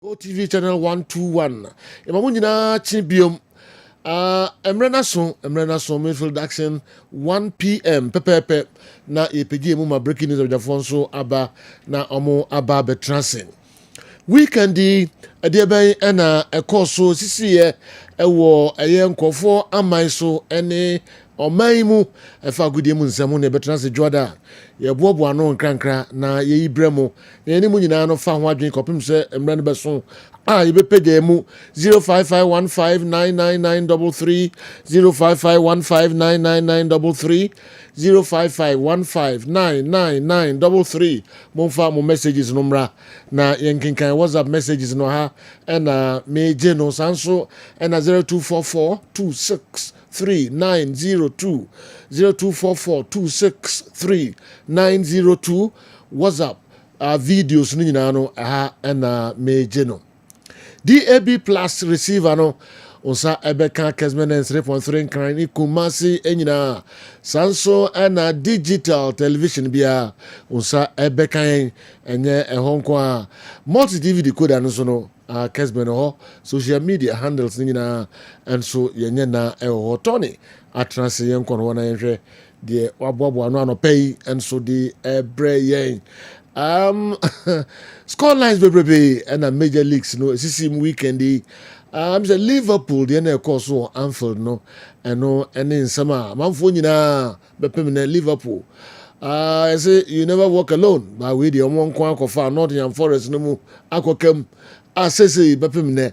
OTV channel 121. Emamunyina chibium. Emrena so Midfield action 1 p.m. Pepe na EPG mu ma breaking news of the Fonso aba na omo aba betransing. Weekendi adieben na ekoso sisiye ewo eye nkofo aman so ene oman mu efa gudie mu nsemu na betransing joda ye bobo ano nkrankra na ye ibremu na eni mu nyina no fa ho adwen kopim se emre no beso ye be page mu 0551599933 0551599933 0551599933 monfa mo messages no mra na yenkinkan WhatsApp messages no ha na meje no sanso na 0244263902 0244263902 WhatsApp videos no nyina no ha na meje no DAB plus receiver no onsa ebeka Kessben 3.3 nkran ni Kumasi enyina sanso na digital television bia onsa ebeka enye ehonko a multi TV decoder no so no Kessben ho social media handles nyina enso yenye na eho Tony atranse yenko no na yenhwe de waboabo ano anopei enso de ebre yen score lines bebrebe and a major leagues no CCM weekendi say Liverpool the na course so Anfield no and no any in summer manfo nyina bepem na Liverpool I say you never walk alone but we the omo nko akofa Nottingham Forest no mu akokam say bepem na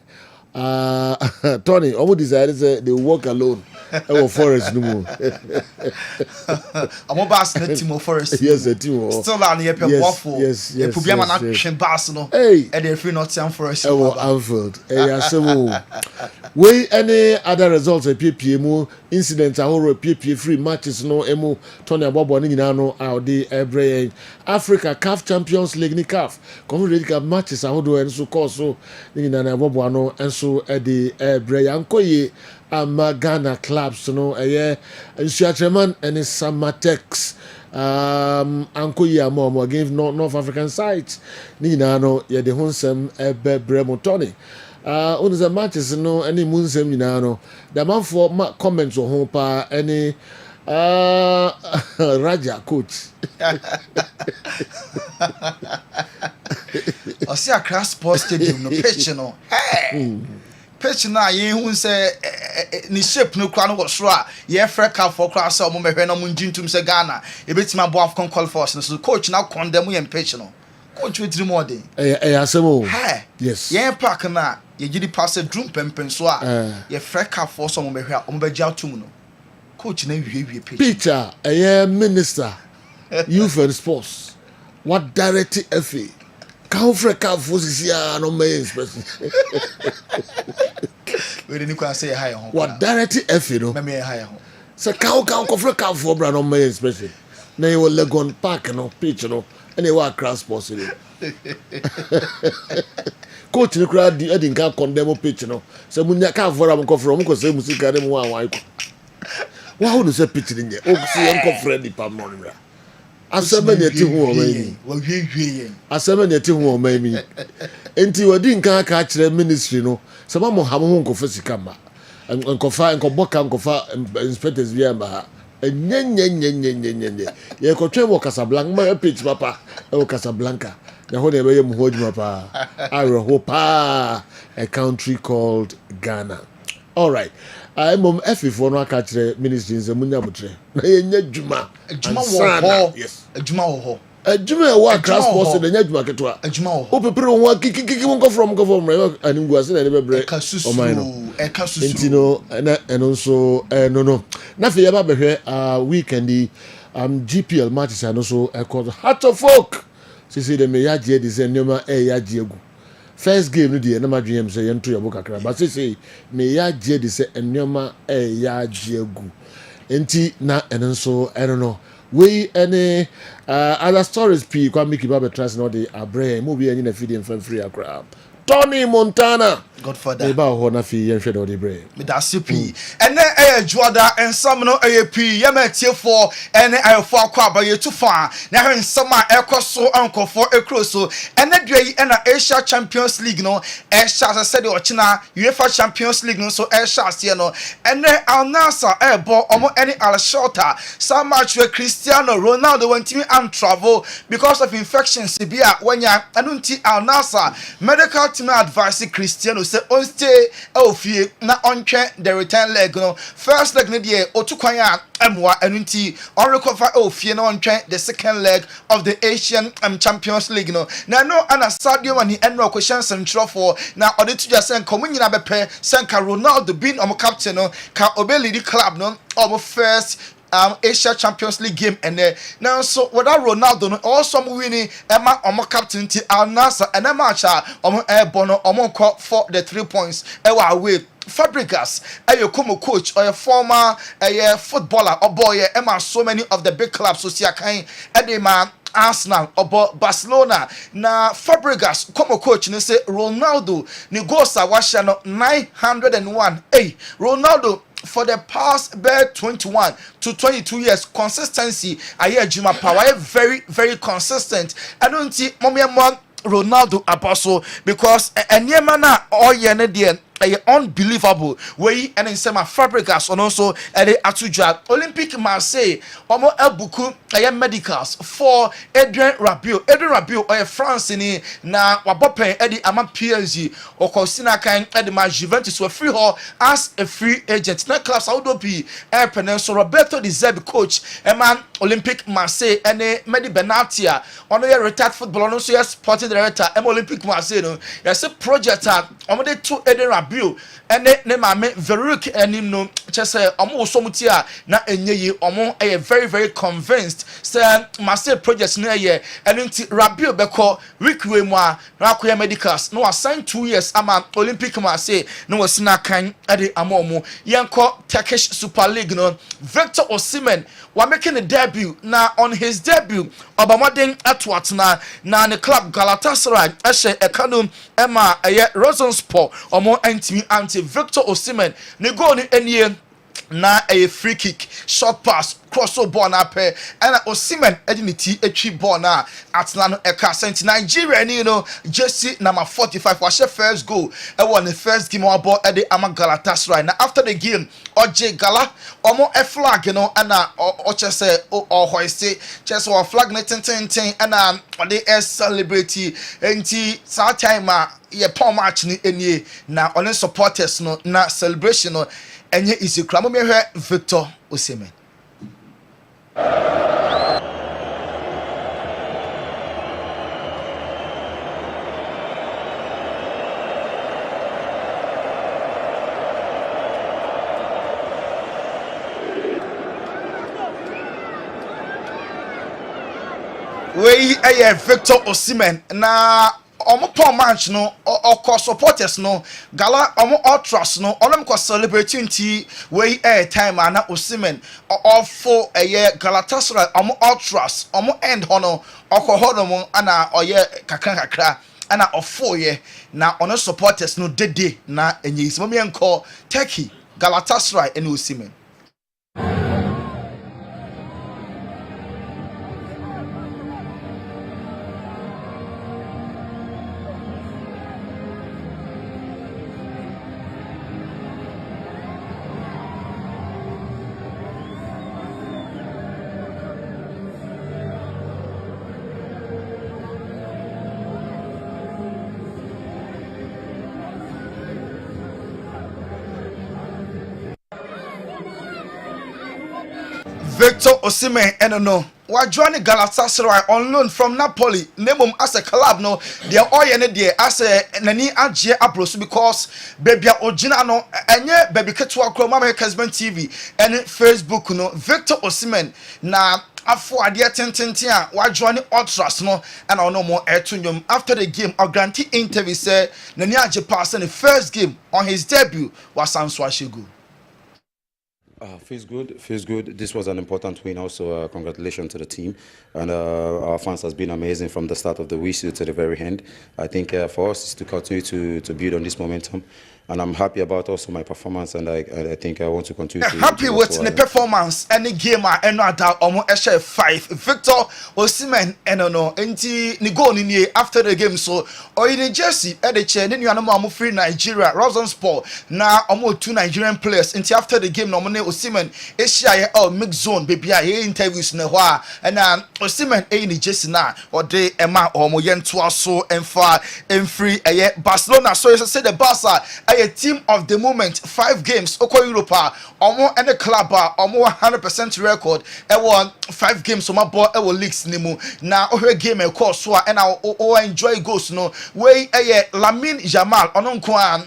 Tony almost decided say they walk alone our Forest no more. I'm bass na team of Forest. Yes, the team. Still on the waffle. Yes. Problem na action bass no. Hey, and they free Nottingham Forest. Our Anfield. Hey, so we any other results a PPM incidents a horror PPM free matches no emu Tony Abobo ni nyina no out the every Africa CAF Champions League ni CAF. Confederation Cup matches a horror and so course so ni nyina na Abobo no enso e the every ankoye Ghana clubs no Nsuatreman and Samatex ankoye amo against North African sides ni nyina no ye de honsem ebe bremo Tony on the matches no any munsem nyina no the man for comments on ho pa any Raja coach I see a Accra Sports Stadium no pitch no hey pitch na ye hu say ni shape no kwa no go so a ye freka for kwa so mo mehwe na mo njintum se Ghana e betima bo Afcon qualifiers so coach na condemn ye pitch no coach we tiri more dey asemo yes ye park na ye gidi pass drum pempen so a ye freka for so mo mehwe o mo begya tum no coach na wie pitch Peter minister youth and sports what direct FA Can freka for sisia no may express we didn't quite say high home what direct FA no me high home so can freka for bra no may express na you Legon Park no pitch no and you work Accra Sports coach ni kra di edin ka condemn pitch no so munya ka for am ko from ko say musika dem wa wan ko wa hu no say pitch ni o si en ko friend pam no nra asema ne ti hu o mai wa hwie asema ne ti hu o mai mi enti wadi nka ka kire ministry no se ma mo ha mo nko fasika ma nko boka inspectors bia ma nye ye ko twe mo Casablanca ma pitch papa e Casablanca ya ho ne be ye mo hodjuma pa ho pa a country called Ghana. All right. Mom F4 no aka kire ministry nze munya botre na ye nya djuma wo yes adjuma wo ho adjuma e wa Accra Sports na nya djuma ketwa adjuma wo o pepere wo kiki won ko from aningu ase na ne bebre o mai no e ka susu entino na eno so no na fe ya ba behwe weekendi GPL matches ano so e called Heart of Folk sisi de me ya je de se nyoma ya je egu first game no dey na madwem say yento yabo kakra but say me ya je de say enoma ya je egu enti na enso I don't know we any other stories p kwa make baba trust no dey abre mo bi any na feed in free Accra Tony Montana. Godfather. Eba ho na fi yen hwe do de bre. Me da CP. And then Juada and some no AP Yemetie for and I for akwa ye too far. Na hen some so uncle for a cross so and then dwe and Asia Champions League no Asia I said the China UEFA Champions League no so Asia here no and then Al Nassr ball omo any Al Shorter some match where Cristiano Ronaldo went to and travel because of infections bia when ya anunti Al Nassr medical team advice Cristiano say on stay ofie na ontwe the return leg no first leg ne de otukwan a amwa anunti on recover ofie na ontwe the second leg of the Asian Champions League no na no ana Sadio Mane enro question central for na ode to just sen komunyina bepe senka Ronaldo being omo captain no ka obeli di club no omo first Asia Champions League game and now so without Ronaldo no also winning Emma omo captain ti Al Nassr and a match omo bono omo call for the 3 points away Fabregas komo coach or a former footballer or boy Emma so many of the big clubs so see kind edema Arsenal or Barcelona na Fabregas como coach ne say Ronaldo ni goals are washa no 901 Ronaldo for the past 21 to 22 years consistency aye juma power very very consistent I don't see mommy Ronaldo apostle because anyema na oye ne de unbelievable way and in some Fabregas and also Atuja Olympic Marseille omo ebuku medicals for Adrien Rabiot or France ni na wabopen edi ama PSG or Cosina kan edi ma Juventus were free her as a free agent na clubs Audopi Peninsula Roberto Di Zerbi coach man Olympic Marseille and Medi Benatia on your retired footballer no so sporting director Olympic Marseille no yes project omo de two Adrien Rabiot and ne mame Veruc enim no chese omo so mutia na enye yi omo very very convinced say Marseille project no ye enunti Rabiot beko week we mu a na akoya medicals no assign 2 years ama Olympic Marseille no wasina kan ade amomo yenko Turkish Super League no Victor Osimhen wa making a debut na on his debut obamoden atwatna na ne club Galatasaray ehye ekanum ema Rosenspor omo antimi anti Victor Osimhen ne goal ni enie na a free kick short pass crossover ball na pe and Osimhen edinity etwi ball na atna no eka sent Nigeria ni no jersey number 45 was first goal e won the first game of ball e dey ama Galatasaray na after the game oje gala omo e flag no ana o chese o hoiste chese o flag na ten ana o dey celebrate enti sa time ye pom match ni enie na on supporters no na celebration no enye isi kra mo mehwe Victor Osimhen we Victor Osimhen na omo pom match no or supporters no gala omo ultras no onom ko celebrating ti we time na Osimhen or for Galatasaray omo ultras omo end hono okohodo ana oye kakra ana ofoye na ono supporters no dede na enye isimo me enko Turkey Galatasaray and Osimhen Victor Osimhen no wa join Galatasaray on loan from Napoli nemum as a club no they oye ne dey as nani agye aproso because baby ogina no enye baby ketwa kro mama Kessben TV and Facebook no Victor Osimhen na afo ade tententen a wa join ultras no and ono mo etunyom after the game or grantee interview say nani agye pass in the first game on his debut was Sanso Ashegu. Feels good. Feels good. This was an important win. Also, congratulations to the team, and our fans has been amazing from the start of the whistle to the very end. I think for us is to continue to build on this momentum, and I'm happy about also my performance, and I think I want to continue. Happy with the performance. Any game and no doubt almost FF5. Victor Osimhen no enti ni goal ni after the game so or in Jersey at the chair then you are free Nigeria Rosen Sport na almost 2 Nigerian players enti after the game no money Osimhen Asia mix zone baby interviews na hwa and Osimhen ni Jersey na or de ema omo yentoa so free Barcelona so you say the Barca a team of the moment 5 games oko Europa omo any club omo 100% record e won 5 games so my ball e wo leagues ni mu na ohwe game e course so and I enjoy goals no we Lamine Yamal ono nko an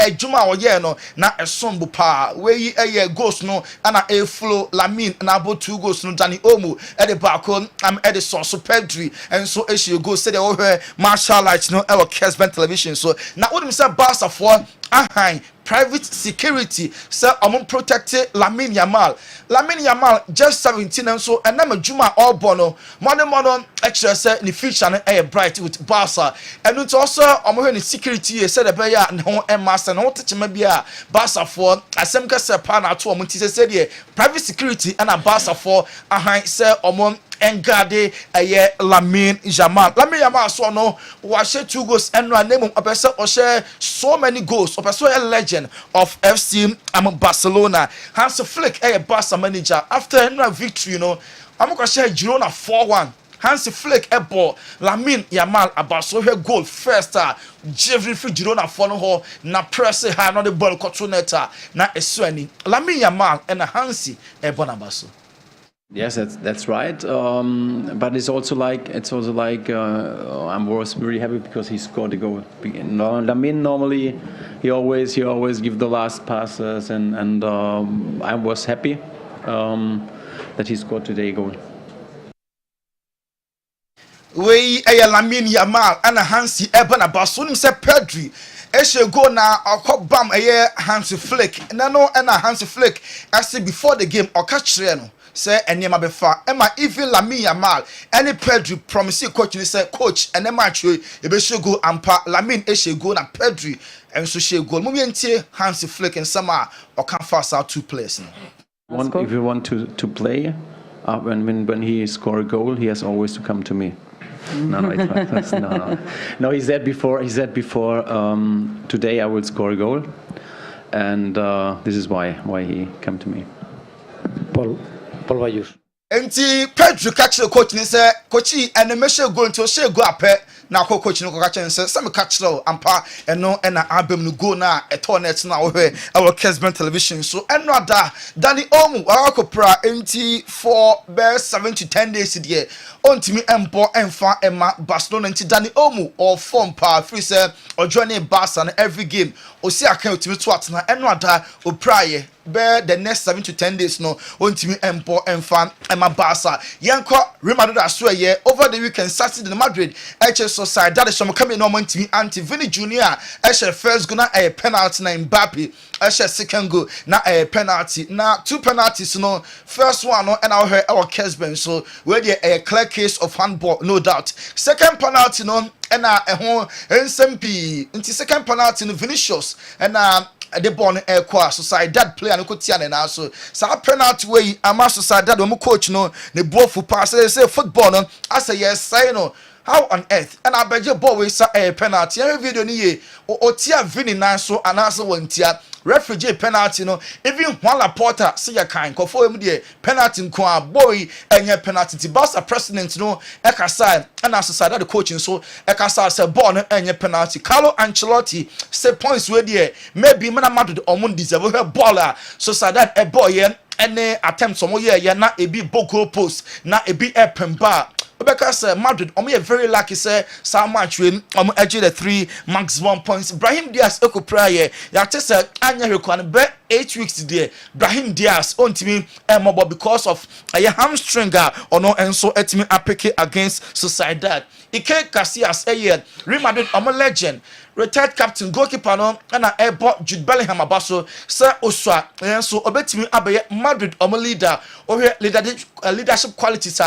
ejuma oye no na esombu pa we goals no ana e flow Lamine na about 2 goals no Dani Omu e the back on am e the source Pedri and so e she go say the ohwe martial lights no e Kessben television so na what me say Barca for private security say protect Lamine Yamal just 17 and so and na juma all bono modern extra say the future na bright with Barca and it also the security say the beya no master no touch me bia Barca for asem ka say pa na to ti say private security and a Barca for say engade Lamine Yamal so no wa share 2 goals and no name opese o share so many goals opese a legend of FC Barcelona Hans Flick Barca manager after no victory you know am go share Girona 4-1 Hans Flick ball Lamine Yamal abaso he goal first Jeffrey Girona for no ho na press ha no the ball Continental na esuani Lamine Yamal and Hansi bonabaso. Yes, that's right. But it's also like I was very happy because he scored a goal. Lamine normally he always give the last passes and I was happy that he scored today a goal. We Lamine Yamal and Hansi Ebana Basun say Pedri. Eshe go na akobam Hansi Flick. No Hansi Flick I say before the game okachire no. Say enyema befa ema even Lamine Yamal any Pedri promise coach ni say coach ene match we be go ampa Lamine go na Pedri and so she goal mum yentie Hansi Flick and sama or can fast out 2 players if you want to play when he score a goal he has always to come to me. No, he said before today I will score a goal and this is why he come to me. Paul Vayus. Enti Pedro catch the coach ni say coachy and me share go into share go apẹ na coach no catch say some catch lo ampa eno na album no go na eternal na wo he our Kessben television so eno ada Dani Omu akopra enti for best 7 to 10 days there ontimi empo emfa ema Barcelona enti Dani Omu or form pa free say or joining Barca na every game osi akan otimi to atena eno ada opraye be the next 7 to 10 days no ontimi empo emfa ema Barca yenko Real Madrid aswe over the weekend Saturday in Madrid HS side that is some coming no ontimi anti Vini Junior first goal na a penalty na Mbappe second goal na a penalty na 2 penalties no first one no and our Kessben so where a clear case of handball no doubt second penalty no and SMP into second penalty no Vinicius and the born kwa Sociedad player no kotia na so sa penalty way ama Sociedad mo coach no ne bofu pass say football no as a yes say no how on earth and I beg your boy say a penalty every video ni ye o tia Vini na so anasa wontia refugee penalty no even Juan Laporta say ya kan kofo em de penalty nko boy enye penalty ti Barca president no ekasa and Sociedad the coaching so ekasa say ball no enye penalty Carlo Ancelotti say points we there maybe man Madrid omon deserve her baller Sociedad a boy any attempt some ye na ebi boko post na ebi epemba because Madrid very lucky say so much when edge the 3 maximum points Brahim Diaz ekopra ya tese anya rekwan be 8 weeks there Brahim Diaz on team because of a hamstring or no and so etimi apeke against Sociedad Ike Casillas Real Madrid legend retired captain goalkeeper no na ebo Jude Bellingham abaso sir oswa enso obetimi abaye Madrid leader ohwe leadership qualities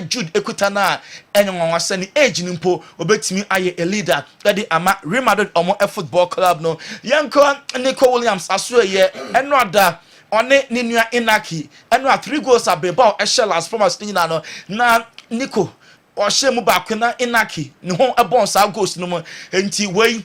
Jude ekuta na enwonwase ni age ni mpo obetimi aye a leader that ama Real Madrid football club no yanko Nico Williams aso eno ada one ni nua Inaki eno 3 goals abeba last promise nyina no na Nico ohye mu ba kwena Inaki ne ho ebon sa goals no mo enti wei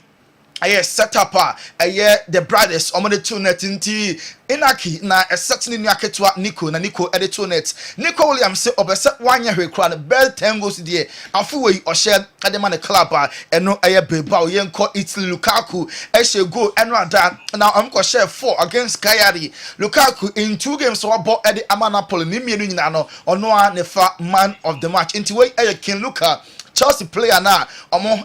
aye set up the brothers the 2 net inti Inaki na a certain Niaketwa Nico na Nico at the 2 net Nico Williams say obese 1 year recruit bell 10 goals there afuwe or share at the man club and no aye Bilbao yenko Italy Lukaku eshe go and that now I'm go share 4 against Cagliari Lukaku in 2 games so about at the Amanapoli ni mienu nyina no ono nefa man of the match into way aye King Luka Chelsea player na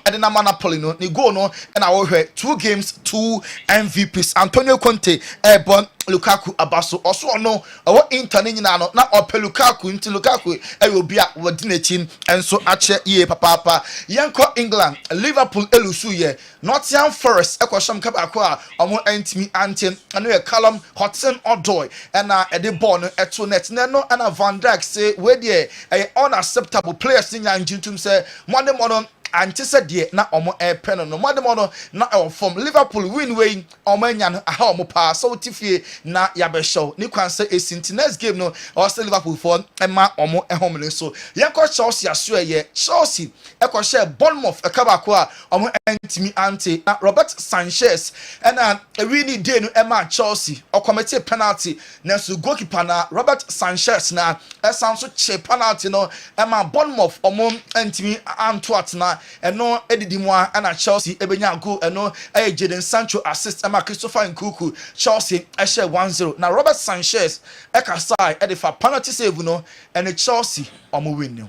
Edina Manapoli no ni go no and I will hear 2 games 2 MVPs Antonio Conte bon Lukaku abaso also no Inter nyina no na ope Lukaku into Lukaku will be at wadinechin and so ache ye papa yanko England Liverpool elusu ye Nottingham Forest ekosham kabakwa entimi antin and Callum Hudson-Odoi and the ball no eto net no and Van Dijk say we there unacceptable players in Yanjintum say Monday morning antisaid na pen no Monday na from Liverpool win way nya aha pa so tifie na yabe show ni kwan say esinti next game no also Liverpool for ema ehom so yanko Chelsea aso Chelsea share Bournemouth ekabako a entimi anti na Robert Sanchez and really day no ema Chelsea commit penalty na so goalkeeper na Robert Sanchez na esan so che penalty no ema Bournemouth entimi Antwerp na eno edidi mu ana Chelsea ebenya goal eno Jadon Sancho assist ama Christopher Nkunku Chelsea share 1-0 na Robert Sanchez ekasai edifa penalty save no and Chelsea win no.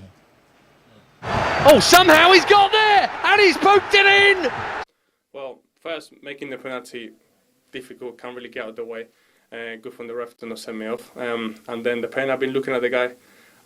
Oh, somehow he's got there and he's poked it in. Well, first making the penalty difficult, can't really get out of the way. Good from the ref to not send me off. And then the pen, I've been looking at the guy.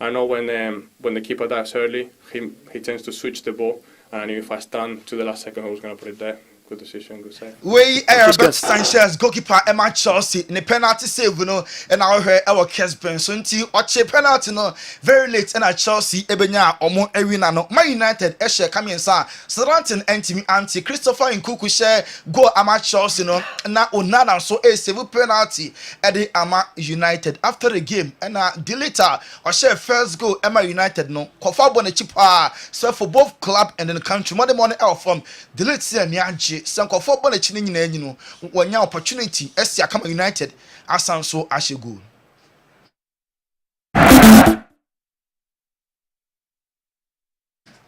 I know when the keeper dives early, he tends to switch the ball. And if I stand to the last second, I was going to put it there. Good decision, good save. We Robert Sanchez goalkeeper Emma Chelsea in the penalty save no and I heard our Kessben so until oche penalty no very late and Chelsea ebenya ewina no Man United share come in sa Southampton entimi anti Christopher Nkunku share go ama Chelsea no na Onana so save penalty at the ama United after the game and deleter or share first goal Emma United no kofa bon chipa so for both club and in the country money out from delete niaji Sanko football a chini nyina enyi no wanya opportunity esi akama United asanso ahye goal.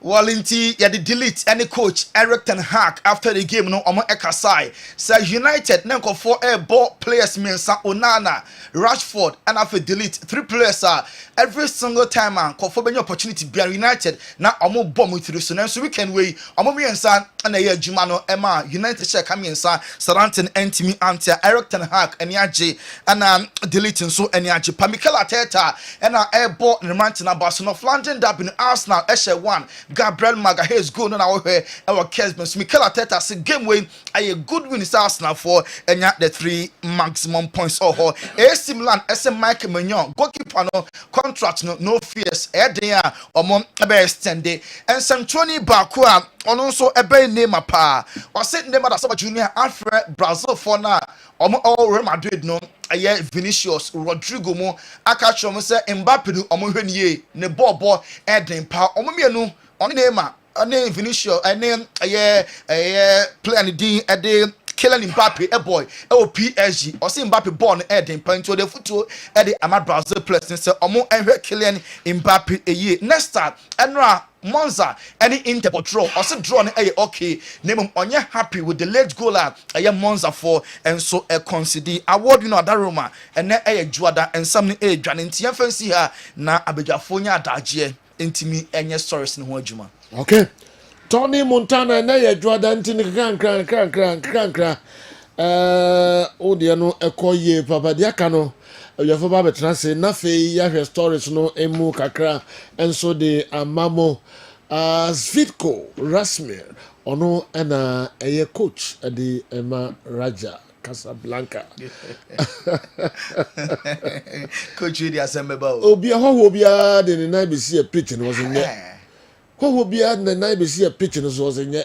Walinti ya the delete any coach Eric Ten Hag after the game no ekasai say United nenko for ball players mensa Onana Rashford and after delete 3 players every single time and for any opportunity be United na bomb with the so weekend way mensa and a juma no Emma United share come mensa Southampton entimi anti Eric Ten Hag and yaje and deleting so and yaje Mikel Arteta and ball remanting about no London derby in Arsenal share 1 Gabriel Magalhaes go no na we our Kessben Mikel Arteta say game win a good win is Arsenal for and the 3 maximum points or AC Milan SM Mike Mignon goalkeeper no contract no fears there ebe extend and some 20 Bakua ono so ebe name pa or sit name that Saba Junior Alfred Brazil for na all Real Madrid no aye Vinicius Rodrigo mo aka chom say Mbappe do hwenie ne ball eden pa mienu on name ane Vinicius ane aye play and din ade Kylian Mbappe a boy PSG or see Mbappe born eden pa into the football ede ama Brazil plus say Kylian Mbappe ye next start enra Monza any Inter draw or say draw okay name onye happy with the late goaler Monza for and so consider award that Roma and juada and some dwane ntia fancy ha na abedwafo nya adagye intimi enye stories ne ho adwuma. Okay. Tony Montana na ye juada ntini kran odi no ekoye papa dia kano yafo ba betra se na fe ya hwe stories no emu kakra enso de amamo Svitko Rasmir ono ena eye coach adi Emma Raja Casablanca. Coach Udi asembeba. Obia ho obia de ne na be see a pitch no was nye. Ho obia de na be see a pitch no was nye.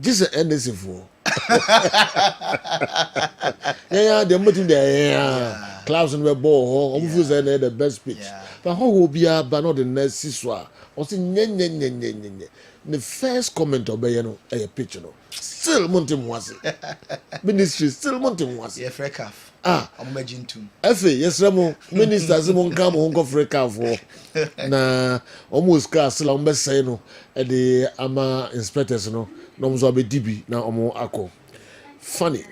Just NSC for. Yeah, the motive there. Clouds and ball. Almost the best pitch. But how will be a but not the next siswa? Or say nye. The first comment of Bayano a pitch no. Still Montim was it. Ministry still Montim was it. Yeah, freak off. I'm imagine too. Efe, yes, Ramo, ministers won't come home go freak off for. Na almost cast Lambert say no at the ama inspectors no. No be DB na omo ako. Funny.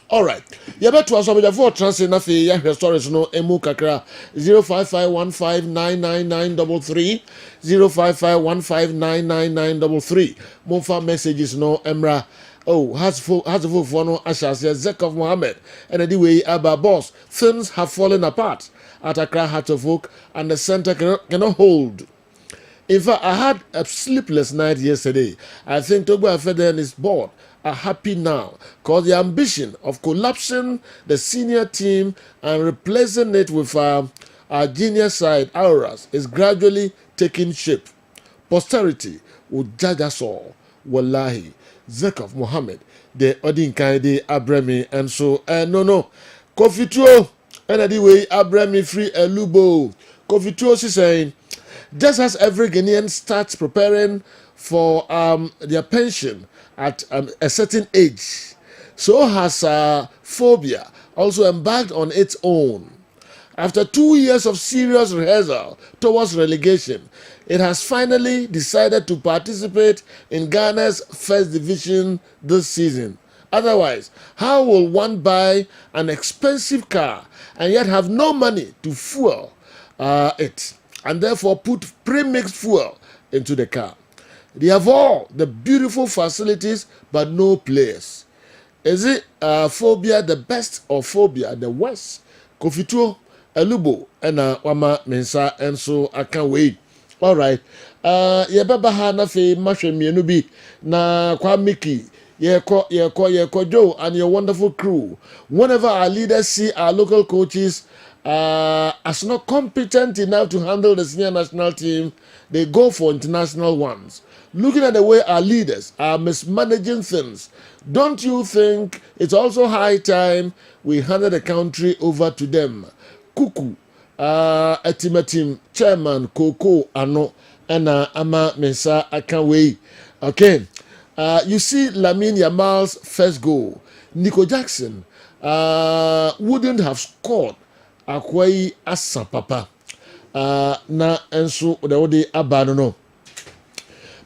All right. You better to us over for transfer na fe ya stories no emu kakra 0551599933 0551599933. Monfa messages no emra. Oh, has for no Ashas Zekov Mohammed and anyway Abba boss. Things have fallen apart at Accra Heart of Oak and the center cannot hold. In fact, I had a sleepless night yesterday. I think Togo Afede and his board are happy now because the ambition of collapsing the senior team and replacing it with our junior side, Auras, is gradually taking shape. Posterity will judge us all. Wallahi. Zekov Mohammed, the Odinkaide Abremi, and so, no. Kofi Tuo, and anyway, Abremi free Lubo. Kofi Tuo is saying, just as every Ghanian starts preparing for their pension at a certain age, so has Phobia also embarked on its own. After 2 years of serious rehearsal towards relegation, it has finally decided to participate in Ghana's first division this season. Otherwise, how will one buy an expensive car and yet have no money to fuel it? And therefore put pre-mixed fuel into the car. They have all the beautiful facilities but no players. Is it Phobia the best or Phobia the worst? Kofituo, Elubo, and Wama Mensa, and so I can't wait. All right. Yebaba ha na fe mahwe mienu bi na kwa Mickey, Yeko Joe and your wonderful crew. Whenever our leaders see our local coaches as not competent enough to handle the senior national team, they go for international ones. Looking at the way our leaders are mismanaging things, don't you think it's also high time we handed the country over to them? Kuku, Etimatim, Chairman, Koko, Ano, and Ama Mensa, I can't wait. Okay. You see Lamine Yamal's first goal. Nico Jackson wouldn't have scored Akwai asa papa na enso the ode abano no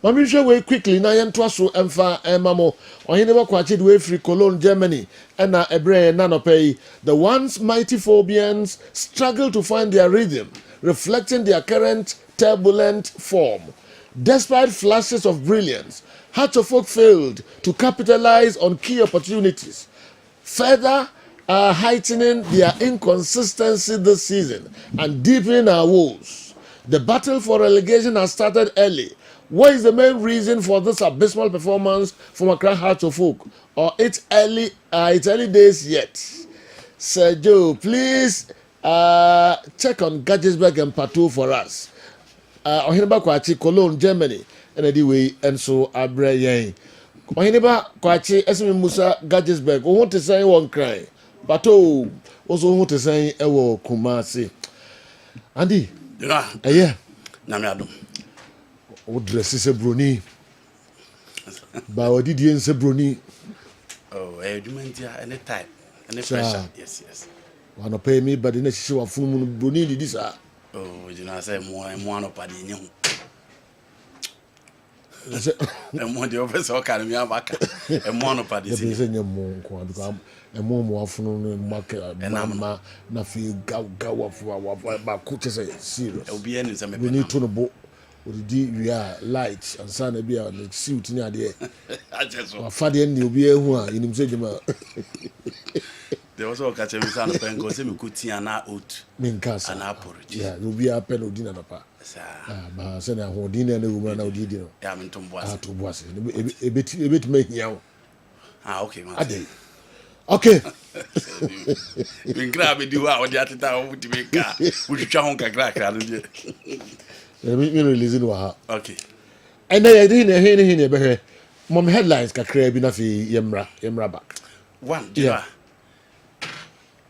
mami hwe we quickly na yento aso emfa emamo ohene ba kwache de we free Cologne Germany na ebre na no pay the once mighty Phobians struggle to find their rhythm, reflecting their current turbulent form. Despite flashes of brilliance, Heart of Oak failed to capitalize on key opportunities, further heightening their inconsistency this season and deepening our woes. The battle for relegation has started early. What is the main reason for this abysmal performance from Accra Heart of Oak? Or it's early days yet? Sir Joe, please check on Gattisberg and Patou for us. Ohineba Kwachi, Cologne, Germany, and anyway, and so Abre Yang. Ohineba Kwachi, Esme Musa, Gattisberg, who want to say one cry. Patou also want to say Ewo Kumasi. Andy, yeah. Namiadum. O dress is a brony. But did you say brony? Oh, any type, any pressure. Yes. Wanna pay me, but the next show of full brony this are. Oh, you know, I say more of Paddy. And one the officer can be back and one of Paddy. And more afternoon market and I'm not feel go about coaches serious. It'll be any we need to know what we are lights and sun be on the suit near there. I just want Fadi and you'll be a one in him. There was all catching me sound of pengo, say me kuti ana oat. Minkasa. Ana porridge. Yeah, will be a pen odina na pa. But send a hodina and a woman now did you. Yeah, I'm in Tomboas. To was a bit make you. Ah, okay, man. Okay. You grab me do out the attitude would make car. Would you try on crack? Let me release it. Okay. And then I didn't hear Mom headlines ka crab na fi yemra back. One, yeah.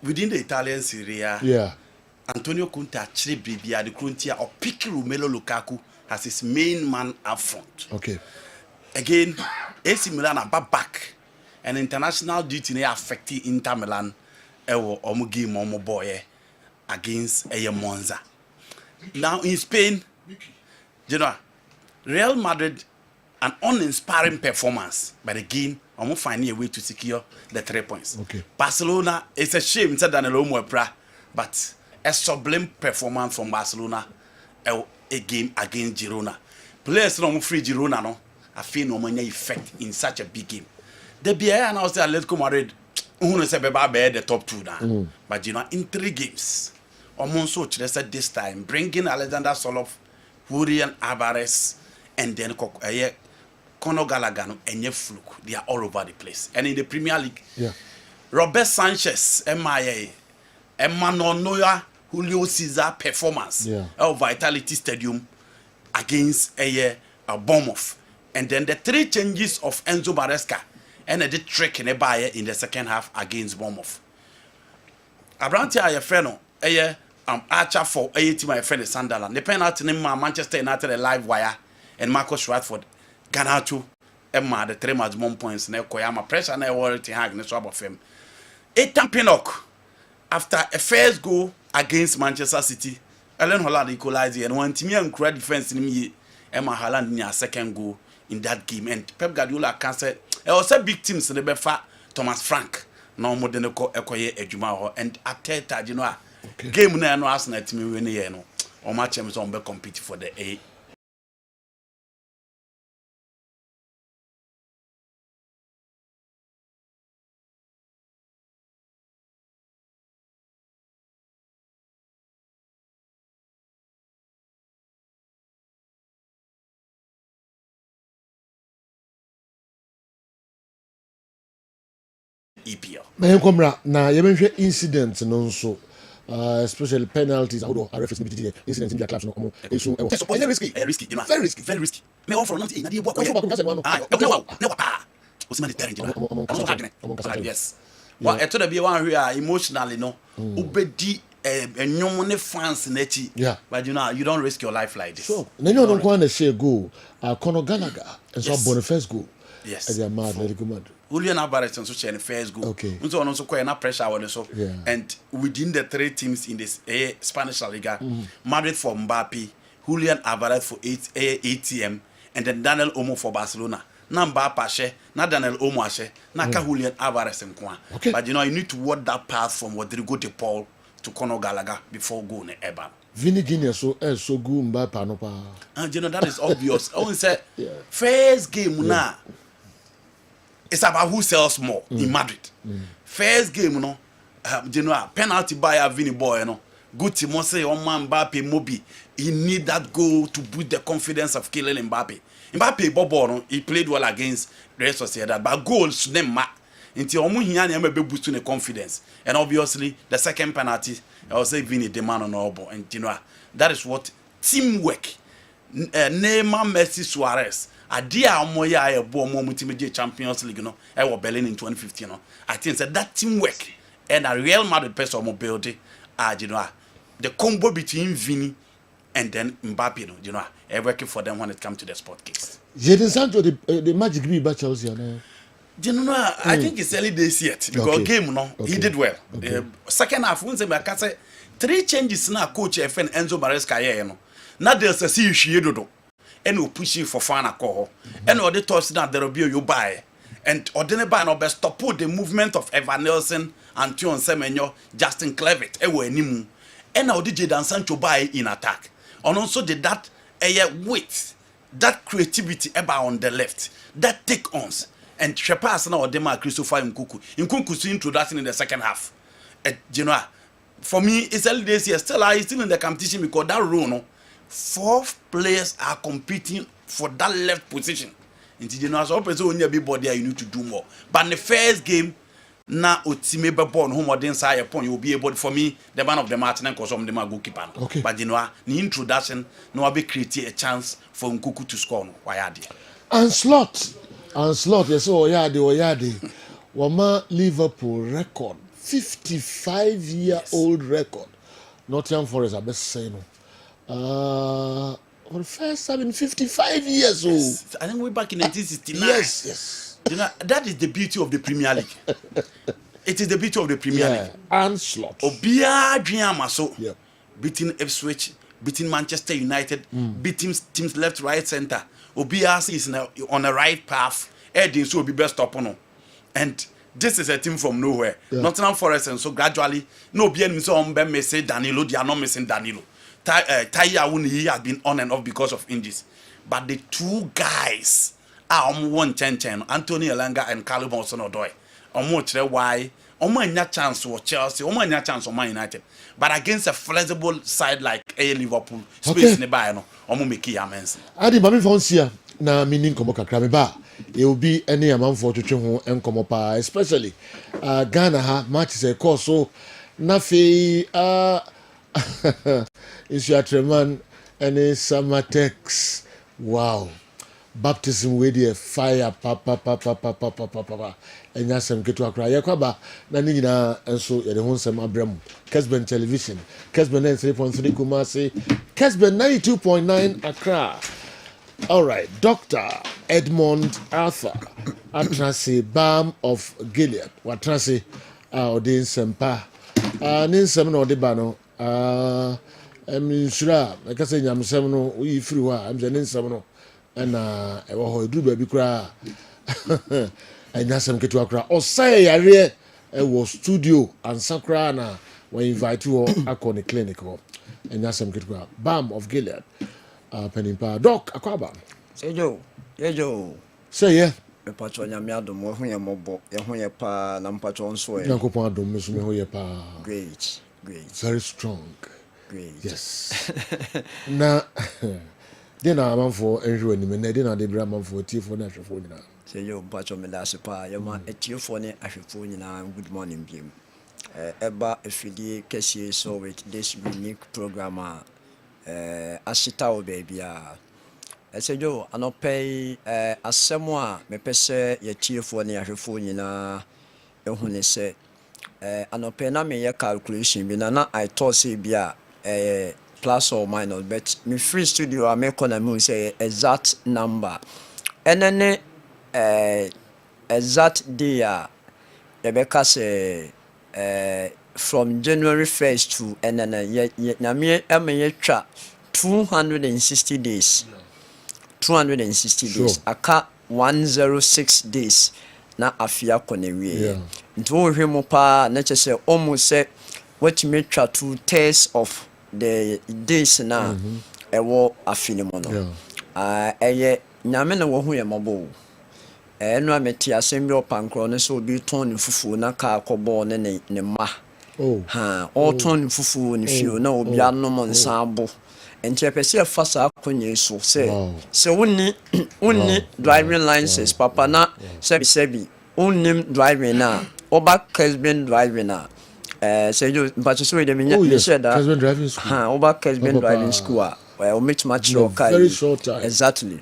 Within the Italian Serie A, yeah. Antonio Conte actually Bibia the Cruntia or pick Romelu Lukaku as his main man up front. Okay. Again, AC Milan are back. And international duty may affect Inter Milan omugi momo boy against Monza. Now in Spain, you know, Real Madrid an uninspiring performance, but again, I'm finding a way to secure the 3 points. Okay. Barcelona, it's a shame that Daniel Omwepra, but a sublime performance from Barcelona a game against Girona. Players don't free Girona, no, I feel no money effect in such a big game. The BIA announced that Atletico Madrid, who say the top 2 now, but you know, in 3 games, almost so said this time, bringing Alexander Soloff, Julian Alvarez, and then Conor Gallagher and Fluke, they are all over the place. And in the Premier League, Robert Sanchez, MIA, Emmanuel Neuer, Julio Cesar performance of Vitality Stadium against Bournemouth. And then the 3 changes of Enzo Maresca and a trick in a buyer in the second half against Bournemouth. Abranti a friend Archer for a team my friend Sunderland. The penalty in Manchester United a live wire and Marcus Rashford Ganacho Emma the 3 maximum points na Koyama pressure na worry to hang the swab of him. Ethan Pinnock after a first goal against Manchester City, Ellen Holland equalized and one team and credit defense in me Emma Haaland in a second goal in that game and Pep Guardiola cancelled. There was a big teams in the Befa Thomas Frank no more than Ekoye Ejuma and Ateta you know game na no Arsenal team win here no or match them on be compete for the A. EPL. May come na ye incidents no so especially penalties how do referees incidents in their clubs no issue risky You know, very risky me one for nothing na dey work yes well eto da be one here emotionally no obedi enyom ne fans na chi but you know you don't risk your life like this so na you don't want to share goal Conor Gallagher and so Boniface goal yes they are mad very good. Julian Alvarez and so share the first goal. Okay. So on also quite na pressure on so. And within the 3 teams in this Spanish La Liga, Madrid for Mbappe, Julian Alvarez for ATM, and then Daniel Olmo for Barcelona. Na Mbappe share, na Daniel Olmo share, na ka Julian Alvarez and Kwan. But you know you need to walk that path from Rodrigo de Paul to Conor Gallagher before going to Eban. Vinny Ghanian so good Mbappe no pa. And you know that is obvious. I want to say first game now. It's about who sells more in Madrid. First game, you know, penalty by Vinny Boy, you know. Good team, say, man, Mbappe, Mobi. He need that goal to boost the confidence of killing Mbappe. Mbappe, Bobo, he played well against the rest of Sociedad, but goals them ma. Until Omuhiani be boosting the confidence. And obviously, the second penalty, I will say Vinny the man on elbow. And you know, that is what teamwork. Neymar, Messi, Suarez. Adia Omoya a bo mo multimedia Champions League no I was Berlin in 2015 no I think that teamwork and a Real Madrid person mo build you know the combo between Vini and then Mbappe no you know working for them when it comes to the sport case. Jadon Sancho the magic be by Chelsea no. You know I think it's early days yet because game no he did well. Second half when say I say 3 changes na coach FN Enzo Maresca here no na there's a see you dodo and we pushing for fun alcohol and or the toss that there will be you buy and or then buy no best stop the movement of Evan Nelson and Tion Semenyo Justin Clevitt nimu and or DJ Dan Sancho buy in attack and also did that weight that creativity about on the left that take ons and Shepas now Dema Christopher Nkunku so introduction in the second half you know, for me, it's early days here. Still in the competition because that role, no, 4 players are competing for that left position. You know, so when you be body, you need to do more. But in the first game, now Otime Bebon, whom are inside upon, you will be able, for me, the man of the match, and because some of them are goalkeeper. Okay. But you know, the introduction, no, will be creating a chance for Nkuku to score. No, why are they? And slot, yes, Oyade. Wama Liverpool record, 55-year-old record. Nottingham Forest, I best say no. For the first time in 55 years old. Yes. I think we're back in 1969. Yes. You know, that is the beauty of the Premier League. It is the beauty of the Premier League. And slot. Obia Driamaso, Yeah. beating Ipswich, beating Manchester United, beating teams left, right, center. Obia is on the right path. Edin so will be best up on. And this is a team from nowhere. Yeah. Nottingham Forest, and so gradually, no bien so on may say Danilo, they are not missing Danilo. Taya Awuni has been on and off because of injuries. But the 2 guys are one Chen, Anthony Elanga and Callum Hudson-Odoi. Why? Any chance for Chelsea, any chance for Man United. But against a flexible side like Liverpool, space in the Bayern, make it amends. Adi Mami Fonsia, na meaning Komo Kakra ba. It will be any amount for to ho and Komo pa, especially Ghana ha matches a course so Nafi is your Treman and Samatex. Wow. Baptism with the fire papa and yasem ketu akra yakwaba na nyina enso ye de honsem abrem Kessben television Kessben 3.3 Kumasi Kessben 92.9 Accra. All right, Dr. Edmond Arthur atrase Balm of Gilead watrase odin sempa ninsem na odiba no ensura ekase nyamsem no yi firi ho a ninsem no na ewo ho edu ba bi kura anyasem ketu akra osai yare ewo studio ansakra na we invite you akọ ne clinic ho anyasem ketu akra Balm of Gilead penimpa doc akwaba Sejo say yeah me patro nyame adom ho ye mobo ye ho ye pa na patro nso ye yankopon adom me so me ho ye pa great very strong great yes na then amanfo enhwe ni me na then ade bra amanfo tiefo na hwefo nyina Sejo patro me da se pa ye ma etiefo ne ahwefo nyina good morning biem eba efidie kesi so with this unique program asita o baby Sejo anopay asemo a mepese ye tiefo ne ahwefo nyina ehune se anopay na me ye calculation bi na I thought say bia plus or minus but me free studio a me kona me say exact number enene exact day a yebeka say from January 1st to enene na me ye twa 260 days 260 days aka 106 days na afia konewie nti wo hwe mo pa na chese almost say what me try 2/3 of the days na ewo afini mo no eye nyame na wo hu ye mabo eno ameti asemi opankro ne so bi ton fufu na ka akobo ne ma o ton fufu ne fio na obi anom nsabo Enchepesi fasa akonye so se wonni driving license papa na sebi unnim driving na oba Kessben driving na say you but so we dey me said that Kessben driving school oba Kessben driving school o meet match very short time exactly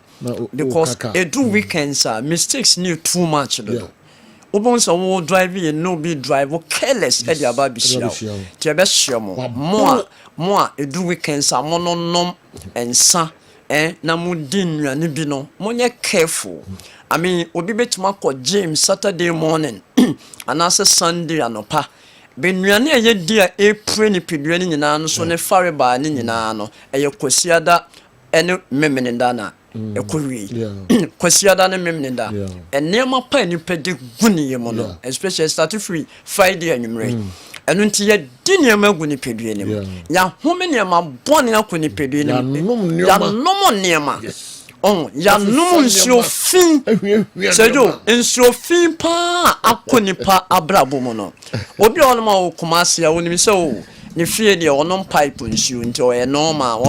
because do weekends mistakes new too much though Obon so wo driving no be drive careless e dey aba bi sia ti e be sia mo edu weekends amononom ensa na mudin nwane bi no monye careful I mean obi betuma ko gym Saturday morning and as Sunday anopa be nwane eye dia April ni pedua ni nyina no so ne fare ba ni nyina no eye kwasiada ene memenenda na ekori kwasiada ne memenenda enema pa ni pede guni yemo no especially start free Friday anwumre enu nti ye dinia magu ni pedue ni ya home ni ma bone akoni pedue ni ya nomo niema on ya no nsuo fin sejo nsuo fin pa akonipa abrabo mo no obi on ma o komase ya woni se o ne fie de onom pipe nsuo nti o normal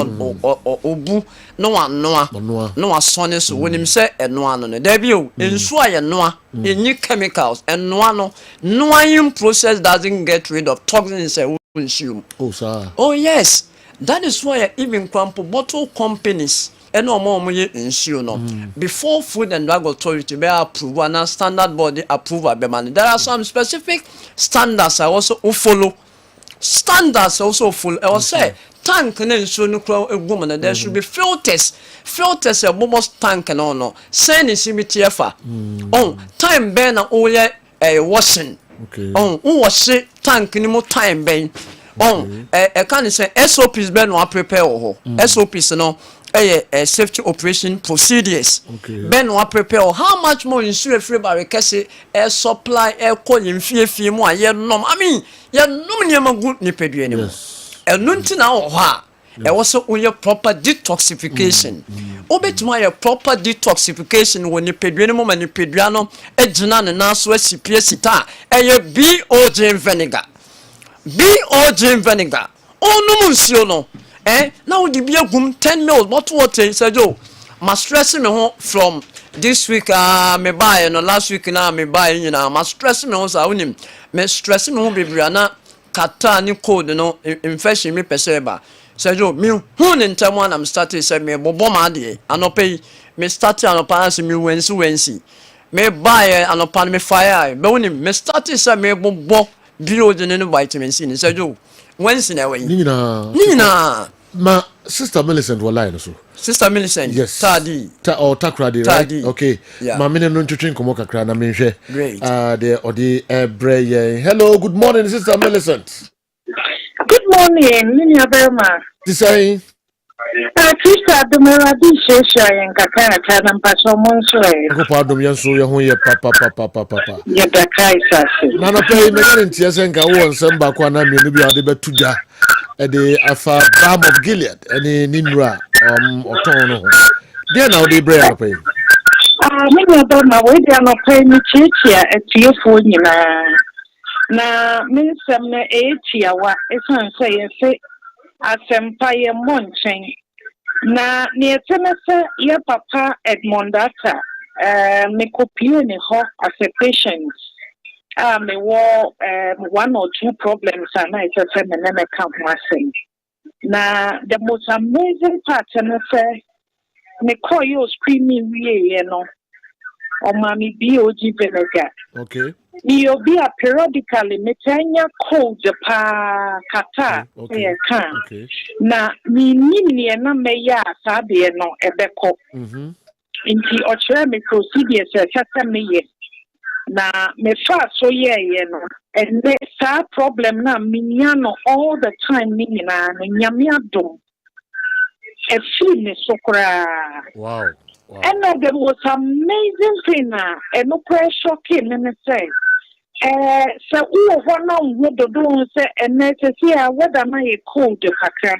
obu no anoa no asone so woni se enoa no da bi o nsuo aye noa enyi chemicals enoa no noaing process doesn't get rid of toxins nsuo. Oh sir. Oh yes, that is why even bottle companies and no more ensure no before Food and Drug Authority be approve and standard body approval be man. There are some specific standards I also follow. Standards also full. I will say tank and ensure no woman there should be filters. Filters a almost tank and no. Send is imitiafa. Oh, time ben oil washing. Okay. Oh, wash tank ni mo time ben. On can say SOPs ben wa prepare ho. SOPs no safety operation procedures. Okay. Ben wa prepare how much more insure free by kese supply call in fie mu aye nom. I mean, ya nom niam good ni pedue ni mo. Enu nti na ho ha. Also your proper detoxification. Obetuma your proper detoxification when you pedue ni mo mani pedua no ejina ne na so asipie sita. BOJ vinegar. BOJ vinegar. Oh no monsieur no. Now the beer gum 10 ml bottle water said Joe. Ma stress me home from this week me buy no last week na me buy you know ma stress me home sa unim. Me stress me home bebre na kata ni cold no infection me peseba. Said Joe me hu ne ntem one am started say me bobo ma de anope me start anopa say me wensi. Me buy anopa me fire. Be unim me started say me bobo build in vitamin C. Said Joe Wednesday na way. Nina. Ma Sister Millicent will lie so. Sister Millicent. Yes. Tadi. Takradi, right? Okay. Yeah. Ma mine no twetwen komo kakra na menhwe. Great. The odi ebreye. Hello, good morning Sister Millicent. Good morning, Minya Berma. Tisai. Sister Domera di shesha yen kakana kana mpacho monso e. Ko pa dom yanso ye ho ye papa. Ye da kaisa se. Na no pay me guarantee nka wo nsem ba kwa na mienu bi ade betuda. The afa Balm of Gilead any nimra oton no there now dey bray up pay Me no do na we dey no pay me chichia etiefo nyina na me nsem na etia wa esan say ye se asempa ye monchen na ne eteme se ye papa Edmondata me kopie ne ho as a patient me war 1 or 2 problems and I just said me come wasing. Now the most amazing part and say me call you screaming you know or mommy BOG vinegar. Okay. You'll be a periodically me tanya cold pa kata can. Okay. Na me nini na me ya sabi no ebeko. Inti ochre me procedure se me ye. Na me fa so ye no and that problem na minyano all the time ni na nyame adom e feel me so kra. Wow. And the most amazing thing na e no pressure came me say so wo ho na wo do say and say whether na e cold kakra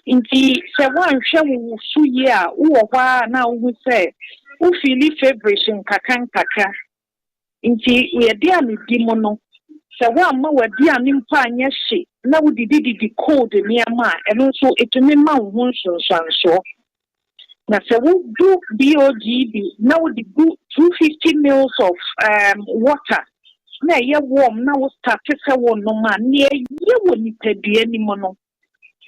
inti se wan hwe wo su ye a wo ho na wo say wo feel feverish kakra Inti we dia mi dimono se wa ma wa dia mi mpa anya hye na wo didi cold ni ama eno so etumi ma wo nso na se wo do BOGB na wo di 250 ml of water na ye warm na wo start se wo no ma na ye wo ni tadua ni mo no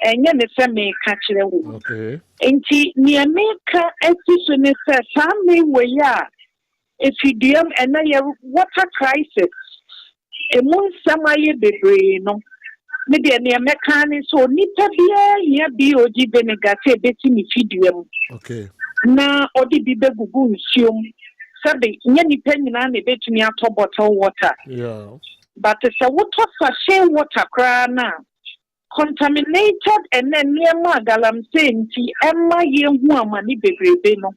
enye ne se me ka kire wo okay enti ni ameka esiso ne se sa me we ya if you do and now water crisis, a moon summer ye bebre no. Maybe a mechanic so nita bia BOG vinegar betting if you do. Okay. Na odi bibe gugu sium. Sabi nyani penny na ne bet me out bottle water. Yeah. But it's a water sachet water crana. Contaminated and then near magalam saying ti emma ye mani bebre no.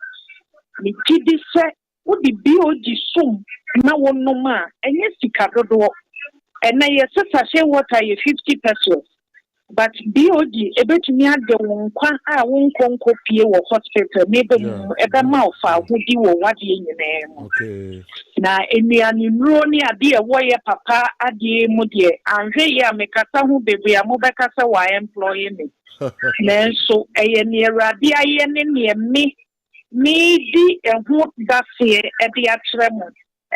Me gidi se Udi BOG sum na wono ma enye sika dodo and na ye sachet water ye 50 pesos but BOD ebetumi ade won kwa a won konko pie wo hospital maybe ebe ma ofa hudi wo wade nyine mu okay na enuane nro ni ade e wo ye papa ade mu de anhwe ye amekasa ho bebre amobekasa wa employee me nanso eye ne awrade aye ne me di eho dafe e de atrem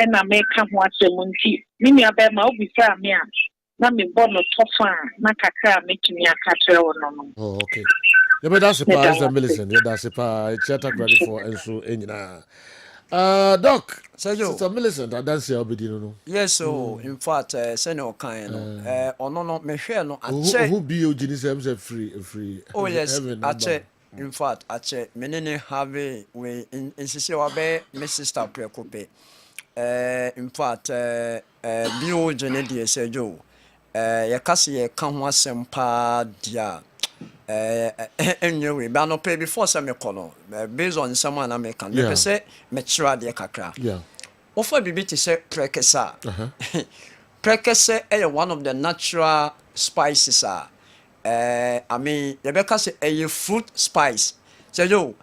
e na meka ho asem nti me nua be ma obisa me a na me bono tofa na kakra mekimi akatre wono no. Oh, okay. Yeah, but that's a part of Millicent. Yeah, that's a part. Chat credit for and so Doc. Sister Millicent, I don't see how be no. Yes, so in fact, say no kind no. No me hwe no ache. Who be you Genesis free. Oh yes, ache. In fact, ache menene have we insisi wa be me sister prekope. In fact, bio gene die say jo. Ya kase ye ka ho asem pa dia anyway but no pay before say me kono based on someone na me kan me say me chira de kakra ofa bibi ti say prekesa prekesa is one of the natural spices I mean you be ka say a fruit spice say yo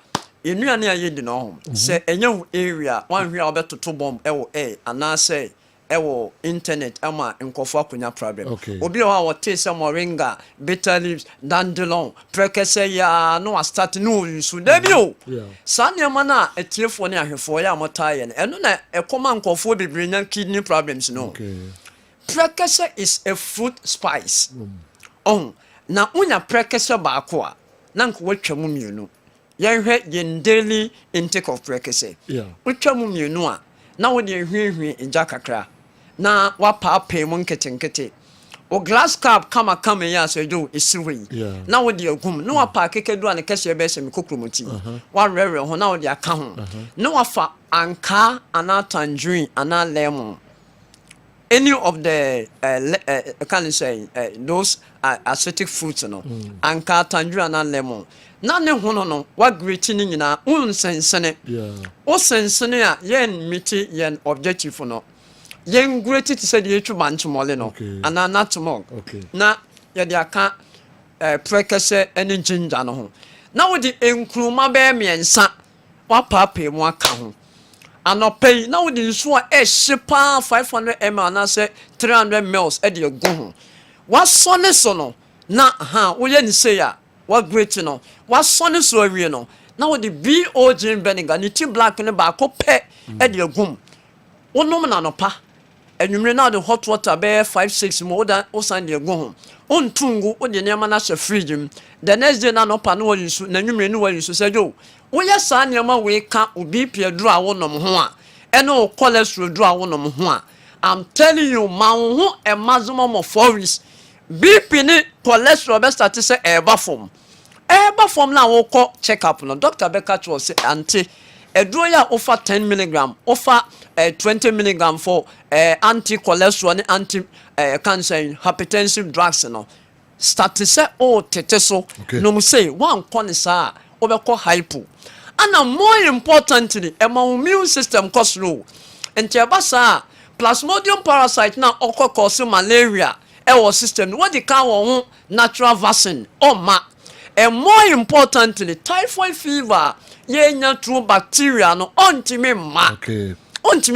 enuane aye di no say enye area one hwe obeto bomb ewo ana say ewo internet ama nkofo akonya problem obi o wa taste moringa bitter leaves dandelion prekese ya no start no use debi o sane ma na etiefo ne ahwefo ya motaye ne eno na ekoma nkofo bebrenya kidney problems no prekese is a fruit spice na unya prekese ba ko a na nko watwamu mienu yenhwe yen daily intake of prekese watwamu mienu a na wo de hwehwe enja kakra na wapa pay mun ketenkete o glass cup kama ya so do isiwe na wo de agum na wapa kekedu an kese be se mikokromoti wa rere ho na wo de aka ho na wafa anka ana tangerine ana lemon any of the can you say those acidic fruits no anka tangerine ana lemon na ne hono no wa greti ni nyina unsensene o sensene a yen miti yen objective no yen greti ti said ye twa nchomole no ana natumog na ye de aka prekese ene ginger no ho na wo di enkruma be miensa wa papa mu aka ho anopei na wo di nso a ehyepa 500 ml na se 300 ml e de go ho wa so ne so no na wo ye ni say ya wa great no wa so ne so awie no na wo di BOG vinegar ni ti black ne ba ko pe e de gum wonom na no pa enwumre na the hot water be 5-6 more than o san de go ho ontungu o de nema na she fridge the next day na no pa no yusu na nwumre no yusu se jo wo ya sa nema we ka obi pie duru a wonom ho a ene o cholesterol duru a wonom ho a I'm telling you ma ho a maximum of 4 weeks BP ni cholesterol be start say eba form na wo ko check up no doctor Becca to say anti eduro ya offer 10 mg offer 20 mg for anti cholesterol and anti cancer hypertensive drugs no start to say tete so no mu say one kon sa obekọ hypo and more importantly immune system cause low enti abasa plasmodium parasite na cause malaria system what they can natural vaccine and more importantly typhoid fever yenya true bacteria no ontime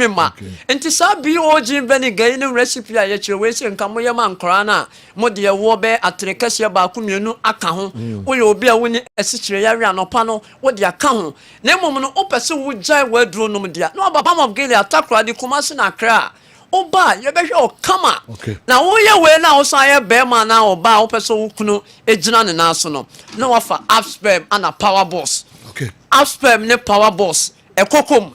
ma enti sa BOG vinegar ni recipe a ye chewe se nka mo yema nkora na mo de wo be atrekase ba ko mienu aka ho wo ye obi a woni asikyire ya wi anopa no wo de aka ho na mom no opese wo jai waduro no dia no baba of gele atakra de kumase na kra oba ye be hwe o kama na wo ye we na wo san ye be ma na oba opese wo kunu ejina ne na so no na wafa upsperm and a power boss upsperm ne power boss ekobom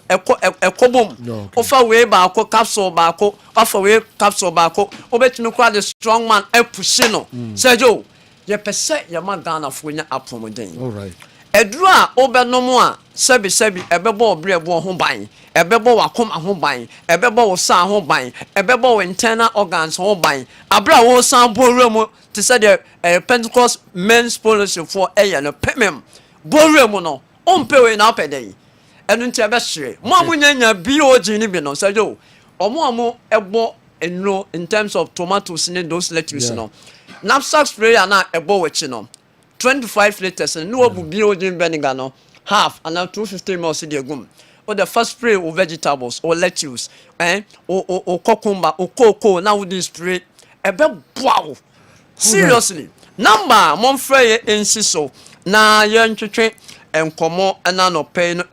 ofa we ba ko capsule ba ko ofa we capsule ba ko obetumi kwa the strong man epushi no sejo ye pese ye magana fonya apomoden all right eduru a obenomo a sebi ebebo obrebo ho ban ebebo wakoma ho ban ebebo wo sa ho ban ebebo wo internal organs ho ban abra wo san boremu to say the Pentecost men's policy for no pemem boremu no ompewe na opeden enu ntia be hire mo amunyanya BOG ni bi no sajo omo ebo enro in terms of tomatoes and those lettuce no knapsack sprayer na ebo wechi no 25 liters no obu biodin vinegar no half and now 250 ml de gum or the first spray of vegetables or lettuce or cucumber or cocoa now we dey spray ebe wow seriously number mon frey insiso na yen twetwe enkomo na no pay no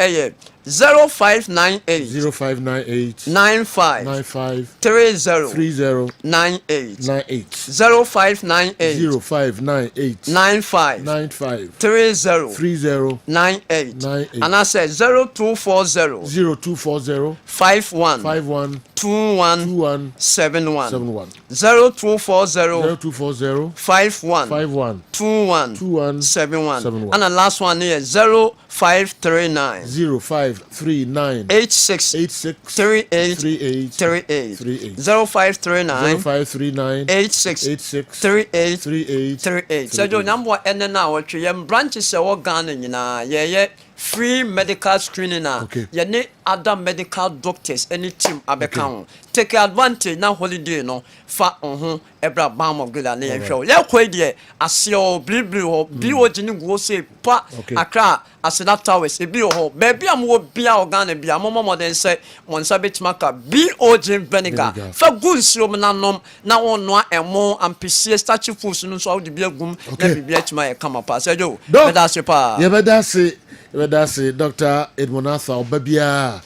0598 95 30 98 0598 95 30 98 and I said 0240 51 21 71 0240 51 21 71 and the last one here 0539 86 38 0539 86 38 so do number and now what you branches e Ghana nyina ye free medical screening na ye ne other medical doctors any team abeka take advantage na holiday no fa ebra bam of good na ye hwe ye kwedie asio blibli ho bi ogini go say pa akra asena towers e bi ho ba bia mo bia Ghana bia mo modern say monsa betimaka bi ogin vinegar fa gunsi o na nom na wonno emo ampese starch foods no so awde bia gum na bibia tima ye kama pa say jo bedase pa ye bedase Dr. Edmonatha Obabia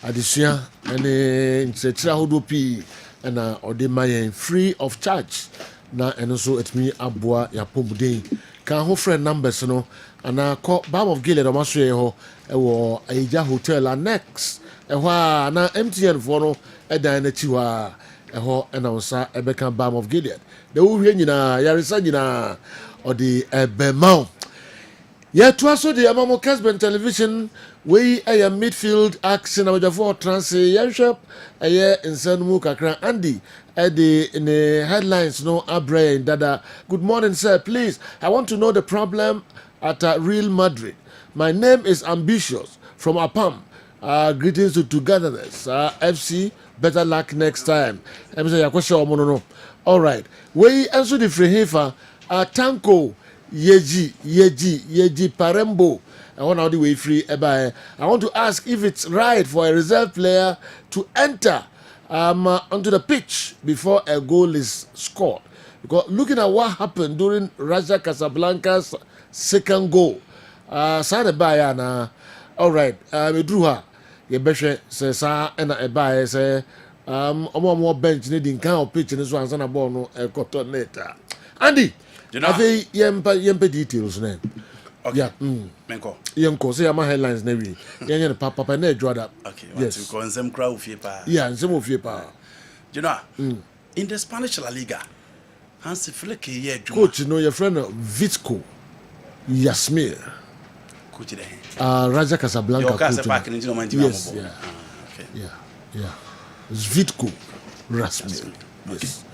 adesua ene ntsechira hodopi na odemayen free of charge na eno so etimi aboa yapomuden kan ho friend numbers no ana ko Balm of Gilead omaso ho ewo Aija Hotel annex ehwa na MTN for no edan na chiwa eho ena unsa ebeka Balm of Gilead de wo hwe nyina yaresa nyina odi ebemau yeah, to also the Amamo Kessben television, we a midfield action for transit shop a year in San Mukakra Andy at in the headlines no Abrain Dada. Good morning, sir. Please, I want to know the problem at Real Madrid. My name is Ambitious from Apam. Greetings to togetherness. FC, better luck next time. All right. We answer the free heifer. Tanko. Yeji Parembo. I want all the way free. I want to ask if it's right for a reserve player to enter onto the pitch before a goal is scored. Because looking at what happened during Raja Casablanca's second goal, Bayana. All right, we drew her. Yebeshe says, and a buy say, more bench needing kind of pitch in this one, son of Bono, a cotton later. Andy. I think yempe details name. Okay. Yeah. Menko. Yenko say my headlines nevi. Yenye papa na edwada. Okay. Yes. To consem crowd of pa. Yeah, nsem of pa. You know, in the Spanish La Liga, Hansi Flick here coach, you know your friend Vitko Yasmir. Coach there. Raja Casablanca. Yes. Yeah. Okay. Yeah. Vitko Rasmir. Yes.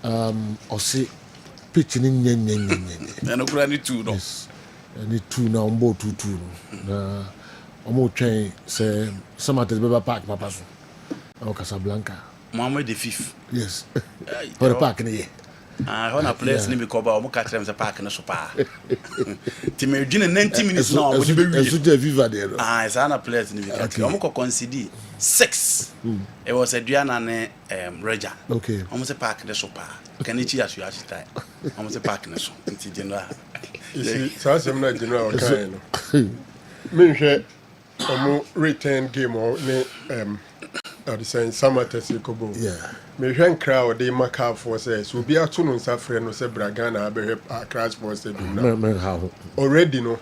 Osi pitching in yen. And only two, no. Yes. Any two now, on board two. Na omo train say some at the Beba Park, Papa. Or Casablanca. Mohammed the fifth. Yes. For the park in the year. When a place name cover, omo catch them the park in the sopa. Timejine 90 minutes now. What do you be? Viva there. It's an place name catch. Omo ko consider 6. It was Adrian and Reja. Okay. Omo se park the sopa. Kanichi as you actually time. Omo se park in the sopa. It's general. You see, so I'm not general kind. Me share omo return game or ne the same summer test kobo. Yeah. Me hwen crowd dey maka for say so be atu no nsafre no say Bragana be crash for stadium na. Me how. Already no.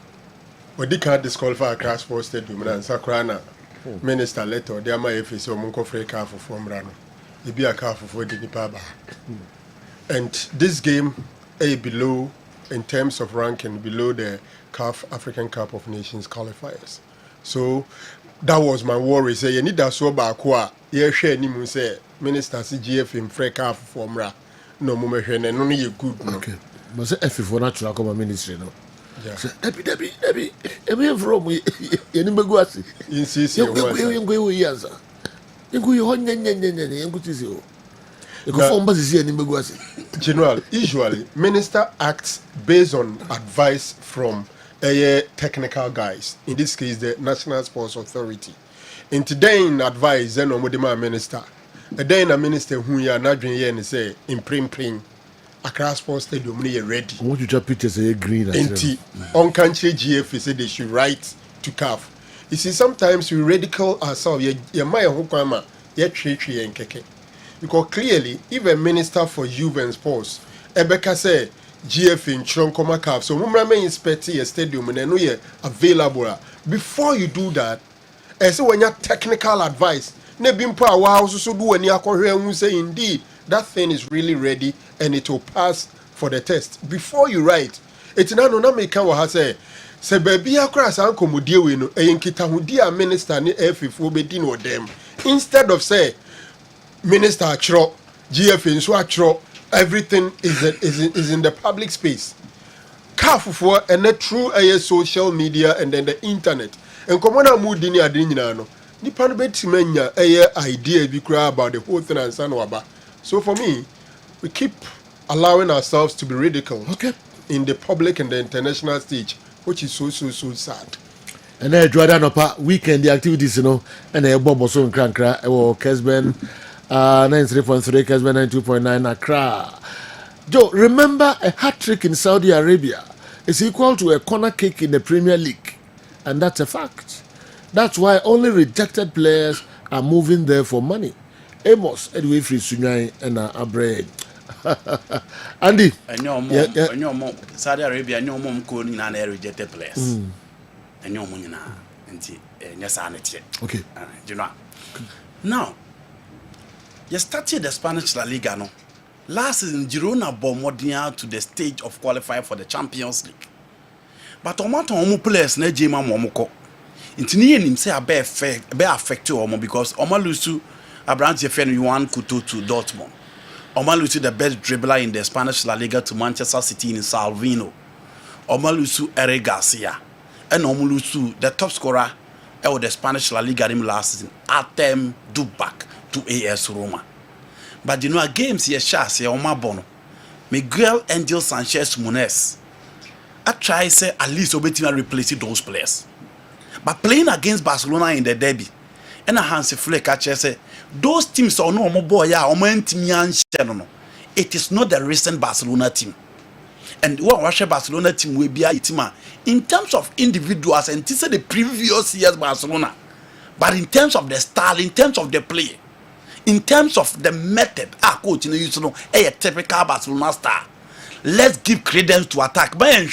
Odi can disqualify crash for stadium na nsakra na. Minister letter dey ama FCC omo ko free car for formra no. E be a car for the nipa ba. And this game a below in terms of ranking below the CAF African Cup of Nations qualifiers. So that was my worry. Say you need that so back wa ye hwe ni mu say minister CGF in free CAF formra no mo me hwe no ye good no. Okay. But say F for natural come ministry no. Yeah. So Debbie from ye ni megu ase. Insist you go answer. You go yo honye. General, usually minister acts based on advice from technical guys. In this case, the National Sports Authority. In today, in advice, then on minister. A day in a minister who you are not doing here and say in prim. Accra Sports Stadium near ready. I want you to pictures a green. On country GF said they should write to CAF. You see, sometimes we ridicule ourselves. You might have tree and keke. Because clearly, if a minister for youth and sports, Ebeka say GF in Chronkoma CAF, so when we inspect a stadium and I know you're available. Before you do that, I say when you technical advice, Nebimpa also do when you say indeed that thing is really ready and it will pass for the test. Before you write, it's not no make what say baby across uncle mudia we no enkita hudia minister ni FF be din with them. Instead of say minister achro GF in so achro everything is in the public space. For and the true social media and then the internet. And come on mood ni adinina no. Ni pan betimenya idea be cry about the whole thing and sanwaba. So for me, we keep allowing ourselves to be ridiculed in the public and the international stage, which is so sad. And then Jordan Opa weekend the activities, and a bomb also in Krankra or Kessben 93.3, Kessben 92.9 Accra. Joe, remember a hat trick in Saudi Arabia is equal to a corner kick in the Premier League, and that's a fact. That's why only rejected players are moving there for money. Amos Edwin Free Sunyai and Abre. Andy. And your mom, Saudi Arabia, and your mom calling an rejected players. And your money and your sanity. Okay. You know. Now, you started the Spanish La Liga. No? Last season, Girona Bombardier to the stage of qualifying for the Champions League. But Omo players ne Jema Momoko. Intini him say a be affected Omo because Omo Lusu Abrante Fen Juan Couto to Dortmund. Omalusu the best dribbler in the Spanish La Liga to Manchester City in Salvino. Omalusu Eric Garcia. And Omalusu the top scorer of the Spanish La Liga last season. Artem Dubak to AS Roma. But you know games here Shas here Oma Bono. Miguel Angel Sanchez Munez. I try say at least Obetima replace those players. But playing against Barcelona in the derby. And a Hansi Flick actually say those teams are no more boy it is not the recent Barcelona team. And what Russia Barcelona team will be a team in terms of individuals and this is the previous years Barcelona. But in terms of the style, in terms of the play, in terms of the method, coach you know a typical Barcelona star. Let's give credence to attack. But and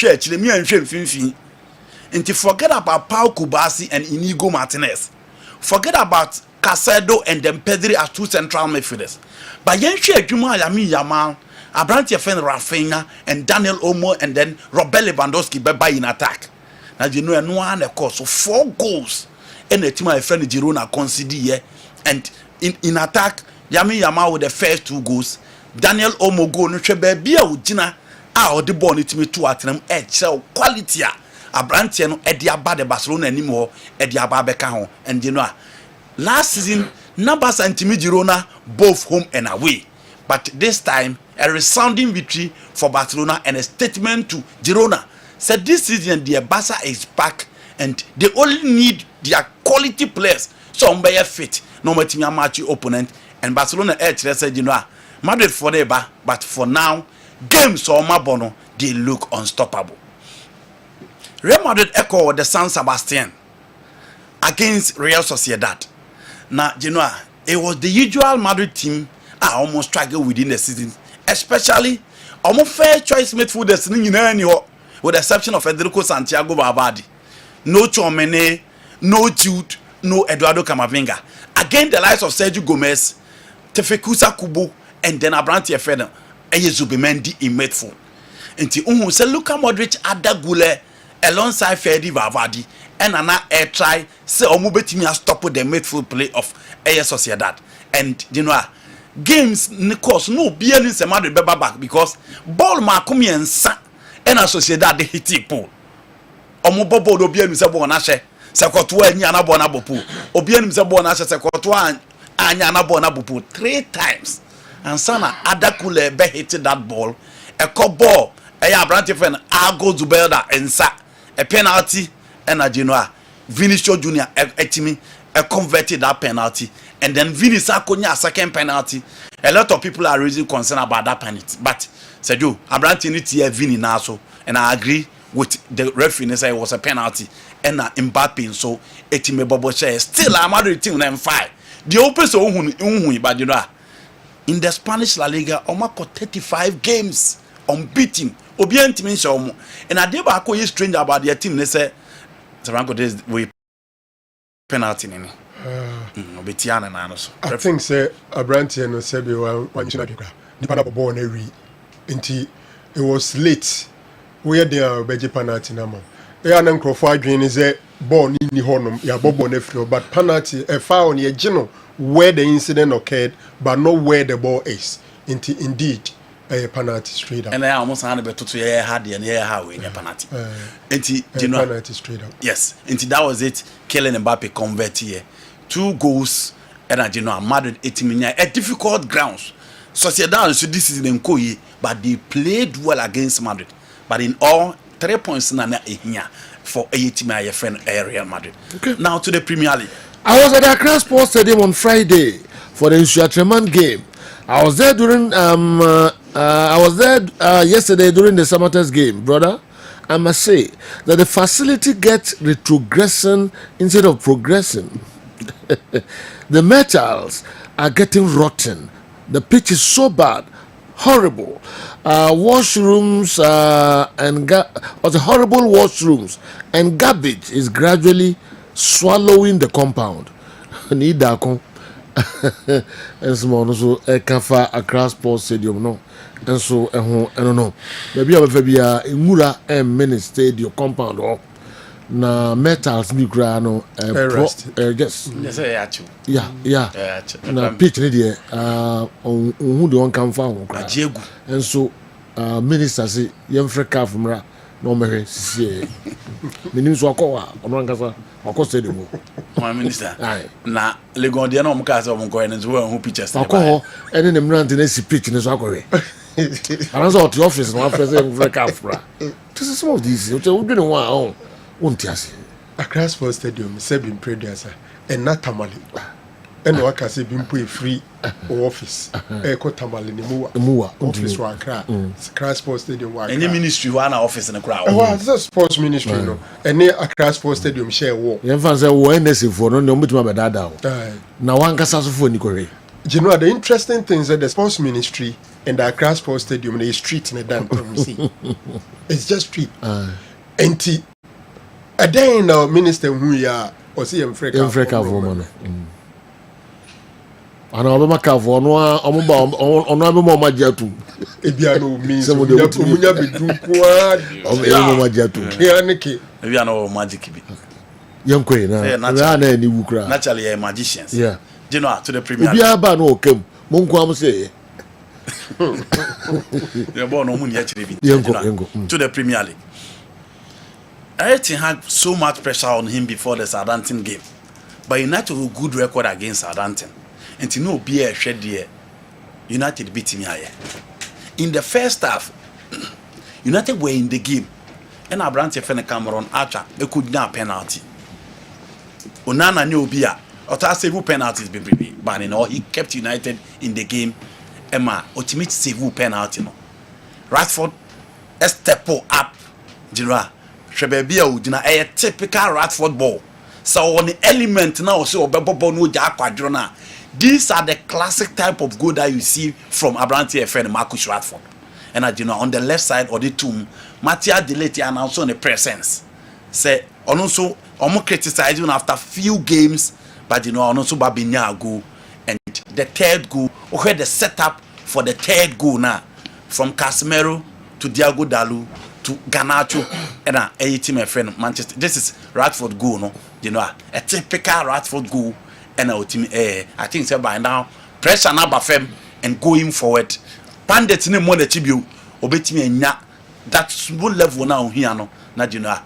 to forget about Pau Kubasi and Inigo Martinez. Forget about Casedo and then Pedri as two central midfielders. But yen share Juma Yami Yamal, Abrante Fen Rafinha, and Daniel Olmo, and then Robert Lewandowski by in attack. Now you know no one of course. So 4 goals and the team my friend Girona conceded, and in attack, Yami Yamal with the first 2 goals. Daniel Olmo go no trebe bia ujina or the ball it me 2 at them quality. Abrante no Ediaba the Barcelona anymore, Ediaba beka ho, and you know. Last season, Nabas and Timi Girona both home and away. But this time, a resounding victory for Barcelona and a statement to Girona. Said this season, their Barca is back and they only need their quality players. So, on by fit, no matter your match opponent. And Barcelona said, you know, Madrid forever, but for now, games or Mabono, they look unstoppable. Real Madrid echo the San Sebastian against Real Sociedad. Now, you know, it was the usual Madrid team I almost struggled within the season, especially almost fair choice midfielders with the exception of Federico Santiago Barbadi. No Chomene, no Jude, no Eduardo Camavinga. Again, the likes of Sergio Gomez, Tefekusa Kubo, and then Abrante Fena, and Zubimendi in midfield. And the say Luka Modric Ada Gule alongside Fedi Valverde. And an air try say Omubetimi stop with the midfield play of AS Sociedad. And you know games course no be any semade beba back because ball makumi and sa and Sociedad they hit pool. Omubobo do be any sebo na hye sekoto anyi anabo na bopu. Obi any sebo na hye sekoto anya anabo na bopu 3 times. and sana Adakule be hit that ball a cop ball Abrante friend Argo Zubelda and sa a penalty and a Genoa Vinicius Junior etimi converted that penalty and then Vinicius Konya second penalty. A lot of people are raising concern about that penalty, but Sergio Abrante need to Vini now so and I agree with the referee say it was a penalty and Mbappe so etime bobo share still I'm at team them 5 the open so unhu but you know in the Spanish La Liga omako 35 games unbeaten obi antimi show mo and adeba ko is strange about their team they say Taranko this we penalty nini obetiana na no so I think say Abrante no say be one china kra nipa na ball na wi nti it was late where they are beji penalty na mo e an nkrofo adwen ni say ball ni honum ya bobo na free but penalty a foul on ye gino where the incident occurred but not where the ball is indeed a penalty straight up and I almost had better to hear hard and hear how in a penalty penalty straight up yes until that was it Kylian Mbappe convert here 2 goals and you know Madrid 80 million a difficult grounds Sociedad so this is them koyi but they played well against Madrid but in all 3 points na here for a team my friend Real Madrid. Okay. Now to the Premier League. I was at the Accra Sports Stadium on Friday for the Nsuatreman game. I was there during yesterday during the Samatas game, brother. I must say that the facility gets retrogressing instead of progressing. The metals are getting rotten. The pitch is so bad, horrible. Washrooms the horrible washrooms and garbage is gradually swallowing the compound. Need that and small so a cafe Accra Sports Stadium no and so I don't know maybe I be Mura and mini stadium compound or na metals ni kra no just yeah na pitch ni there who the one come found and so minister say yemfre car from ra no me see menim so akwa ono nkasa akwa stadium my minister na legon dia no mka say omko en so who pictures akwa ene ne mrant na si pitch ni so akwa aranzo at office no after say yemfre car from this is some of these we do no one untiase Accra Sports Stadium say been producer and not tamale and waka say been pay free office e ko tamale ni muwa office wa Accra Sports Stadium wa any ministry wa na office na kra wa the sports ministry no any Accra Sports Stadium share wo yen fan say wo NSC for no mutima be dada na wan kasa so for ni kore you know the interesting things that the sports ministry and the Accra Sports Stadium is street in the damn see it's just street and a day now minister who ya or see him freak for man ana obama ka for no omoba ono abemo majatu ebia no means omunya bedun kwa omo majatu kianike ebia no magic bi yankwe na ni wukra naturally magicians yeah you know to the Premier League ebia ba no okem monko am say yeah bo no mu ni akire bi yanko to the Premier League. Everything had so much pressure on him before the Southampton game. But United have a good record against Southampton. And to know be a shed there, United beat him here. In the first half, United were in the game. And Abrante Fene Cameron Archer, they could not penalty. Onana knew be a several penalties but you know he kept United in the game. Emma ultimate several penalty no. Rashford step up Girard. Shebebia udina a typical Radford ball. So on the element now so ball no ja kwadro na. These are the classic type of goal that you see from Abrante FN Marcus Rashford. And you know on the left side of the tomb, Matia Delete and also on the presence. Say also almost criticizing after few games, but you know also Babinya goal and the third goal. Okay, the setup for the third goal now from Casemiro to Diago Dalu to Garnacho and a team my friend Manchester. This is Radford goal, no? You know, a typical Radford goal and our team. I think so by now pressure now Bafem and going forward. Pandit in more the tribute obey me and that small level now here no. Now you know,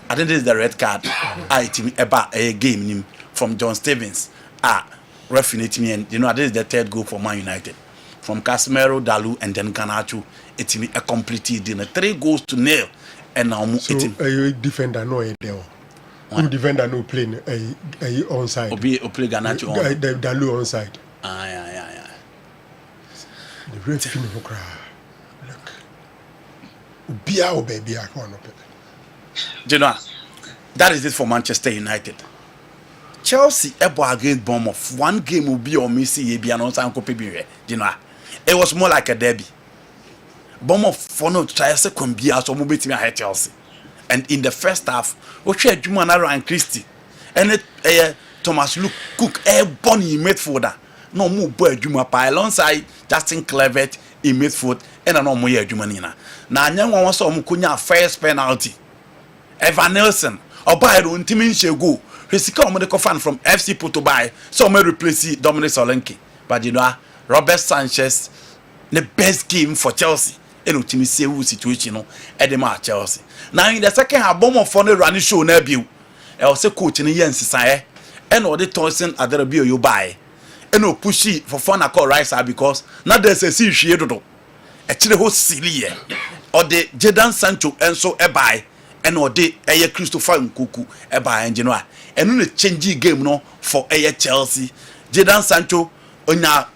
I think this is the red card. I team about a game from John Stevens. Referee me and you know this is the third goal for Man United. from Casemiro, Dalu, and then Garnacho. It's a complete dinner. 3-0, and now so a defender no there. Two defender no playing a onside. Or play Garnacho on. Dalu onside. Yeah. The red fin of cry. Look. Bia baby, I can't. You know, that is it for Manchester United. Chelsea against Bournemouth. One game will be on Messi, you know. It was more like a derby. Bournemouth for no try to be as to hit Chelsea. And in the first half, we had Jumana and Christie. And Thomas Luke Cook, Bonnie midfielder. No more boy Juma alongside Justin Clevet in midfield and no more Jumanina. Now, young one was on Mukunya first penalty. Evan Nelson, or by the Untimin Shegu. He's come medical fan from FC Porto by so may replace Dominic Solanke. But you know, Robert Sanchez, the best game for Chelsea. And ultimately, situation at the match Chelsea. Now in the second half, Bournemouth for the running show Nebu. I was a coach in the Yen Society, and all the Thompson at the review you buy. And no pushy for fun I call Rice because now there's a sea she do. Actually, whole silly or the Jadon Sancho and so a buy. And or de Christopher Nkuku eba engineer and no change game no for Chelsea. Jadon Sancho on your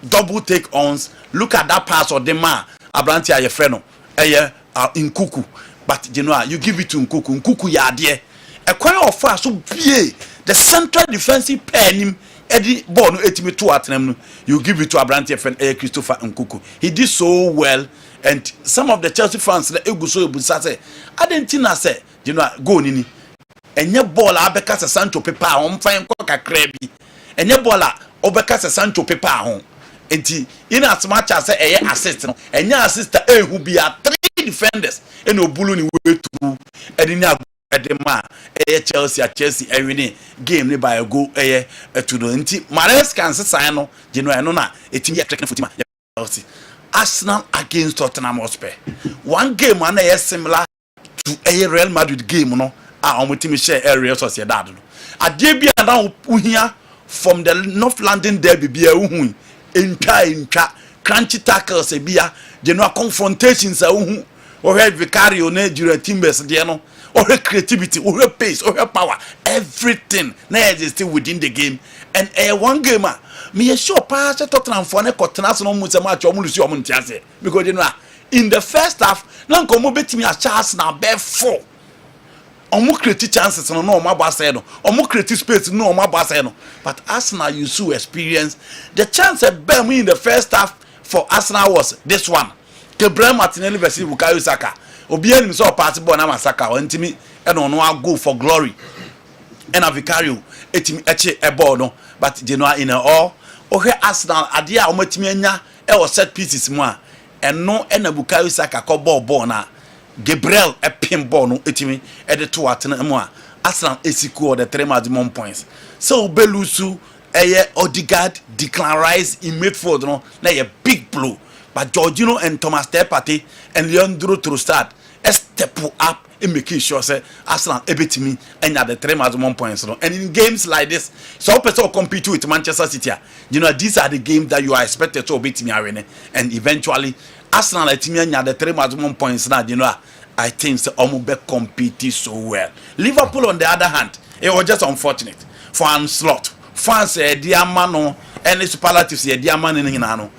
double take ons. Look at that pass of the man Abrantia your friend Nkuku. But you know you give it to Nkuku. Nkuku ya there. A corner of far so be the central defensive pair him Eddie ball no 82 at them. You give it to Abrantia friend Christopher Nkuku. He did so well. And some of the Chelsea fans the Eguso Busase, I didn't say, you know, go nini. And your ball Abeka Sancho Pepa home fine cock a crabby. And your ball Obeka Sancho Pepa home. And in as much as a assistant, and your sister who be a 3 defenders and no bullying way to and in at the man Chelsea every day game by a go to the Mares can say, you know, I know now, it's in your technical Chelsea. Arsenal against Tottenham Hotspur. One game and similar to a Real Madrid game, no. Team share Real Sociedad. A debut now here from the North London derby be a incha crunchy tackles a beer, general confrontations or her Vicario Nigeria Timbers Diano, or her creativity, or her pace, or her power, everything is still within the game. And a one gamer. Me sure pass Tottenham for ne Continental no match omulusi omuntiase because you know in the first half na nkomo betimi a chance na be 4 omu create chances no omo abase no omu create space no omo abase no but Arsenal you so experience the chance be in the first half for Arsenal was this one Gabriel Martinelli versus Bukayo Saka obi anim so pass ball na Saka ontimi e no go for glory and a Vicario etimi eche e ball no but you know in all ohe Arsenal adia omatimi anya e was set pieces mu a eno na Bukayo Saka ko ball na Gabriel a pin ball no etimi e de to atena mu a Arsenal esiku the 3 maximum points so Belusu Odegaard Declan Rice in midfield no na a big blow but Jorginho and Thomas Partey and Leandro Trossard step up in making sure say Arsenal ebetimi and the 3 maximum points no. And in games like this so person compete with Manchester City you know these are the games that you are expected to ebetimi arena and eventually Arsenal etimi and the 3 maximum points now you know I think so Omube compete so well. Liverpool on the other hand it was just unfortunate for Anslot fans diamano and superlatives diamano in no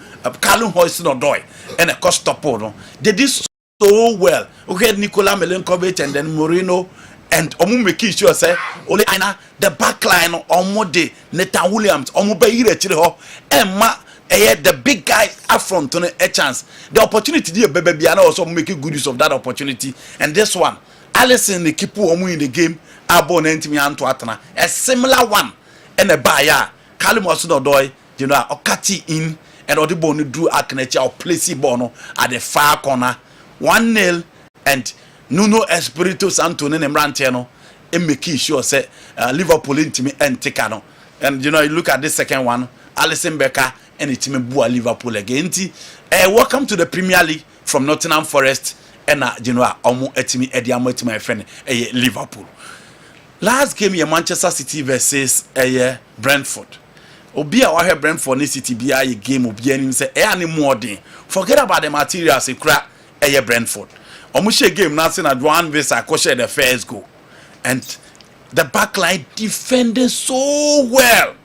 Callum Hudson-Odoi and a cost stop no they did so well. Okay, Nikola Milinkovic and then Mourinho and Omu make sure say only aina the back line Omo de Nathan Williams Omu be ire chire ho Emma the big guy up front on a chance. The opportunity there baby and also making good use of that opportunity. And this one, Alisson the keep Omu in the game abo nentimi anto atana. A similar one and a buyer Callum Hudson-Odoi you know Okati in and Odiboni drew Aknecha or Placey Bono at the far corner 1-0 and Nuno Espirito Santo and Mrantiano and make sure say Liverpool intimi and Tekano. And you know you look at this second one, Alisson Becker and itimi bua Liverpool again. Welcome to the Premier League from Nottingham Forest and you know omo etimi ediamo to my friend Liverpool. Last game Manchester City versus Brentford. obi a wahwe Brentford ne City bia ye game obi anim say e ane more den forget about the materials e kura e Brentford omo share game na say na Joan Visa ko share the first goal and the back line defended so well.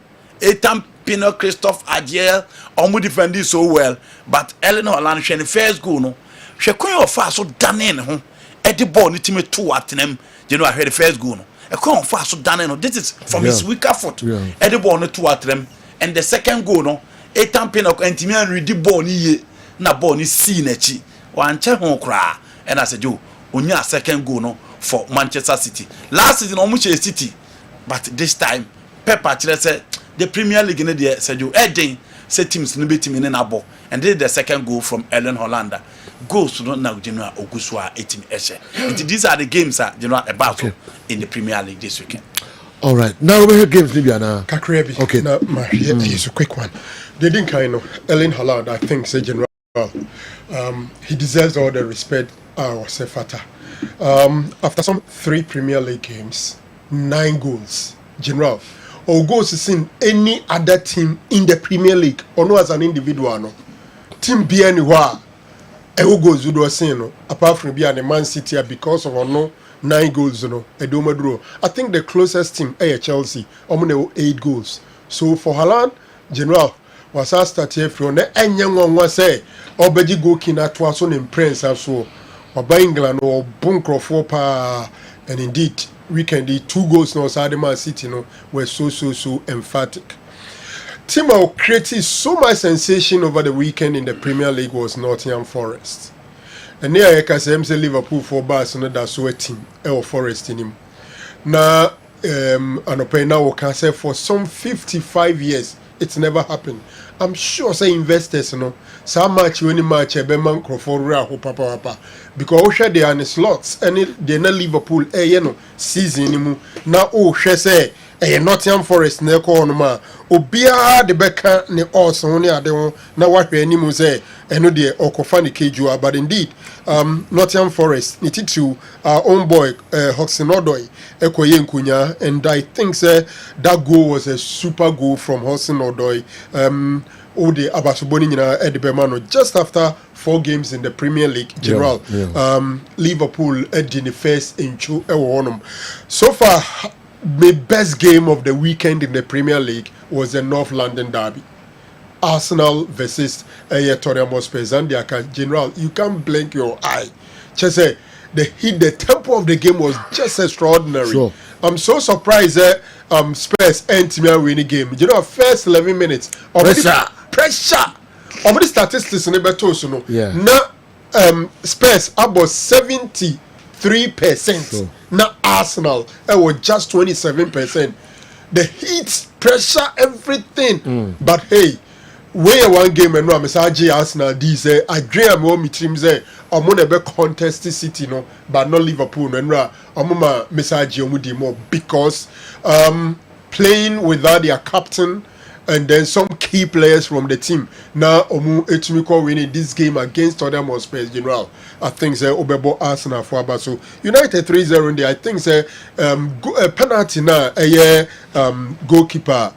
Etam Pino Christophe Adiel omo defended so well but Ellen Holland share the first goal no hwe kon of fa so dane ho e the ball ni time to atenem you know I heard the first goal no e kon of fa so dane no this is from his weaker foot e the ball no to atenem and the second goal no Etam Pino Antimian read the ball ni ye na ball ni see na chi wan che ho kra and I said you onya second goal no for Manchester City last season omo che City but this time Pepper say the Premier League in there said you Eden say teams no be team in na ball and this is the second goal from Ellen Hollander goals no now general ogusua 18 eshe these are the games that general about in the Premier League this weekend. All right, now we have games Libiana. Kakrebi. Okay, now here's a quick one. They didn't kind of Ellen Holland, I think, say general. He deserves all the respect. Or say Fata. After some 3 Premier League games, 9 goals. General, or goals is in any other team in the Premier League, or no as an individual. No. Team be anywhere. Ewo goals would say no. Apart from being a Man City, because of no 9 goals, no. Edomadro. I think the closest team, Chelsea, almost 8 goals. So for Haaland, General. Was I start here from the young one say, or Beji go kina to us on imprints so, or by England or bunker for pa, and indeed, we can do 2 goals now. Sadema City no were so emphatic. Team of created so much sensation over the weekend in the Premier League was Nottingham Forest. And near say Liverpool for Barcelona that's so a team, or Forest in him. Now, now can say for some 55 years. It's never happened. I'm sure say investors so much when match a man crofora papa because they are in slots and they na Liverpool season now say Nottingham Forest ne ko no ma obia de beka ne also ne ade ho na wahwe animu say eno de okofa ne kejua but indeed Nottingham Forest ne titu our own boy Hudson-Odoi ekoye nkunya and I think say that goal was a super goal from Hudson-Odoi Ode Abasoboni nyina edebemano just after 4 games in the Premier League general Liverpool in the first inchu ewo so far. The best game of the weekend in the Premier League was the North London derby. Arsenal versus Tottenham Hotspur. And General, you can't blink your eye. Just say the tempo of the game was just extraordinary. Sure. I'm so surprised that Spurs end me winning game. You know, first 11 minutes. Pressure. Already statistics in the better so now Spurs about 73%. Sure. Now Arsenal, it was just 27%. The heat, pressure, everything. But hey, where one game and no, Mr. Arsenal, these I dream more me teams there. I'm gonna be contest City, no, but not Liverpool. And I'm gonna Mr. more because playing without their captain. And then some key players from the team. Now, Etumiko winning this game against Tottenham Hotspur General. I think say Obebo Arsenal for Abaso. United 3-0 in there. I think say penalty now. Goalkeeper.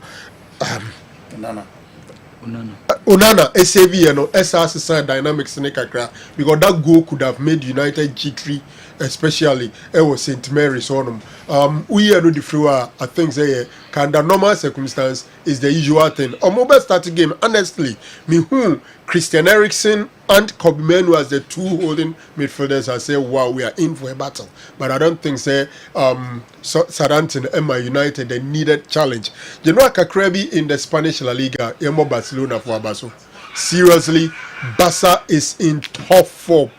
Onana SAV no SRC dynamics in kakra because that goal could have made United G3 especially it was St. Mary's on we are the floor. I think say under normal circumstance is the usual thing. A mobile starting game honestly me who Christian Eriksen and Kobe Menu as the 2 holding midfielders. I say wow, we are in for a battle, but I don't think say Southampton and my United they needed challenge. You know Kakrebi in the Spanish La Liga Emo Barcelona for Abaso. Seriously, Barca is in top form.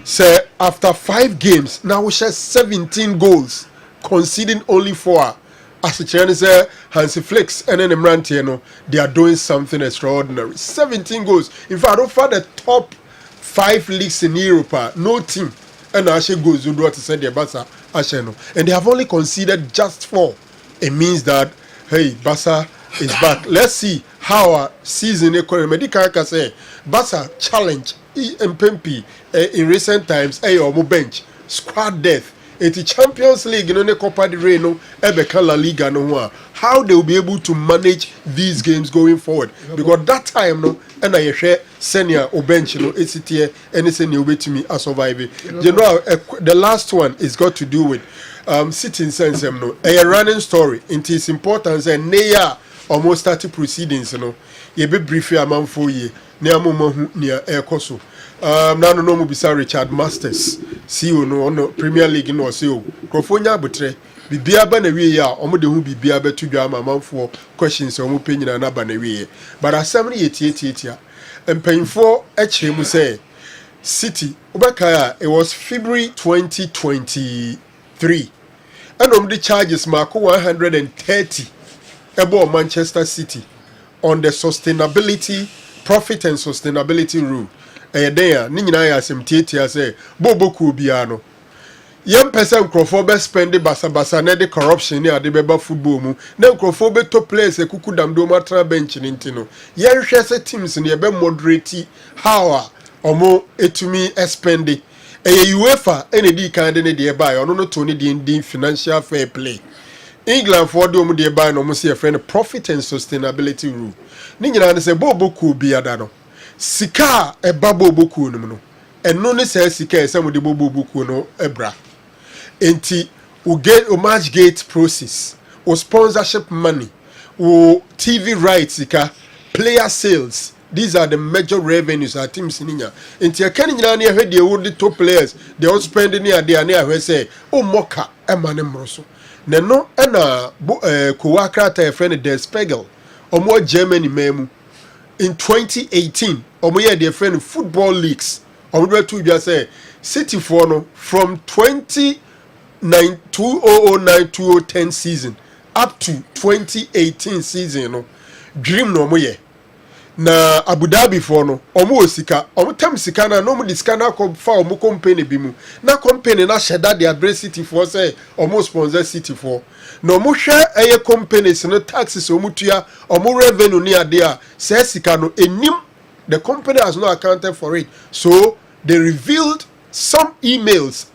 Say after 5 games now we share 17 goals conceding only 4. As the Chinese say Hansi Flick and then Emrantiano, they are doing something extraordinary. 17 goals. In fact, over the top 5 leagues in Europe, no team and actually goes to do to send their Barca and they have only conceded just 4. It means that hey, Barca is back. Let's see how our season Medica say Barca challenge Mpempi in recent times bench squad death. It's Champions League, Copa del Rey, no, Ebeka La Liga, no, how they will be able to manage these games going forward. Because that time, no, and I share senior or bench, ACTA, and senior way to me as survive. The last one is got to do with sitting sense, no, a running story. It is important, and they are almost started proceedings, ye be brief a man for ye, near Momo near Air Coso. Nano no bisa Richard Masters, CEO no Premier League no CEO. Crofonia butre, bibia ba na wie ya, omo de hu bibia ba tu dwa man for questions omo penyina na ba na wie. But asem ne yetie mpanyfo e kire mu say City Obakaya, it was February 2023. And the charges mark 130 about Manchester City on the sustainability, profit and sustainability rule. There, Nina Yasem Titia say, Bobo Kubiano. Young person Crawford spend the basa ne corruption near the Beba football mu. Then Crawford to place a cuckoo dam domatra bench in Intino. Young Shasa teams in the Be moderate how omo etumi expend UEFA ND kind de buy or no Tony the financial fair play. England for the omo de buy no mo see a friend profit and sustainability rule. Ni nyina say bobo ku biada no. Sika e babo boku no no. Eno ne say sika e some de bobo boku no ebra. Enti we get a match gate process, or sponsorship money, or TV rights sika, player sales. These are the major revenues our teams in India. And you can't hear the old top players, they all spend near there, say, oh, Moka, Emanem Rosso. Neno, and Kuwaka, a friend, Der Spiegel, or more Germany memu. In 2018, or more their friend football leagues, or where to just say, City for from 2009-2010 season up to 2018 season, dream no more. Na Abu Dhabi for no omo sika omo tam sika na no mo disika na ko fa omo company bi mu na company na sheda the address City for say omo sponsor City for no mo hwe eye companies no taxes omo tua omo revenue ni ade a say sika no enim, the company has not accounted for it, so they revealed some emails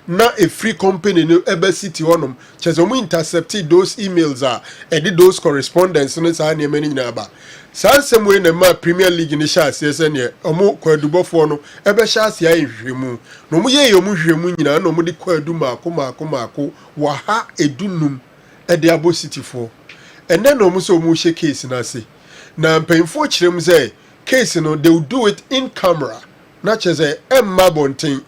na a free company no ebe City onum chezo mo intercepted those emails and those correspondence no sa na many na ba. Sansem we na ma Premier League ni sha ase ne omo kwadubofo no ebe sha ase ayi hwemu no mo ye yomu hwemu nyina no mo de kwadu maako wa ha edunum e de abo City fo ene no mo so mo hye case na ase na mpanyfo kirem say case no they will do it in camera na cheze emma bonten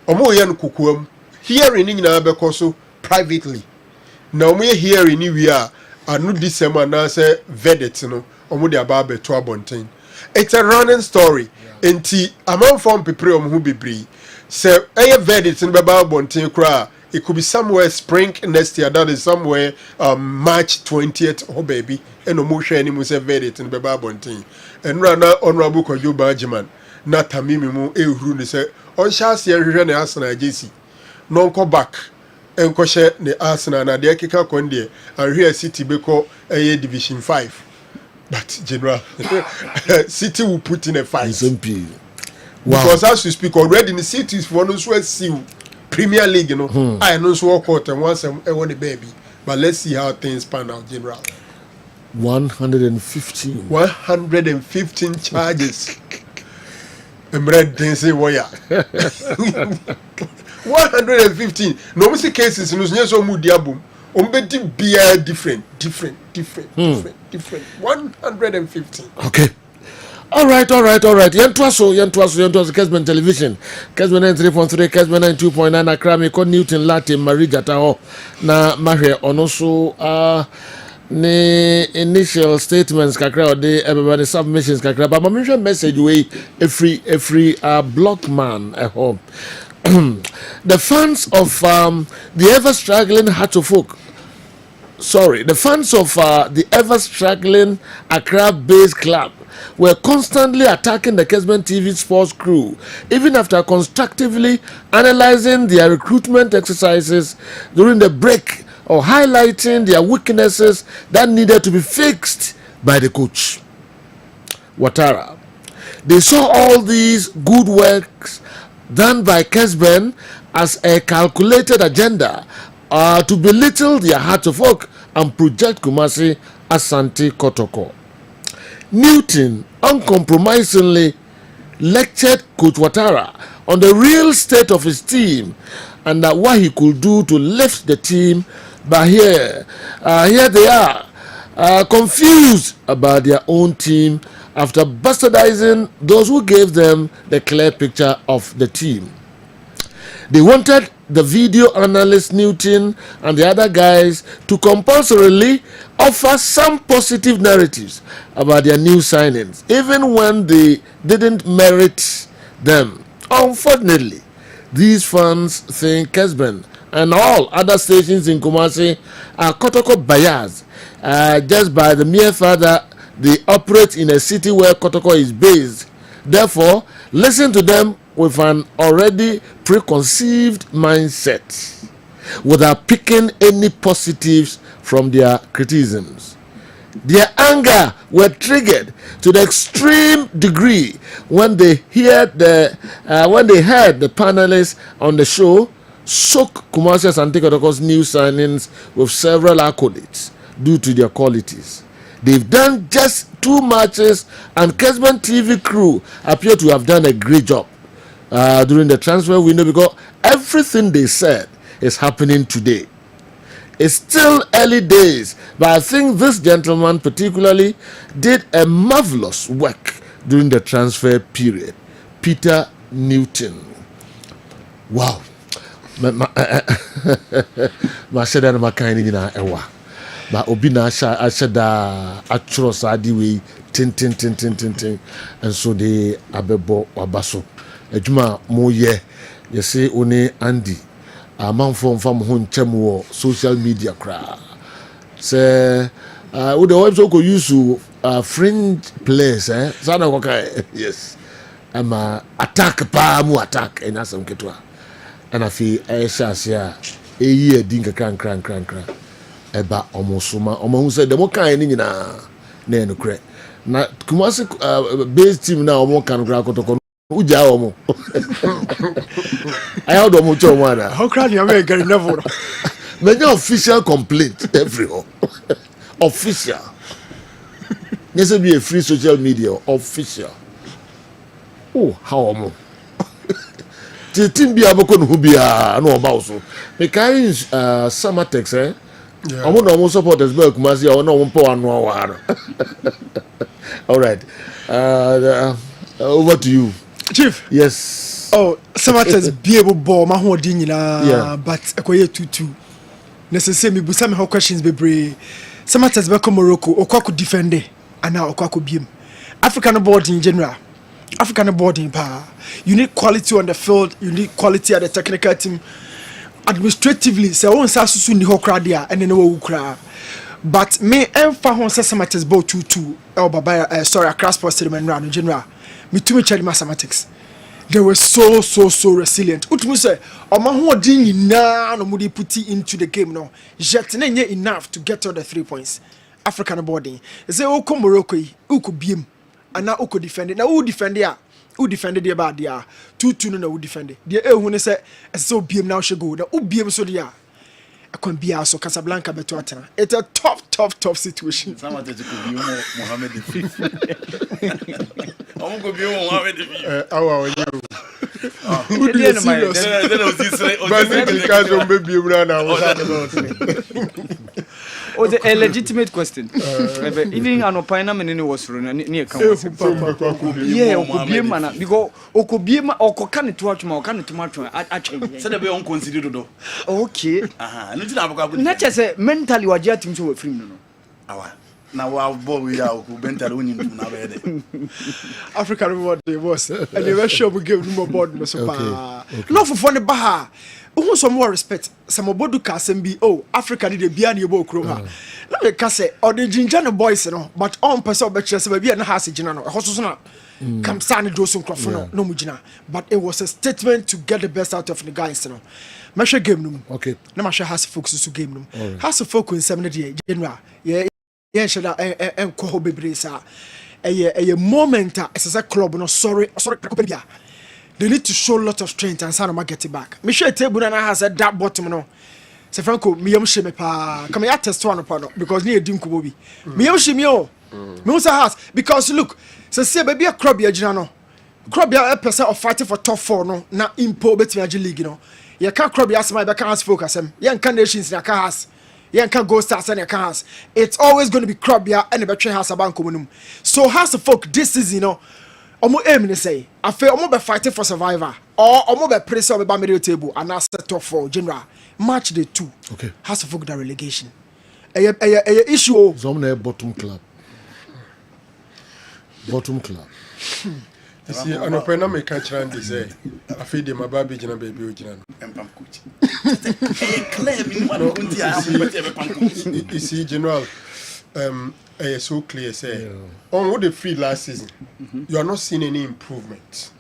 omo ye no kokoam hearing ni nyina be koso privately na omo ye hearing ni wi a anu December na say verdict no. It's a running story. Enti among from people who be brave. So a verdict in Baba Bontin cry. It could be somewhere spring next year. That is somewhere March 20th. Oh baby, and no more sharing say verdict in Baba Bontin. And Rana Honorable Kojo Bajiman. Not Tamimi mu ehuru say on chance here ne Arsenal JC. Non go back. En ko share ne Arsenal na de keka konde and here City beko Division 5. But General, City will put in a fight. Wow. Because as we speak already, in the City is for those who see Premier League, I know so court and once I want a baby. But let's see how things pan out, General. 115 charges. I'm red dancing wire. 115. No many cases in the so mudiabum. Umbeti be different. 115. Okay. All right. Yentwaso Kessben television. Kessben 93.3, Kessben 92.9 Accra, me ko Newton Latin Marigata ho na mahwe ono so ne initial statements kakra or the everybody submissions kakra but my message way every block man at home. The fans of the ever struggling the fans of the ever-struggling Accra-based club were constantly attacking the Kessben TV sports crew, even after constructively analyzing their recruitment exercises during the break or highlighting their weaknesses that needed to be fixed by the coach, Ouattara. They saw all these good works done by Kessben as a calculated agenda to belittle their heart of oak and project Kumasi Asante Kotoko. Newton uncompromisingly lectured Coach Ouattara on the real state of his team and what he could do to lift the team. But here they are, confused about their own team after bastardizing those who gave them the clear picture of the team. They wanted the video analyst Newton and the other guys to compulsorily offer some positive narratives about their new signings, even when they didn't merit them. Unfortunately, these fans think Kessben and all other stations in Kumasi are Kotoko biased just by the mere fact that they operate in a city where Kotoko is based. Therefore, listen to them with an already preconceived mindset without picking any positives from their criticisms. Their anger were triggered to the extreme degree when they heard the panelists on the show soak Kumasi Asante Kotoko's new signings with several accolades due to their qualities. They've done just 2 matches, and Kessben TV crew appear to have done a great job during the transfer window because everything they said is happening today. It's still early days, but I think this gentleman particularly did a marvelous work during the transfer period. Peter Newton. Wow. Ma sheda na makani na ewa. Ba obi na asheda atro sadi we tin and so they abebo wabaso. Ejuma mo ye say one Andy amanfo mfa mo ho nchem wo social media kra say we the website go use fringe place sana ko kai yes ama attack pa mu attack ena sam ketwa ana fi asia eyi edi nkran eba omosoma omo say the mo kan ni nyina na enukre na Kumasi base team na omo kan kra kotoko uja omo I had omo cho mwana how can you make a never many official complaint everywhere official there should be a free social media official oh how omo the team be aboko no bia no oba so me carry summer text omo no omo supporters be Kumasi o no omo po anu awaro all right over to you Chief. Yes. Oh, Samatas be able ball my whole dinner, but acquire 2-2. Necessarily, but some how questions be brave. Samatas back Morocco, Okako defend it, and now Okako beam. African board in general, African board in power. You need quality on the field, you need quality at the technical team. Administratively, so on Sassu ni Hokradia and then Ukra. But me and Fahon Samatas ball 2-2. Oh, Baba, sorry, a cross post in general. Me too much mathematics. They were so resilient. Utmu say, "Oma who didn't no mudi put into the game no. Yet enough to get all the 3 points. African boarding. Say, "Oh, come Morocco, who could beam, and now who could defend it? Now who defend it? Who defended the about the 2-2 no who defended? The when they say, so beam now should go. Now who beam so the I can be also Casablanca better. It's a tough situation. Someone that could be Mohammed I'm going to be Mohammed How are you? Who do you serious? Oh, a legitimate question. Even an opinion and was near Council. Yeah, Okubiema, because Okubiema or Kokani to watch more, can to much. Actually, said they won't consider though. Okay. Not just a mentally or jetting to a film. Now our boy we are who bent a winning to now. African reward they was, and they were sure we give them more board. Not for funny Baha. Who some more respect? Some obodu kasem be Africa need a biani yobo kroma. Let me kase or the Jinjana boys no, but on person betches be an hasi jinano. Hosuna come sani dosun crofono no mujina. But it was a statement to get the best out of the guys no. Masha game num. Okay. Na masha has focus to game num. Has to focus in 70 general. Yeah shada and ko bebre sa. A moment as a club no sorry kopia. They need to show a lot of strength and Sanoma get it back. Michelle Tebuna has said that bottom no. Se Franco me yam sheme pa come ya test one pa no because ni edi nkubo bi me yam sheme o me say has because look say baby a crop ya gina no crop ya person of fighting for top 4 no na impo betimi agi league no ye ka crop ya asema be ka has focus am ye nka nations na ka has ye nka go stars na ka has it's always going to be crop ya and be train has abanko munum so has the folk this season no omo aim ni say afa omo be fighting for survivor or omo be press omo be middle table and na set top 4 general match the 2 okay has to focus that relegation a issue some na bottom club you see an open me catch and say I feed him about big and baby ojina empam coach clear me one kunti you see general so clear say on what the free last season you are not seeing any improvement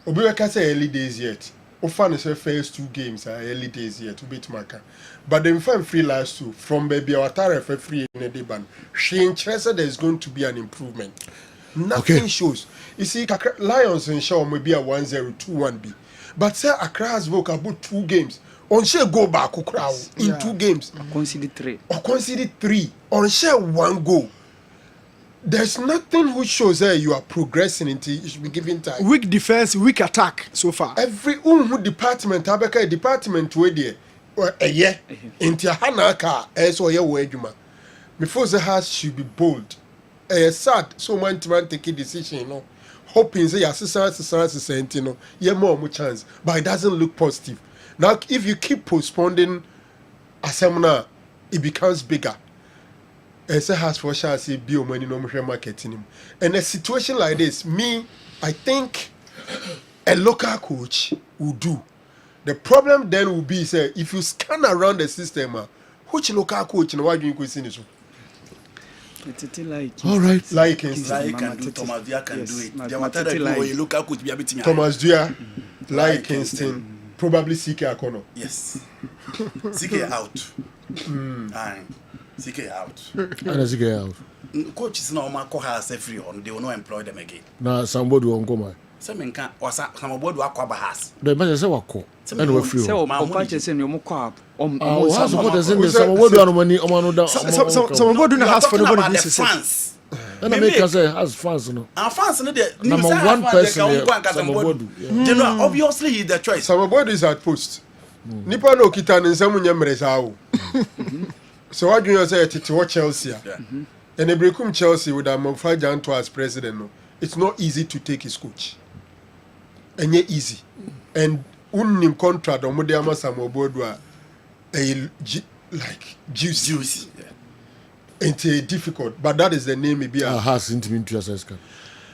obi we can say early days yet often say first 2 games are early days yet to beat Maka but them find free last 2 from baby our tariff free in the ban she interested there is going to be an improvement. Nothing shows. You see, Lions and Shaw may be a 1-0, 2-1 B. But say Accra has worked about 2 games. On share go back in 2 games. Conceded 3. Or conceded 3. On share 1 goal. There's nothing which shows that you are progressing into you should be given time. Weak defense, weak attack so far. Every department, Abeka department where there a year into Hanaka as or your wajuma. Before the house should be bold. Sad so man take a decision, you know. Hoping say assistance, you know, yeah more chance, but it doesn't look positive. Now if you keep postponing a seminar, it becomes bigger. As a house for sure say bio money no marketing him. And a situation like this, I think a local coach will do. The problem then will be say if you scan around the system, which local coach and why do you go see this? All right. Like can do Thomas Dia can do it. Matete look how could be a bit Thomas Dia, like Kingston, probably CK Akono. Yes. CK out. CK out. And CK out. Coach is not my co-house every on. They will not employ them again. Now somebody won't come. Some can or some board will acquire has. The man say wako. And we free. So my coach is in your mukwa. How support is in some board on money on some board in house for nobody to France. And I make us say has fans no. And France no there. Number 1 person. General obviously he the choice. Some board is at post. Nipa no kita nsam nyamresa wo. So what do you say to Chelsea? And they become Chelsea with Amofra Janto as president no. It's not easy to take his coach. And yet easy. And unnim contract on Modiama Samobodwa like juicy. It's difficult, but that is the name maybe has intimate interest.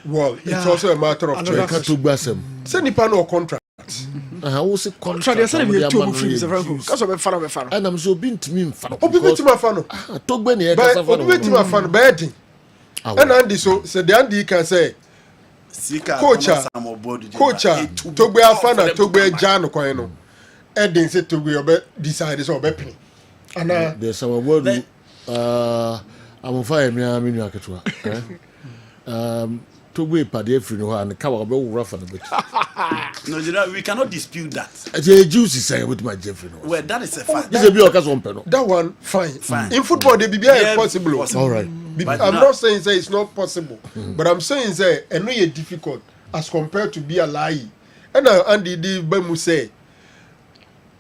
Well, it's also a matter of choice. Send nipa no contract. Also contract. And I'm so been to me fan. Togbe ne kasa fan. Obi to my fan bed. And Andy so the Andy can say coach Togbe afana Togbe Jan ko no. Edin say Togbe obe decide so obe pin. And there's some word I'm fire me aminu aketua. Togbe pade free no and ka obe rough and bit. No, you know, we cannot dispute that. The juicy say with my Jeffrey. Well, that is a fact. This is a be okas one penno. That one fine. In football they be possible. All right. I'm not saying say it's not possible, but I'm saying say I know it's difficult as compared to be a lie. And Andy the Bemu say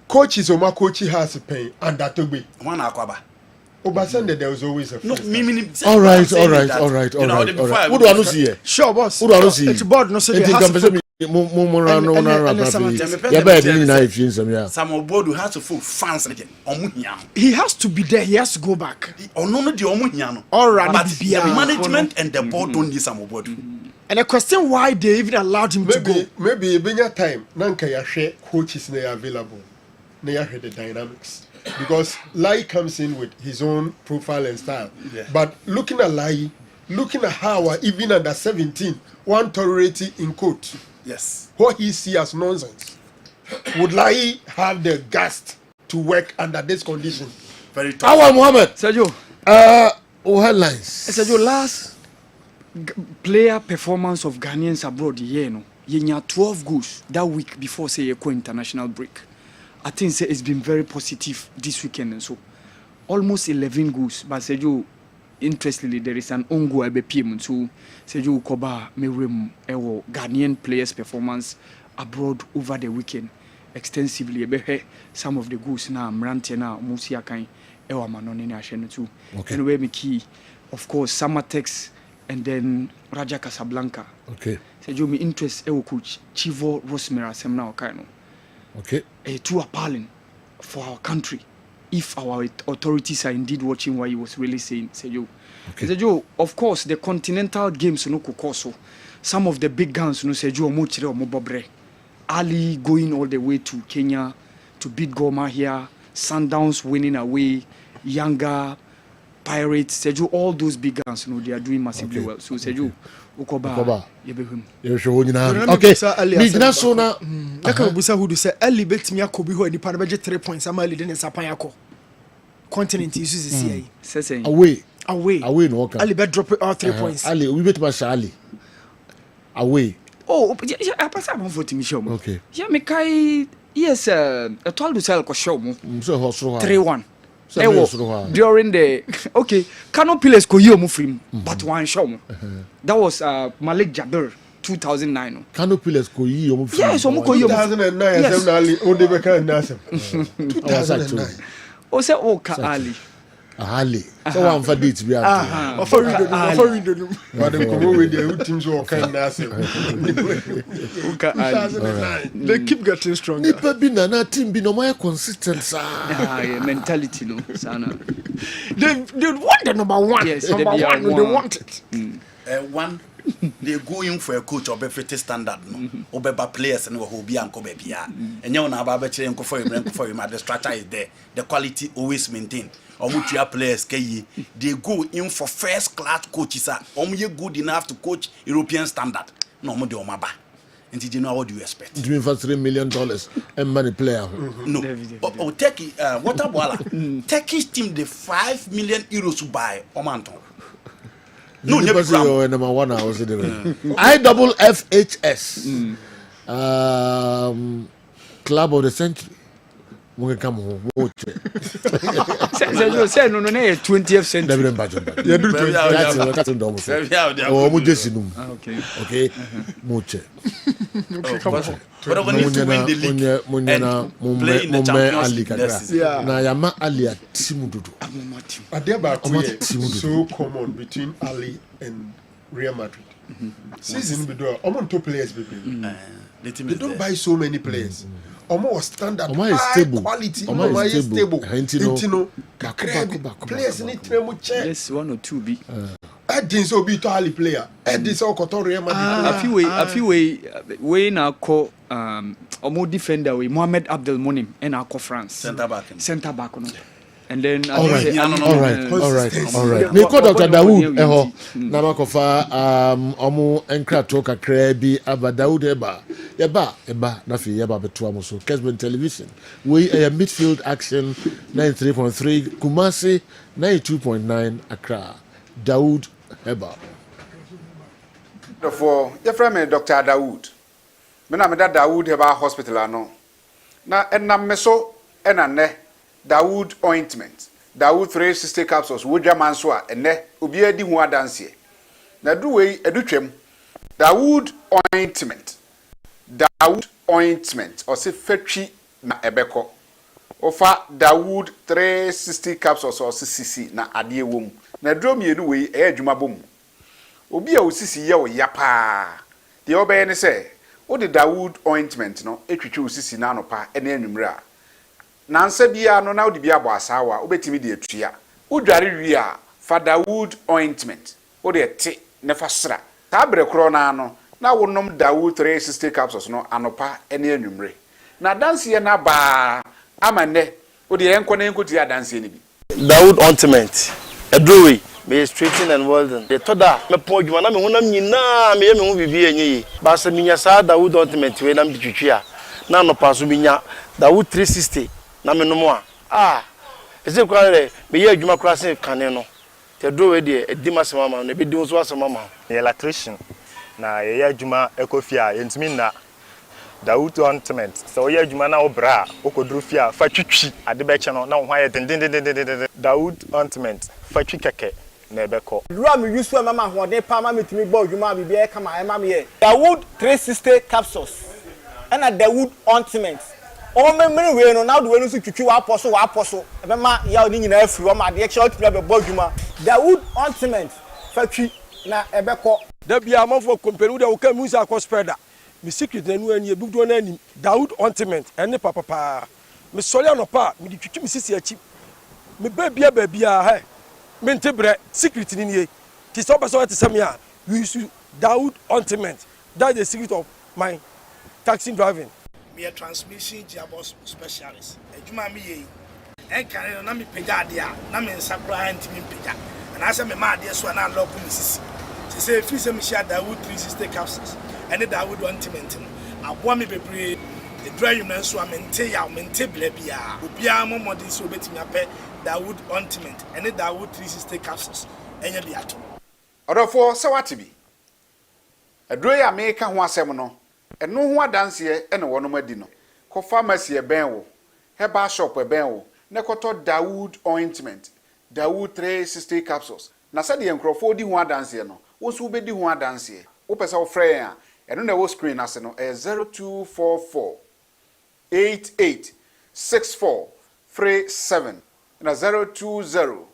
coaches or my coach has a pain and that will be one akwaba. Obasende there was always a all right. Who do I know see here? Sure, boss. Who do I know see? It's board no say Some has to full fans he has to be there, he has to go back. All right, but the management and the board don't need some board. And a question why they even allowed him to go. Maybe a bigger time, Nanka Yashe coaches they are available. They are the dynamics. Because Lai comes in with his own profile and style. Yeah. But looking at Lai, looking at how even under 17, one tolerating in court. Yes. What he sees as nonsense. Would Lai have the guts to work under this condition? Very tough. Awa Mohammed. Sergio. Headlines. Sergio, last player performance of Ghanaians abroad, you know, 12 goals that week before say a international break. I think say it's been very positive this weekend, and so almost 11 goals. But Sergio, interestingly, there is an own goal by PM. So Sergio Koba Mewem Ewo Ghanian players' performance abroad over the weekend extensively. Some of the goals now Mrante na Musia Kain Ewa Manone na Ashenu too. Anyway, me key, of course, Samatex and then Raja Casablanca. Okay. Sergio, me interest Ewo coach Chivo Rosemary Semna Okaino. Okay. Too appalling for our country if our authorities are indeed watching what he was really saying, Sergio. Okay. Sergio, of course, the Continental games no kukoso. Some of the big guns, no Sergio Mochire or Mobobre. Ali going all the way to Kenya to beat Goma here, Sundowns winning away, Younger, Pirates, Sergio, all those big guns, you know, they are doing massively well. So Sergio, Ukoba, Yebehum. Okay, Bigna Sona. Naka busa who do say Ali bet me akobi ho ni pa na beje 3 points ama lead in Sapan akọ. Continent use the CI. Away no okay. Ali bet drop all 3 points. Ali, we bet ba Ali. Away. Oh, I pass up for me show. Okay. Yeah, me kai yes, a 12 sell ko show mo. So hosro 3-1. During the okay, Kano Pillars ko yi omu free but one show mo. That was Malik Jabir 2009. Kano Pillars ko yi omu free. Yes, omu ko yi 2009 yes. Ali o de be kan nasem. 2009. O se o ka Ali. Ali. So one for date be out. Offer window. But them come with the teams who can nasem. 2009. They keep getting stronger. Nipa bi na team bi no more consistent sa. Yeah, mentality no sana. They want the number one. Yes, number one. They want it. One, they go in for a coach or be fit standard no. Obeba players and who be anko baby ya. And you na ba be chere nko for you the structure is there. The quality always maintained. Omutia players kay they go in for first class coaches are you good enough to coach European standard. No mo de omaba. And you know what do you expect? Doing for $3 million and money player. No. Oh, Turkey, what about Turkish team the 5 million euros to buy Omanton. No, never number one. I was in IFFHS. Club of the century. We come home. Say no 20th century. Okay. Moche. But when you win the league and play in the Champions League, na yama Ali atimududu. Adeba so common between Ali and Real Madrid. Season be do almost two players be. They don't buy so many players. Almost standard, stable quality, almost stable. Intino, players need to much. Yes, 1 or 2 be. Edin so be to Ali player. Edin so Kotoria Madrid. A few way now call omo defender we Mohamed Abdel Monim and our France centre back. And then all right. Niko Dr. Dawood eho na makofa omo enkrato kakra bi aba Dawood eba na fi yeba beto amoso Kessben television we midfield action 93.3 Kumasi 92.9 Accra Dawood eba for your friend Dr. Dawood me na me da Dawood eba hospital ano na enam meso enane Dawood ointment, Dawood 360 capsules, Woodja Manswa, and ne, Ubia di Hua Dancie. Na duwe educhem, Dawood ointment, or se fetchi na ebeko. Ofa Dawood 360 capsules or CC na adie wom. Na drum ye duwe juma bom. Ubia usisi ye o yapa. The obey say, o the Dawood ointment no, etwichi usisi na anopa ene enwumra. Nansa bia no na odi bia bo asawa obetimi de atua udware wi a Dawood ointment o de te ne fa sra ta bre kro na no na wonom Dawood 360 capsules no anopa ene anwumre na danse ye na ba amane o de enko na enko ti adanse ni bi Dawood ointment edrowe me straighten and well done the toda me po djuma na me honam nyina me ye me hu bibi enyi ba sa minya sa Dawood ointment we na me twitwia na no paso minya Dawood 360 na menomo eze kware me ye adwuma kura se kane no te do we de edima semama na be di so asemama electrician na ye adwuma ekofia yentimi na Dawood Tournament. So yeah, adwuma na obra okodru fia fa twitwi ade be che no na wo hwan den Dawood Tournament fa twi keke na ebeko. Dura me use mama hoden pa ma metumi gba adwuma bibi e kama e ma me ye. Dawood 360 capsules. And a Dawood Tournament. O me we no now the we no so twitwi wa aposo e be ma ya ni nyina afiri o ma de extra otumi be gba adwuma. Dawood Tournament fa twi na ebeko. Da bia amafo company da wo ka musa akọ spreader. Me secret na nu ani ebudo na ani Dawood Tournament ene papa. Me sori anopa me di twitwi me sisi achi. Me babia he. Me ntebre secret ni nie. Ti so person at some ya. We use Dawood Tournament. That's the secret of my taxi driving. Me a transmission gearbox specialist. Ejuma me ye. En kan na me pega ade a na me nsakura ntimi pega. Na asa me ma ade so na lock me sisi. Se say free se me share Dawood 360 capsules. And the Dawood Tournament. Aboa me bebre the dry na so amente ya mente bla bia. Obia mo modern so betimi apɛ Dawood Tournament and the Dawood 360 capsules. Enya bi ato. Odofo se wate bi. Aduro ya me ka ho asɛm no. Eno ho adanse e ne wono madi no. Ko pharmacy e ben wo. Herbal shop e ben wo. Ne koto Dawood Tournament. Dawood 360 capsules. Na sɛ de enkrofo di ho adanse no. Wo so be di ho adanse. Wo pesa wo frɛ ya. Eno na wo screen ase no 0244 88 64 37 na 020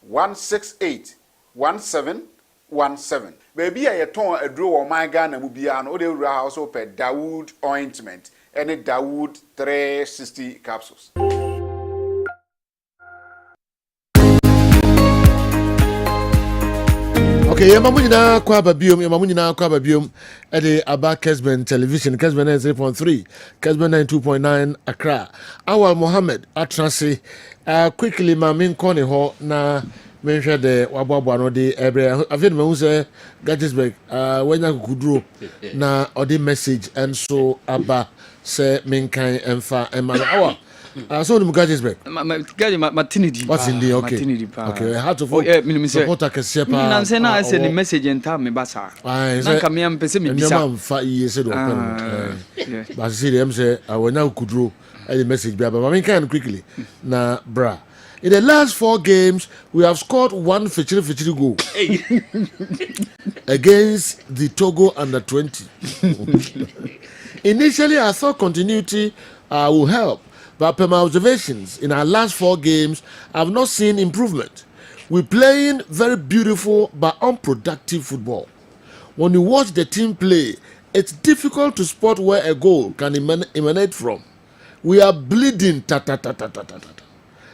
168 1717. Baby a yeton aduro wo man Ghana mu bia no o de wura house o pe Dawood Tournament ene Dawood 360 capsules. Okay, yamamunyina kwa babium ede aba Kessben television Kessben 3.3 Kessben 92.9 Accra. Awal Mohammed atrase quickly mamin kone ho na menhwe de wabwabwa no de ebre afid me hu se Ghanian wanya kuduro na odi message enso aba se menkan emfa emalo awal. So the Ghanian Martinidi. What's in the okay? Okay, how to support a Kessben. Nanse na I send message enta me basa. Na kamia mpese me bisa. Nyama mfa iye se do pen. But see them say wanya kuduro the message but I mean kind quickly na bra. In the last 4 games, we have scored 1 fichiri goal against the Togo under 20. Initially, I thought continuity will help, but per my observations, in our last 4 games, I have not seen improvement. We're playing very beautiful but unproductive football. When you watch the team play, it's difficult to spot where a goal can emanate from. We are bleeding.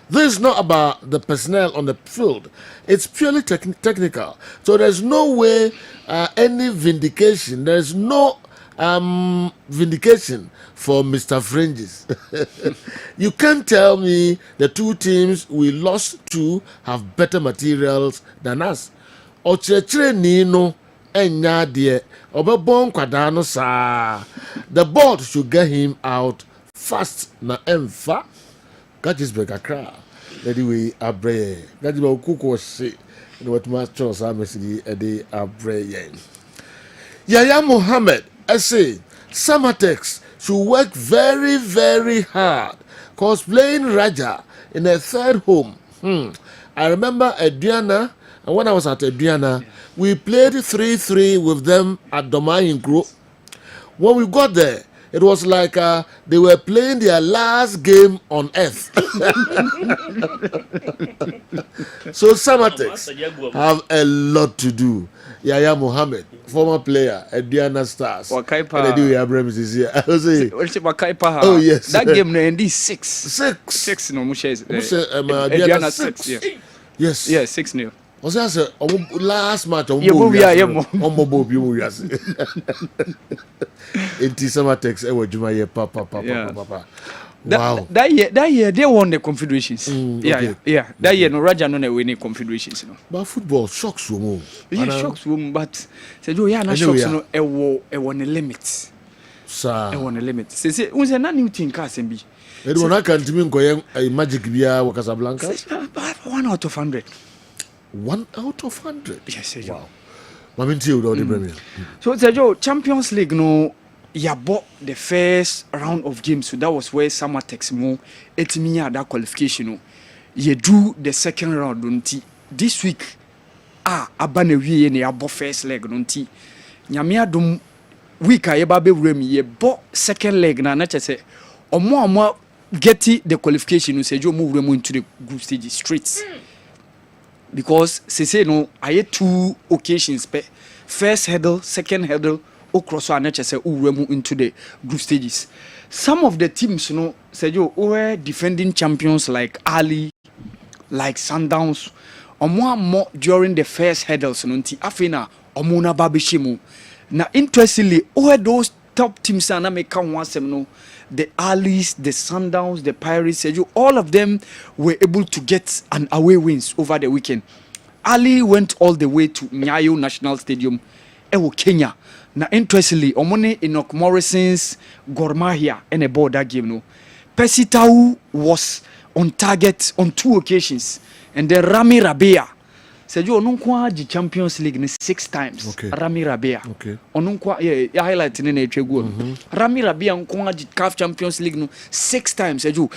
This is not about the personnel on the field. It's purely technical. So there's no way any vindication. There's no vindication for Mr. Fringes. You can't tell me the 2 teams we lost to have better materials than us. Ochechere nino enya die obebon kwadano sa. The board should get him out fast na emfa. Ghanian Accra. Anyway, abre. Ghanian kuko se. No what much chance I message ede abre. Yaya Mohammed, I say, Samatex should work very, very hard. Cause playing Raja in a third home. I remember Adriana, and when I was at Adriana, we played 3-3 with them at Domain Group. When we got there, it was like they were playing their last game on earth. So Samatex have a lot to do. Yaya Mohammed, former player at Diana Stars. Oh yes. That game no ended 6. 6 no mushes. Diana 6. Yes. Yeah, 6-0. Was that last match on Samatex papa. Wow. That year they won the confederations. That year no Raja no win the confederations no. But football shocks you. Yeah, shocks you, but say you na shocks no e won a limit. Sir. E won a limit. Say we say na new thing ka sem bi. E do na kan timi nkoye magic bia wa Casablanca. 1 out of 100. 1 out of 100. Yes, wow. Maminti o do the Premier. So say Champions League no bought the first round of games, so that was where Summer text mo etimi that qualification. You do the second round, don't this week. Abane wie ne abo first leg don't nyame adom week a yeba be wura mi ye bo second leg na chese omo get the qualification say jo mo wura mu into the group stage straight because say no aye 2 occasions pe first hurdle second hurdle across na chese wura mu into the group stages. Some of the teams no say jo were defending champions like Ali, like Sundowns more during the first hurdles no nti afina na babeshimu na interestingly those top teams na make one asem no the Alis, the Sundowns, the Pirates, all of them were able to get an away wins over the weekend. Ali went all the way to Nyayo National Stadium Kenya. Na interestingly omone Enoch Morrison's Gor Mahia and a board that game no Percy Tau was on target on 2 occasions. And then Rami Rabia said you onunkwa the Champions League 6 times. Okay. Rami Rabia. Okay. Onunkwa highlight in the go. Rami Rabia onunkwa the CAF Champions League 6 times. Said you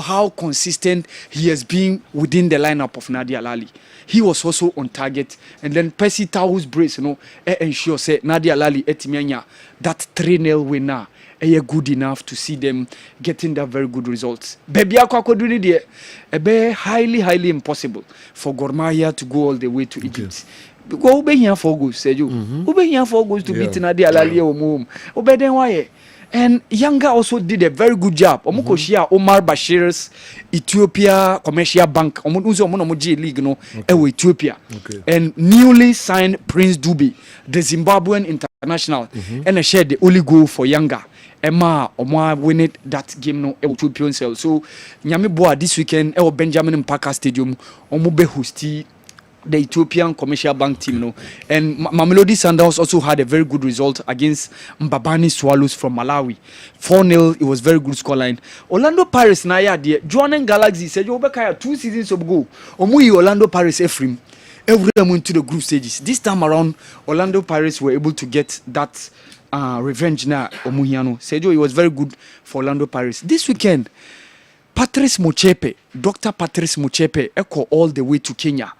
how consistent he has been within the lineup of Nadia Lali. He was also on target. And then Percy Tau's brace ensure say Nadia Lali etimianya that 3-0 winner. Good enough to see them getting that very good results. Baby akwakoduni there, highly impossible for Gor Mahia to go all the way to Egypt. Because ube here for goals, say you. Ube here for goals to beat Nadia Lali or Mum. Ube then why? And Yanga also did a very good job. Omoko share Omar Bashir's Ethiopia Commercial Bank. Omunuzo Monomoji League no Ethiopia. And newly signed Prince Dube, the Zimbabwean international, and I shared the only goal for Yanga. Emma Omar win it that game no Ethiopian cell. So Nyame Boa this weekend Benjamin Mpaka Stadium Omube hosti the Ethiopian Commercial Bank team no. And Mamelodi Sundowns also had a very good result against Mbabani Swallows from Malawi. 4-0, it was very good scoreline. Orlando Pirates na ya de Joanne Galaxy said you obekaya 2 seasons ago. Omuyi Orlando Pirates Ephraim every time into the group stages. This time around Orlando Pirates were able to get that revenge na Omuhiano. Sergio, it was very good for Orlando Pirates. This weekend, Patrice Mochepe, Dr. Patrice Mochepe, echo all the way to Kenya.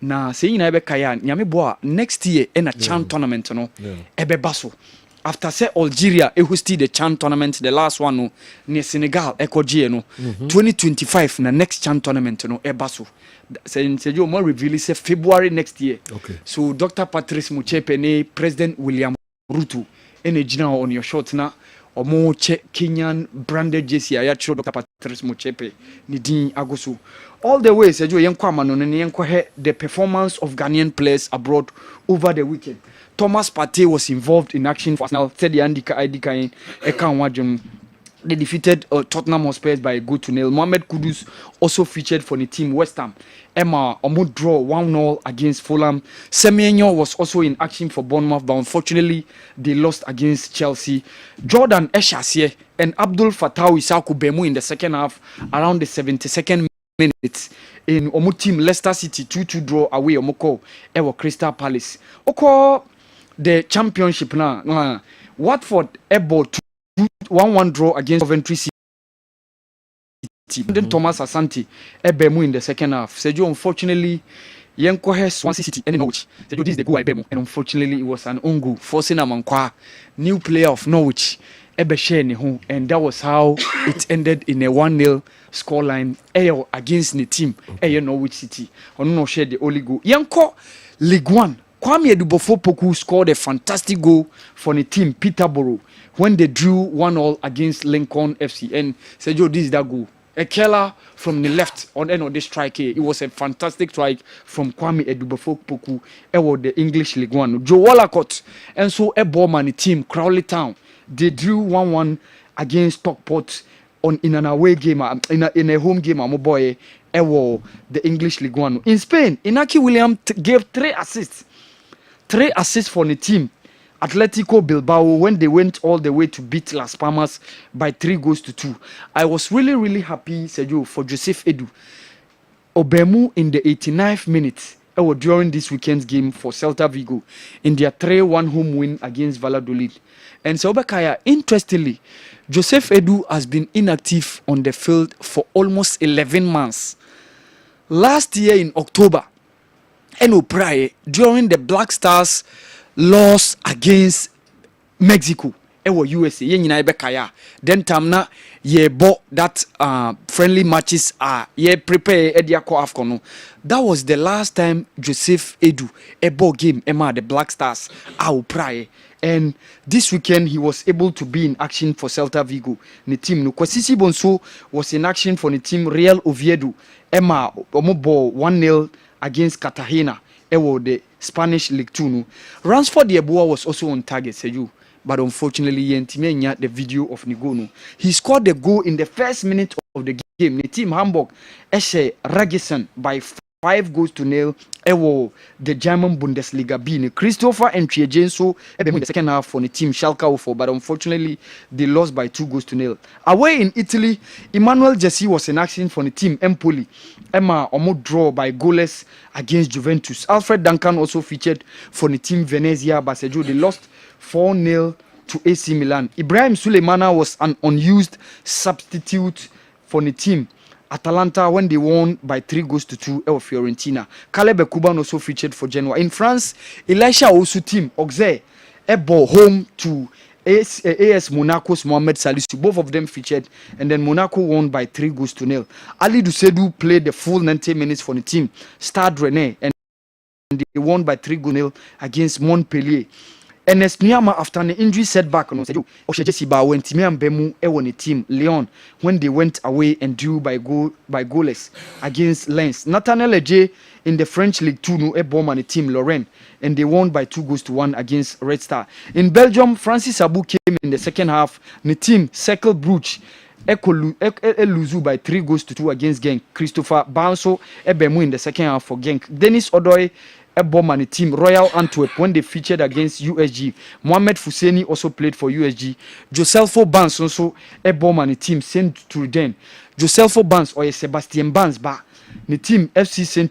Na saying na ebe kaya nyame boa next year in a CHAN tournament no ebe baso. After say Algeria hosted the CHAN tournament, the last one no near Senegal echo G no 2025 na next CHAN tournament no ebaso. Saying Sergio more reveal say February next year. Okay. So Dr. Patrice Mochepe ne President William Ruto Gina on your short na omo Kenyan branded jersey ya chiro Dr. Patrice Mochepe ni din agoso all the way Sergio yenkwa mano ne yenkwa he the performance of Ghanaian players abroad over the weekend. Thomas Partey was involved in action for Arsenal. Said the Andika Ekan Wajum. They defeated Tottenham Hotspur by a goal to nil. Mohamed Kudus also featured for the team West Ham. Emma Omo draw 1-0 against Fulham. Semenyo was also in action for Bournemouth, but unfortunately they lost against Chelsea. Jordan Eshasie and Abdul Fattah Isaku Bemu in the second half around the 72nd minute. In Omo team Leicester City 2-2 draw away Omoko Ewo Crystal Palace. Oko the championship now. Watford able to 1-1 draw against Coventry City. Then Thomas Asante Ebemu in the second half. Sergio, unfortunately, Yenko has Swansea City and Norwich. Sergio, this is the goal Ebemu, and unfortunately, it was an own goal forcing a Mankwa, new player of Norwich, Ebeshene, and that was how it ended in a 1-0 scoreline against the team, Norwich City. On no share the only goal. Yenko League One. Kwame Edubofo Poku scored a fantastic goal for the team Peterborough when they drew 1-1 against Lincoln FC. And Sergio, this is that goal. A killer from the left on end of the strike here. It was a fantastic strike from Kwame Edubofo Poku. It was the English League One. Joe Wallacott and so a Bowman team Crowley Town. They drew 1-1 against Stockport in an away game in a home game. My boy, the English League One. In Spain, Inaki Williams gave 3 assists. 3 assists for the team Atletico Bilbao when they went all the way to beat Las Palmas by 3-2. I was really happy, Sergio, for Joseph Edu. Obemu in the 89th minute during this weekend's game for Celta Vigo in their 3-1 home win against Valladolid. And so Obekaya, interestingly, Joseph Edu has been inactive on the field for almost 11 months. Last year in October, prior during the Black Stars loss against Mexico, USA, then tamna ye bought that friendly matches prepare AFCON. That was the last time Joseph Edu game the Black Stars prior. And this weekend he was able to be in action for Celta Vigo. The team Kwasisi Bonso was in action for the team Real Oviedo. Omobo 1-0 against Cartagena. The Spanish League 2. Ransford Yeboah was also on target, Seju. But unfortunately, Yentimenya the video of Nigono. He scored the goal in the first minute of the game. The team Hamburg Esche Ragisson by 5-0 the German Bundesliga B. Christopher and Triagenso in the second half for the team Schalke 04, but unfortunately they lost by 2-0. Away in Italy, Emmanuel Jesse was in action for the team Empoli. Emma almost draw by goalless against Juventus. Alfred Duncan also featured for the team Venezia, but they lost 4-0 to AC Milan. Ibrahim Suleimana was an unused substitute for the team Atalanta when they won by 3-2 over Fiorentina. Caleb Kuban also featured for Genoa. In France, Elisha Osu team Auxerre ball home to AS Monaco's Mohamed Salisu. Both of them featured, and then Monaco won by 3-0. Ali Dusedu played the full 90 minutes for the team Stade Rennais, and they won by 3-0 against Montpellier. Ernest Niama, after an injury setback, went Bemu the team Lyon when they went away and drew by goalless against Lens. Nathaniel Eje in the French League 2 bomb the team Lorraine, and they won by 2-1 against Red Star. In Belgium, Francis Abu came in the second half. The team Cercle Brugge Luzu by 3-2 against Genk. Christopher Banso Ebemu in the second half for Genk. Dennis Odoy bomb and the team Royal Antwerp when they featured against USG. Mohamed Fousseni also played for USG. Joselfo Bans also bomb and the team Saint Truden. Joselfo Bans or Sebastian Bans the team FC Saint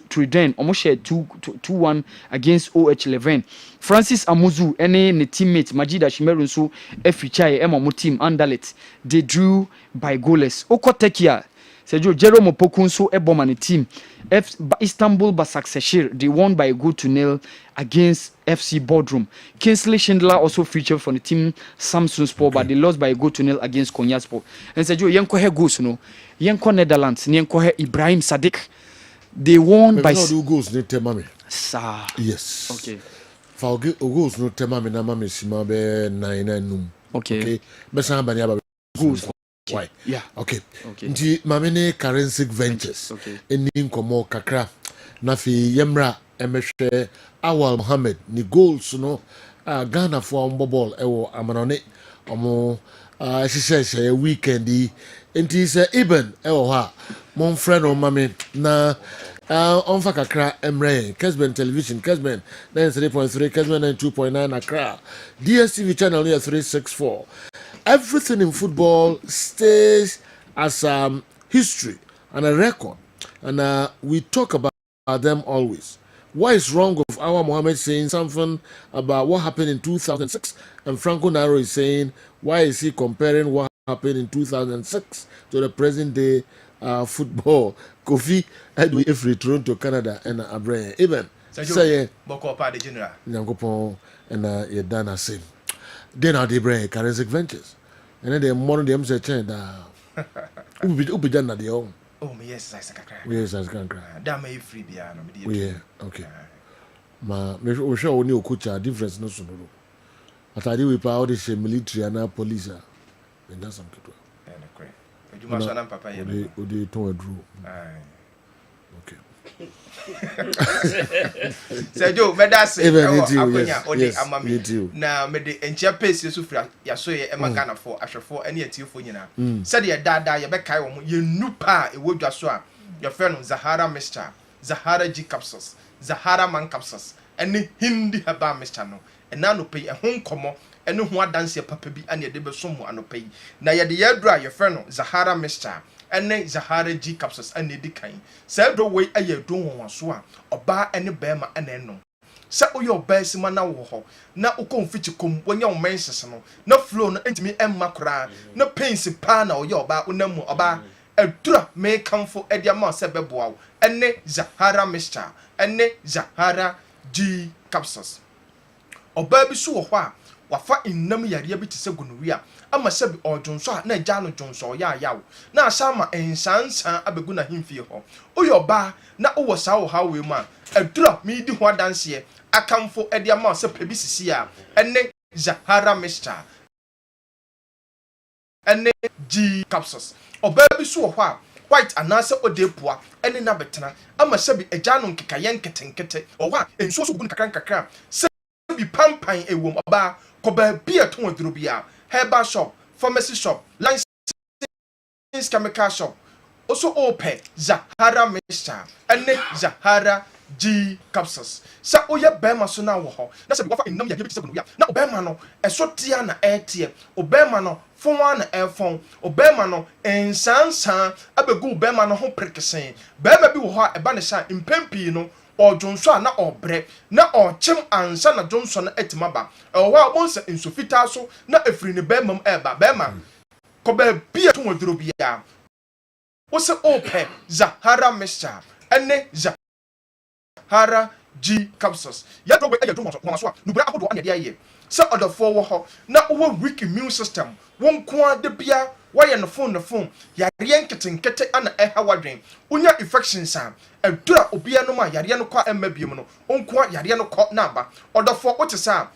Truden almost shared 2-1 against OH11. Francis Amuzu and the teammate Majida Shimerunsu Efichai Emo team Andalet, they drew by goalless. Okotekia Sergio Jerome Opokunso bomb and the team Istanbul Basaksehir, they won by 2-0 against FC Bodrum. Kingsley Schindler also featured for the team Samsung Sport, but they lost by 2-0 against Konyaspor. And Sergio Yanko goes Yanko Netherlands, Yanko Ibrahim Sadiq, they won by goals ne temame. Sir. Yes. Okay. For goals no temame na mame sima be 9 Okay. Besa bani aba goals. Why? Yeah. Okay. Nti mamene Currency Ventures. Eni nkomo kakra na fi yemra emehwe Awal Mohammed ni goals no Ghana for ball ewo amanone omo hihye weekend nti se Iben ewo ha mon friend o mame na onfa kakra emre Kessben television Kessben 93.3 Kessben 92.9 Accra DSTV channel 364. Everything in football stays as history and a record, and we talk about them always. What is wrong with our Mohammed saying something about what happened in 2006, and Franco Naro is saying why is he comparing what happened in 2006 to the present day football? Kofi Edwin Efri Toronto, Canada, and Abraham. Even say Bokopa the general. Nyankopon and Yedana same. Then are the Brain Currency Ventures. And then the morning them say change that ubi done at the home. Oh yes, I can cry. Yes, I can cry. Damn me free beer no yeah, okay. Ma we show only okucha difference no so no. Atade we pa all the military and police and that's some kito. Yeah, no cry. Ejuma so na papa here. Odi ton adru. Okay. Sergio, medase akonya odi amami na mede enchia pace so fira ya so ye emagana for ahwefo ene atiefo nyina said ye dada ye be kai wo ye nupa e wodwa so a your friend Zahara Mixture, Zahara G capsules, Zahara Man capsules ene hindi haba mixture no ena no pay e ho nkomo ɛne ho adanse papa bi ane de beso mu anopa yi na ye de yadura ye frɛ no Zahara mixture ene Zahara G capsules ane di kan sɛ do wei aye do wonwaso a oba ene bema ene ennom sɛ oye oba sima na wo ho na ukɔ mfichi kom wonya wo menses no na flow no entimi emma kora na pains pa na oye oba onamu oba edura me kamfo edi ama sɛ beboa wo ene Zahara mixture ene Zahara G capsules oba bi so wo ho a wafa innam yare bi te sɛ gonorrhea ama sɛ bi ɔdwonso a na agya no dwonso ya yawo na asama ensansan abegu na himfie ho oyo oba na wo sa wo ha we mu a adura mi di ho adanse akamfo edi ama sɛ pebi sisi a ene Zahara mixture ene G capsules oba bi so wo ho a white anase odepua ene na betena ama sɛ bi agya no nkekaye nketenkete o wa enso so gu nkakra sɛ bi pampan ewom oba koba bi aton aduro bia herbal shop pharmacy shop license chemical shop also open Zahara mixture ene Zahara G capsules sa oye bema so na wo ho na se bi wafa innam ya bi se gonorrhea na obema no eso tia na etie obema no fonwa na efon obema no ensansan abegu obema no ho prekesen bema bi wo ho eba ne sha impempi no ɔdwonso a na ɔbrɛ na ɔkyem ansa na dwonso no etimaba ɛwɔ a bonsa nsofita so na efiri ne bɛmam ɛba bɛma kɔba bia to waduro bia wo se ope Zahara mixture ene Zahara G capsules ya do we ayado mo so a nubra ahodo anya de aye se odofo wo ho na wo weak immune system won ko ade bia why no phone yare nketenkete ana ɛha wadwen unya infections a adura obia no ma yare no kwa emma biem no onko yare no kɔ na aba odofo wote sa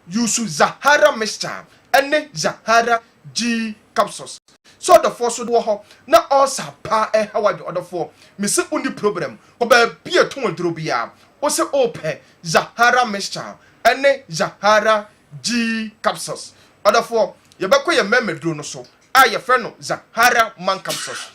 use Zahara mixture ene Zahara G capsules so odofo so wo ho na osa pa ɛha wadwen odofo me se uni problem oba bia to aduro bia wo se ope Zahara mixture ene Zahara G capsules odofo yebekɔ ye memeduro no so a ye frɛ no Zahara man capsules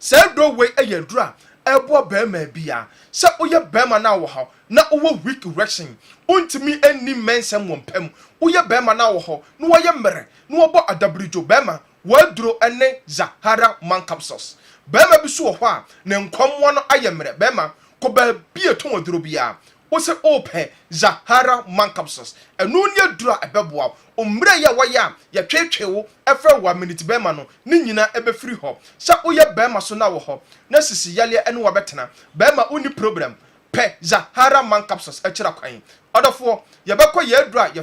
sɛ do we ayadura ebo bema bia sɛ oye bema na wo ha na owo weak erection untimi enni mensem wompam oye bema na wo ho no woye mmere no obo adabrijo bema waduro ene Zahara man capsules bema bi so ho a ne nkomwo no ayemre bema ko ba bia to waduro bia wo se ope Zahara man capsules enu ni adura ebeboa omre ya waya ya twetwewo efra wa minute bema no ni nyina ebefiri ho sha oye bema so na wo ho na sisi yale ene wa betena bema uni problem pe Zahara man capsules akira kwan odofo ye bekọ ye adura ye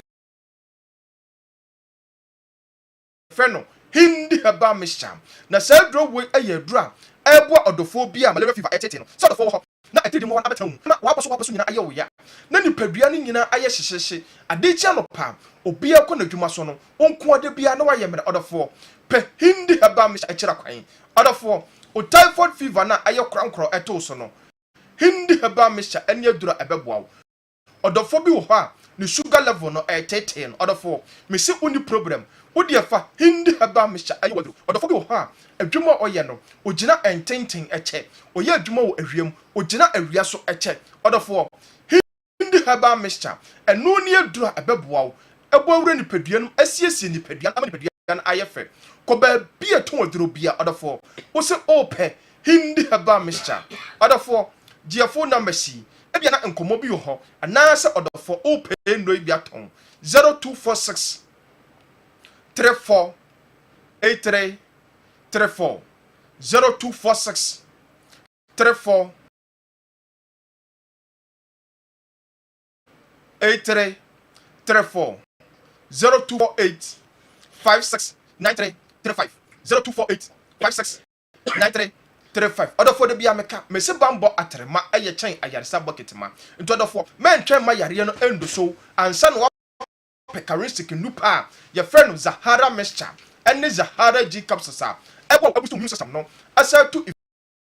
feno hindi haba mixture na sa adura we aye adura ebo odofo bia malaria fever etete no so odofo ho na etedi mo abetamu na waposo nyina aye wo ya na nipadua ni nyina aye hyehyehye adechia no pa obi akọ na dwuma so no onko ade bia na waye mere odofo pe hindi haba mixture akira kwan odofo o typhoid fever na aye krankro eto so no hindi haba mixture ene adura ebeboa odofo bi wo ho a ne sugar level no etete no odofo me se uni problem wodi afa hindi haba mixture aye wadru odofo bi wo ho a adwuma oye no ogina ententen eche oye adwuma wo ahwiem ogina awia so eche odofo hindi haba mixture eno ne adura ebeboa wo ebo awura ni padua no asiesie ni padua ama ni padua no ayefe ko ba bia to wadru bia odofo wo se ope hindi haba mixture odofo dia phone number si ebia na nkomo bi wo ho anase odofo ope no bia ton 0246 34 83 34 0246 34 83 34 0248 56 93 35 0248 56 93 35 odofo de bia meka mese bambo atrema eye chen ayaresa bucket ma nto odofo men twen ma yare no endo so ansa no pekaristic nupa ye friend Zahara mixture ene Zahara G capsules a ebo abusto immune system no asa to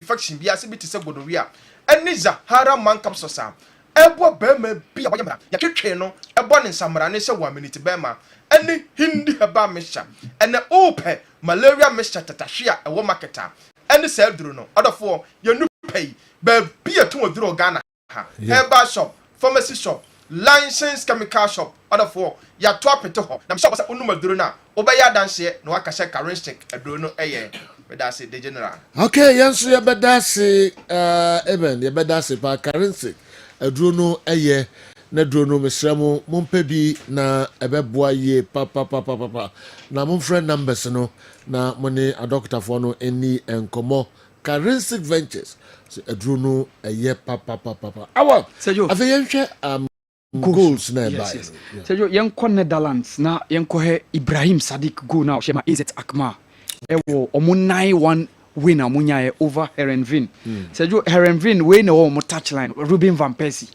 infection bia se bi te se gonorrhea ene Zahara man capsules a ebo bema bia wayemra ya twetwe no ebo ne nsamra ne se 1 minute bema ene hindi haba mixture ene ope malaria mixture tatahwea ewo marketer ene se duro no odofo ye nu pay ba bia to oduro Ghana ha herbal shop pharmacy shop license chemical shop other for ya to apete ho na msha wasa onuma duro na obeya danse na waka she characteristic aduro no eye weda say the general. Okay, yanso ya beda say even ya beda say pa characteristic aduro no eye na aduro no mesramo mompa bi na ebeboa ye pa na mon friend numbers no na money a doctor for no any enkomo characteristic ventures so aduro no eye pa awa afeyenhwe goals na yes. Sergio yenko Netherlands na yenko he Ibrahim Sadiq go now shema AZ Akma ewo omo 9-1 win amunya over Herenveen. Sergio Herenveen we na omo touchline Ruben van Persie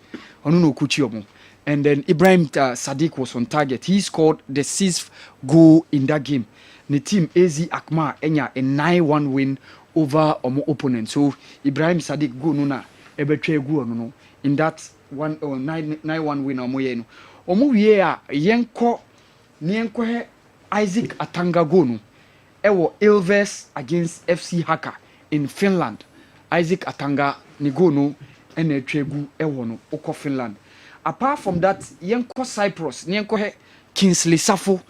onu no kuchi omo, and then Ibrahim Sadiq was on target. He scored the 6th goal in that game. The team AZ Akma enya a 9-1 win over omo opponent. So Ibrahim Sadiq go no na ebetwe go no in that 9-1 win omo ye no omo wie a yenko he Isaac Atanga go no ewo Ilves against FC Haka in Finland. Isaac Atanga ni go no ena twegu ewo no oko Finland. Apart from that yenko Cyprus ni yenko he Kingsley Safo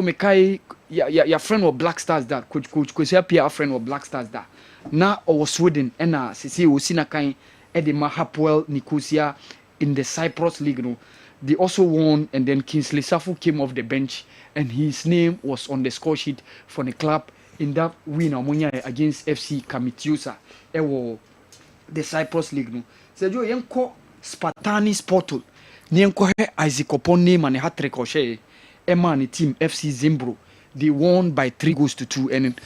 mekai ya friend of Black Stars that coach Kwesi Apia friend of Black Stars that na owo Sweden ena sisi osina kan Edema Hapoel Nicosia in the Cyprus League. No, they also won, and then Kingsley Safo came off the bench, and his name was on the score sheet for the club in that win against FC Kamitiusa. Ewo the Cyprus League. No, Sergio yenko Spartanis Portal, yenko he Isaac Opone mane hat-trick oshe. Emma and team FC Zimbro, they won by 3-2, and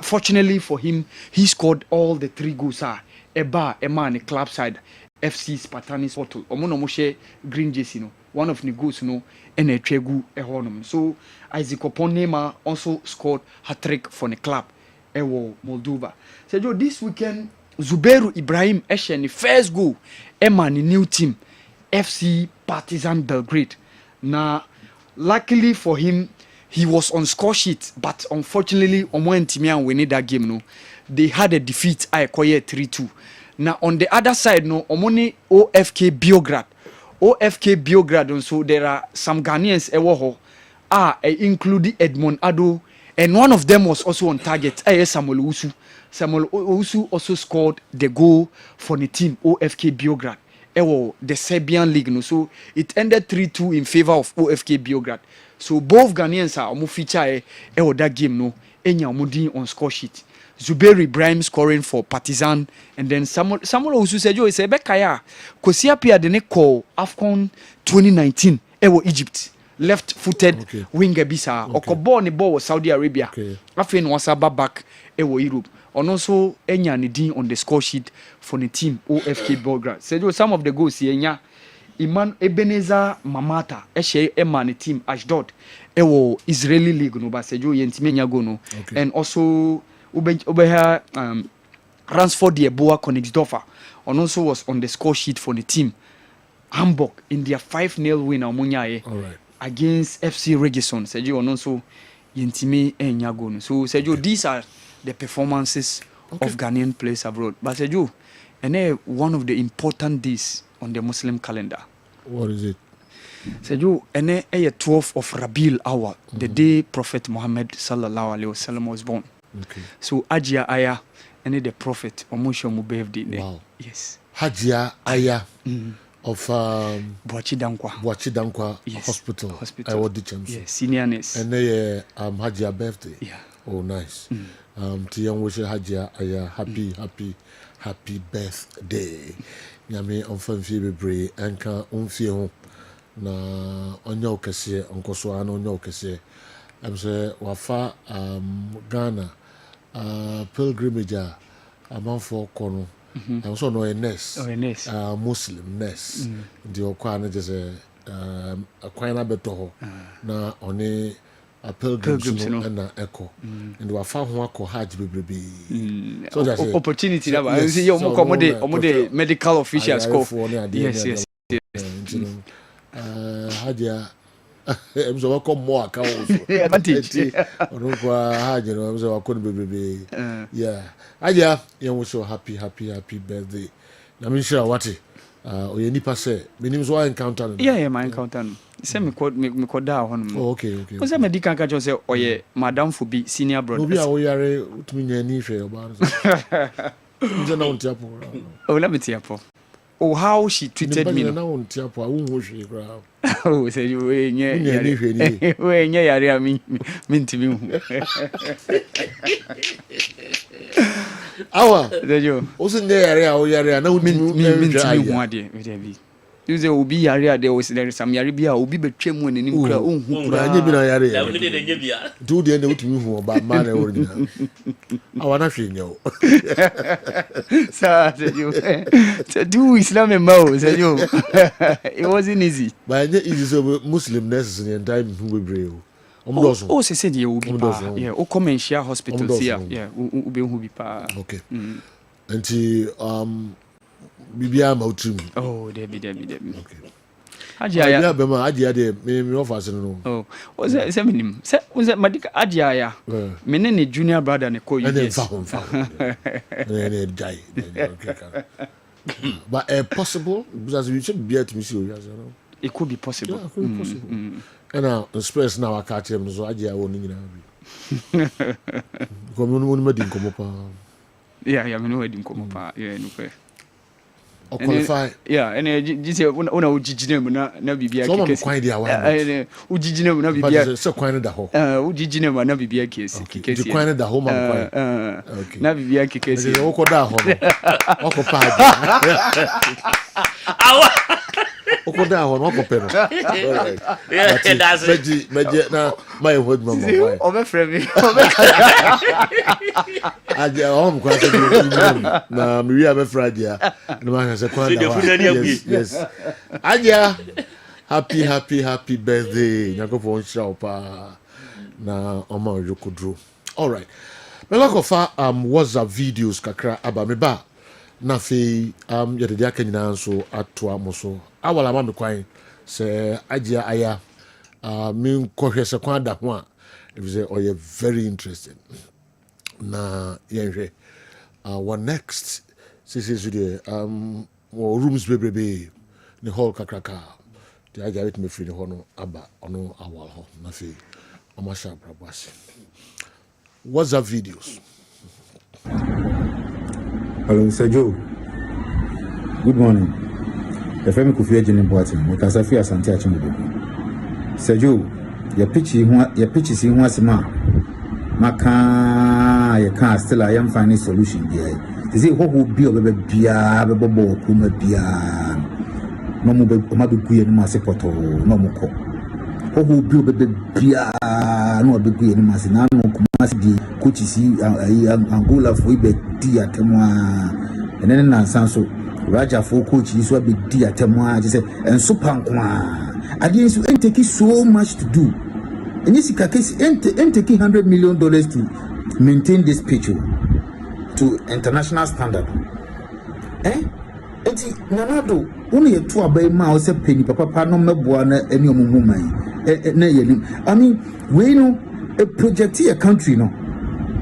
fortunately for him, he scored all the 3 goals. Emma the club side FC Spartanis Portal omo no mo share green jersey no, one of the goals no and a tregu ehonum. So Isaac Oponema also scored hat-trick for the club ewo Moldova. So this weekend Zubairu Ibrahim Eshen the first goal Emma the new team FC Partizan Belgrade. Now luckily for him he was on score sheet, but unfortunately omo ntimian win that game no, they had a defeat I acquired 3-2. Now on the other side no omoni OFK Beograd and so there are some Ghanaians ewo ho including Edmond Ado, and one of them was also on target. Samuel Owusu also scored the goal for the team OFK Beograd ewo the Serbian league no, so it ended 3-2 in favor of OFK Beograd. So both Ghanaians are omo feature ewo that game no enya omo din on score sheet. Zubairu Ibrahim scoring for Partizan, and then someone also said, "Yo, it's a bekaya." Kwesi Apia the call AFCON 2019. Ewo Egypt, left-footed winger bisa. Okobo ni ball was Saudi Arabia. After no wasaba back ewo Europe. And also enya ni din on the score sheet for the team OFK Belgrade. Said some of the goals enya Iman Ebenezer Mamata eshe ema ni team Ashdod ewo Israeli league no ba said yentime nya go no, and also Ubeha Ransford Yeboah Königsdorfer and also was on the score sheet for the team Hamburg in their 5-0 win against FC Regisson. Sergio and also Yentime Enyago. So Sergio, these are the performances of Ghanaian players abroad. But Sergio, and one of the important days on the Muslim calendar. What is it? Sergio, and a 12th of Rabiul Awal, the day Prophet Muhammad sallallahu alaihi wasallam was born. Okay. So Hajia Aya and the prophet Omosho mu birthday. Wow. Yes. Hajia Aya of Boachi Dankwa Hospital. I would yes, senior nurse. And they Hajia birthday. Yeah. Oh nice. To young wish Hajia Aya happy birthday. Nyame onfam fie bebre anka onfie ho na onya okese onkoso ana onya okese. I'm say wafa Ghana pilgrimage a man for kono. I'm also no a nurse. Muslim nurse. The okwana just a kwina beto na one a pilgrims and na echo. And wafa ho akọ hajj bebrebe. So that's opportunity that I see you omode medical officials call. Yes. Hajia I'm so welcome more accounts. Advantage. I'm so welcome, yeah. Aja, you wish you happy birthday. I'm sure what Or any passe. Meaning so I encounter. Yeah, my encounter. Say me call down. Oh, okay. Because I medical catch say, oh yeah, madam for be senior brother. Obi a we are to me any share about. Oh, let me tell you. Oh, how she treated me. No, I won't she grab. Oh, say you ain't yare me to me. Our, wasn't there? Oh, yeah, no, me. You say obi yare there was there some yare bia obi betwem won anim kra onhu kra anya bi na yare do the end with me who about man original I wanna hwe nyo sa you to do Islam and Mao say you it wasn't easy but easy so Muslim nurses in time who be brave oh say dey obi pa yeah o come and share hospitals here yeah ube hu bi pa okay until bibia ma utrim oh debi okay Ajia be ma ajia de me offers no oh was say minim say was madika ajia ya me ne junior brother ne ko you yes ne die but possible because we should be at me see you know it could be possible yeah, it could be possible and now the space now I catch him so ajia won nyina bi komo no me din komo pa yeah me no din komo pa yeah no pe or qualify yeah and you say una ujijine mu na bibia keke so kwai dia wa ujijine mu na bibia but so kwai da ho ujijine mu na bibia keke keke di kwai da ho ma kwai okay na bibia keke si o ko da ho o ko pa awa o ko da ho no ko pe no yeah that's it meje na my hood mama why o be frame aja o mo kwa se na mi wi abe fradia na ma se kwa da yes aja happy birthday nyakofo nshira pa na oma yokudru all right me like of WhatsApp videos kakra aba me ba na fe yede dia kanyina nso atoa mo so awala ma me kwan se aja aya me kohwe se kwa da ho a if say oh you very interested na yenhwe what next this is the rooms bebrebe the hall kakraka the aja with me free the hono aba ono awal ho na fe o ma sha brabasi WhatsApp videos. Hello, Sir Joe. Good morning. The family could feel Jenny Boatin, what as I fear Santi Achimbo. Sir Joe, your pitch is in once a month. Maka, you can't still I am finding solution there. Is it what would be a baby beer, babo, kuma beer? No more Mabu Queen Massipoto, no more. Who build a beer, no big queen Massinano, Kumasi, Kuchisi, Angola for tea at Temoa, and then Sanso, Raja for coach is what big tea at Temoa, and Supankwa. Against you ain't taking so much to do. And yes, case ain't taking $100 million to maintain this picture to international standard. Eti nanado unu yetu abai ma o se penny papa no meboa na eni omumman na yenim I mean we know a project a country no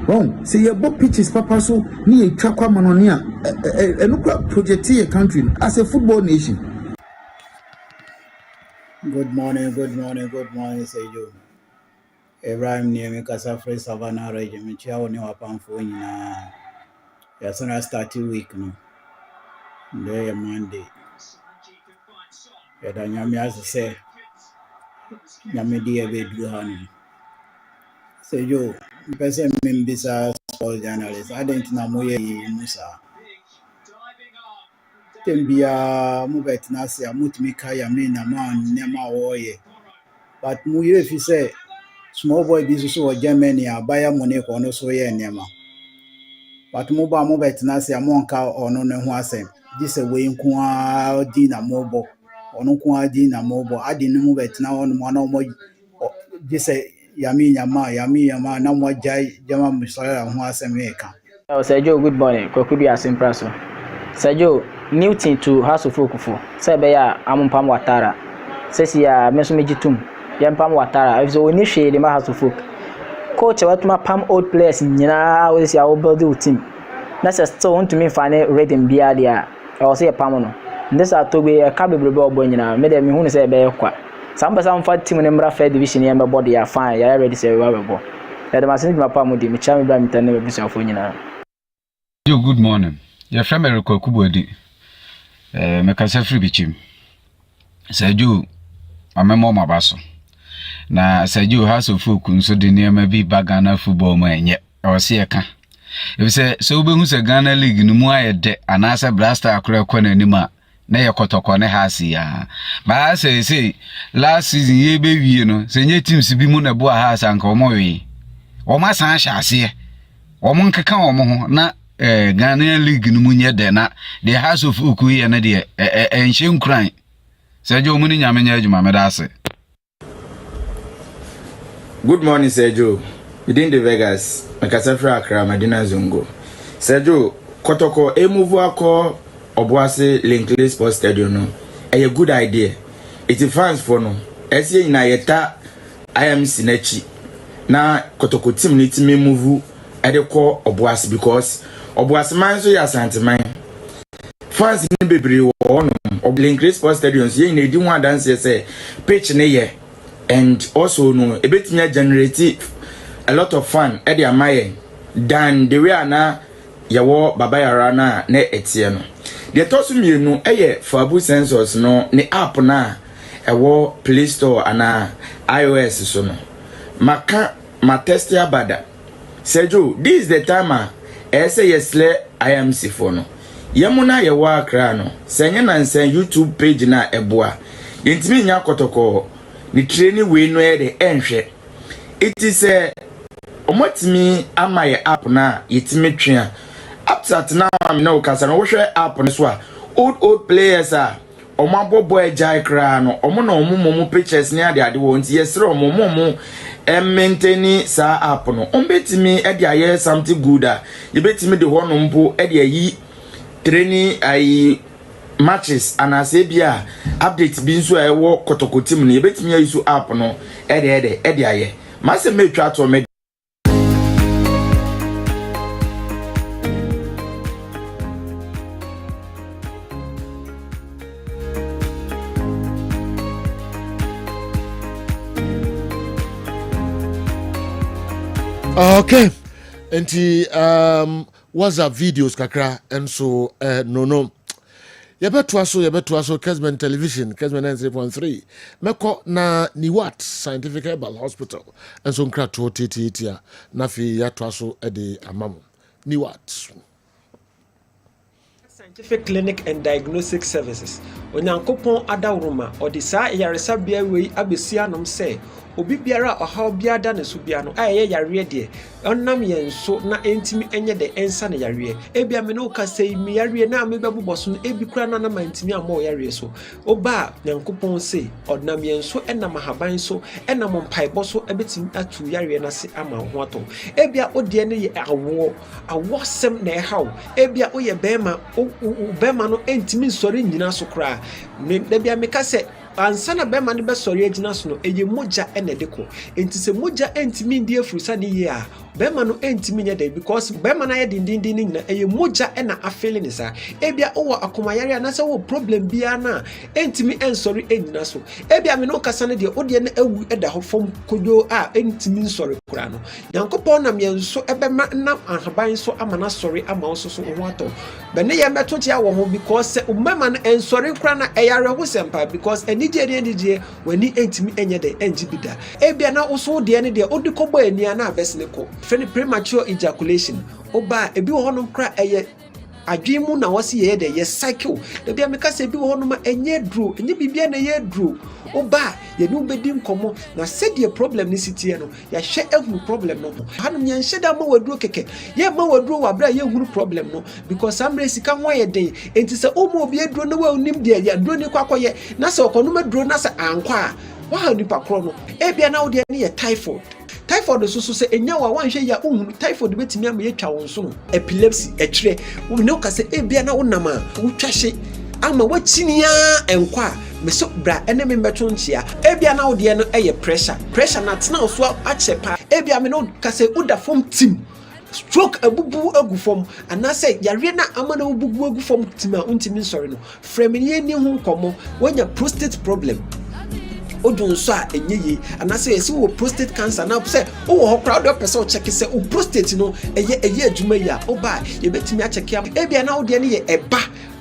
bon say your book pitches papa so ni e twa kwa no ne a enukra project a country as a football nation. Good morning say you Abraham near me kasa free Savannah region me chia woni wapamfo nyina ya sana start week no Day Monday. Yada nyame asese nyame dia be du hanu. Say yo, person membisa sports journalist. I don't know moye musa. Tembia mu betina se amutimi kaya me na man nema woye. But mu ye fi say small boy bi so Germany abaya money ko no so ye nema. But mu ba mu betina se amonka ono ne ho asem. This way nkwa di na mobo onu kwa di na mobo adi no mu betina onu mo na mo this yami yama na mo jai jama misala ho asemeka. Oh Sergio, good morning. Kokubi asimpraso. Sergio, new thing to House of Okufo. Say be ya amumpam watara. Say ya mesumejitum. Yampam watara. If so ni hwe de ma House of Folk. Coach watuma pam old players nyina we say our build team. Na say still want to me find reading bia dia. I was say pam no This are to be a cabin boy now, made me who say bear qua. Some fat team in the fair division and my body are fine. I already say, well, that I must send my palm with him, Chammy Bramington never be so funny now. You good morning. Your family call Kubodi. Make us a free bichim. Said you, a memo my basso. Na said you has of folk so the near maybe bagana football man yet or see a can. If say so be who's a Ghana league no more de and as a blaster across corner anymore. Na ye kotokone hasi ya. Ba say last season ye baby you know. Say nye teams bi mu na bo hasa anka omo we. Omo san hyase. Omo nkeka omo ho na Ghanaian league no mu nye de na the house of uku ye na de enhye nkran. Sergio mu ni nyame nya adwuma me da ase. Good morning, Sergio. Within the Vegas, Makasafra Accra, Madina Zungo. Sergio, Kotoko, move ako Obuase Linkley Sports Stadium no. A good idea. It's fans for no. Esi na yeta IMC nechi. Na Kotoko team need me move edeko Obuase because Obuase man so ya santiman. Fans ni bebre wo no. Linkley Sports Stadium ye na di one dance say pitch ne ye. And also no a bit me generate a lot of fun at the amaye than the way na yawo baba yara na etie no. The tosu mi no fabu sensors no ne app na ewo Play Store ana iOS so no. Maka ma test ya bada. Sergio, this is the time say yesle IMC for no. Yemuna yawo akra no. Senye na nsen YouTube page na eboa. Yentimi nya kotoko the training we no e de enhwe. It is a omotimi amaye app na yetimi twea. Up to now I'm no kasa no hwe app no so a old players are omabo boy jai kra no omo na omo pictures ni ade wo nti yesre omo maintain sa app no ombetimi e de aye something good a yebetimi de ho no mpo e de ayi training ayi matches and as bia update bi nso e wo kotoko team no yebetimi ayi app no e de aye mase metwa to me. Okay. Enti WhatsApp videos kakra and so no. Yebeto aso Kessben television Kessben 93.3 meko na Niwat Scientific Herbal Hospital and so nkra to tititia na fi yato aso ede amamo Niwat Scientific Clinic and Diagnostic Services onyankopon adawroma odisa yaresa bia wei abesia nom se obi biara ohaw biada ne so bia no aye yare de onnam yenso na entimi enye de ensa ne yare ebia me no ka sei mi yare na me bebubo so no ebi kura na na mantimi amo yare so oba nyankopon se onnam yenso enam haban so enam mpaibo so ebetimi atu yare na se ama ho ato ebia odie ne ye awosem na ehaw ebia oye bema no entimi sori nyina so kura me bia me ka se ansana bema ne be sori agina so no eye moja enedeko enti se moja entimi ndie frusa ne ye a bema no entimi nya dey because bema na ye dindindin nyina eye moja ena afele ne sa ebia owo akomayare anasa wo problem bia na entimi ensori enyina so ebia me no kasa ne de odie na awu eda ho fom kodo a entimi nsori kura no yankopon na mienso ebema na ahaban so amana sori ama so so ho ato be ne ye meto tia wo ho because bema na ensori kura na eyare ho sempa because enije wani entimi enye de enjibida ebia na oso de ne de odikobo ania na abesne ko premature ejaculation oba ebi wo honom kra eye adwimu na wose ye de ye cycle de bia meka se ebi wo honom enye dro enye bibia na ye dro oba ye no bedi nkomo na se de problem ni sitie no ya hwe ehunu problem no hanom ye nhye da ma waduro keke ye ma waduro wabra ye hunu problem no because amre sika ho ye den enti se omo obi eduro na wa unim de ya duro ni kwakoye na se okonoma duro na se ankwa wa ha nipa kro no ebia na wo de ne ye typhoid so say enya wa wanhwe ya ohunu typhoid betimi am ye twa wonso no epilepsy ekire wo ne ka say ebia na wonam a wotwahye ama wachinia enkwa meso bra ene me meto nchia ebia na wo de no pressure na tena so achepa ebia me no ka say uda form team stroke abubu agu fam anase yare na amana abubu agu fam tima untimi sorry no frame ni hu komo when your prostate problem odun so a enyeye anase yesi wo prostate cancer na say wo ho crowd person check say o prostate no eye adwuma ya oba ye betimi a check am e bia na wo de ne ye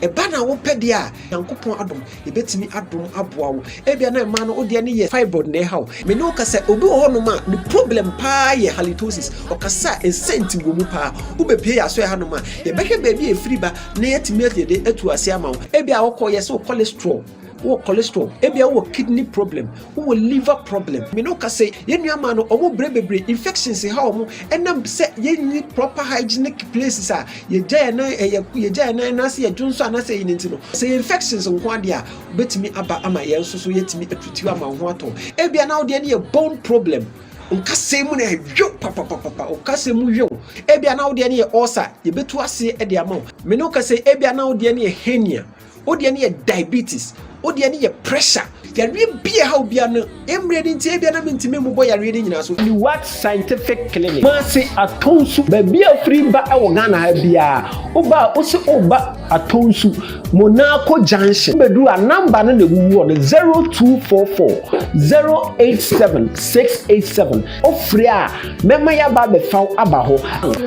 eba na wo pede a yankopon adom ye betimi adom aboa wo e bia na ma no wo de ne ye fibroid na haw me no ka say obi wo no ma the problem pa ye halitosis o ka sa esenti wo mu pa wo be pie ya so ha no ma ye behwe ba bi e free ba na yetimi de etu ase ama wo e bia wo ko ye so cholesterol wo cholesterol ebia wo kidney problem wo liver problem me no ka say yenua ma no omo brebebre infections ha omo enam se yenni proper hygienic places a ye jaya na se ye junso anase yinti no say infections nko ade a betimi aba ama ye nso so yetimi atutu ama ho ato ebia na wo de ne ye bone problem nkase mu na hwo papa okase mu hwo ebia na wo de ne ye ulcer ye betu ase e de ama me no ka say ebia na wo de ne ye hernia wo de ne ye diabetes odi ani ye pressure yare bia ha obia no emre ni ntie bia na mentime mu boy yare ni nyina so ni what scientific clinic ma se atonsu ba bia free ba e wo Ghana ha bia oba o se oba atonsu Monaco junction bedu a number no na wuwu on 0244 087 687 ofre a mema ya ba be faw aba ho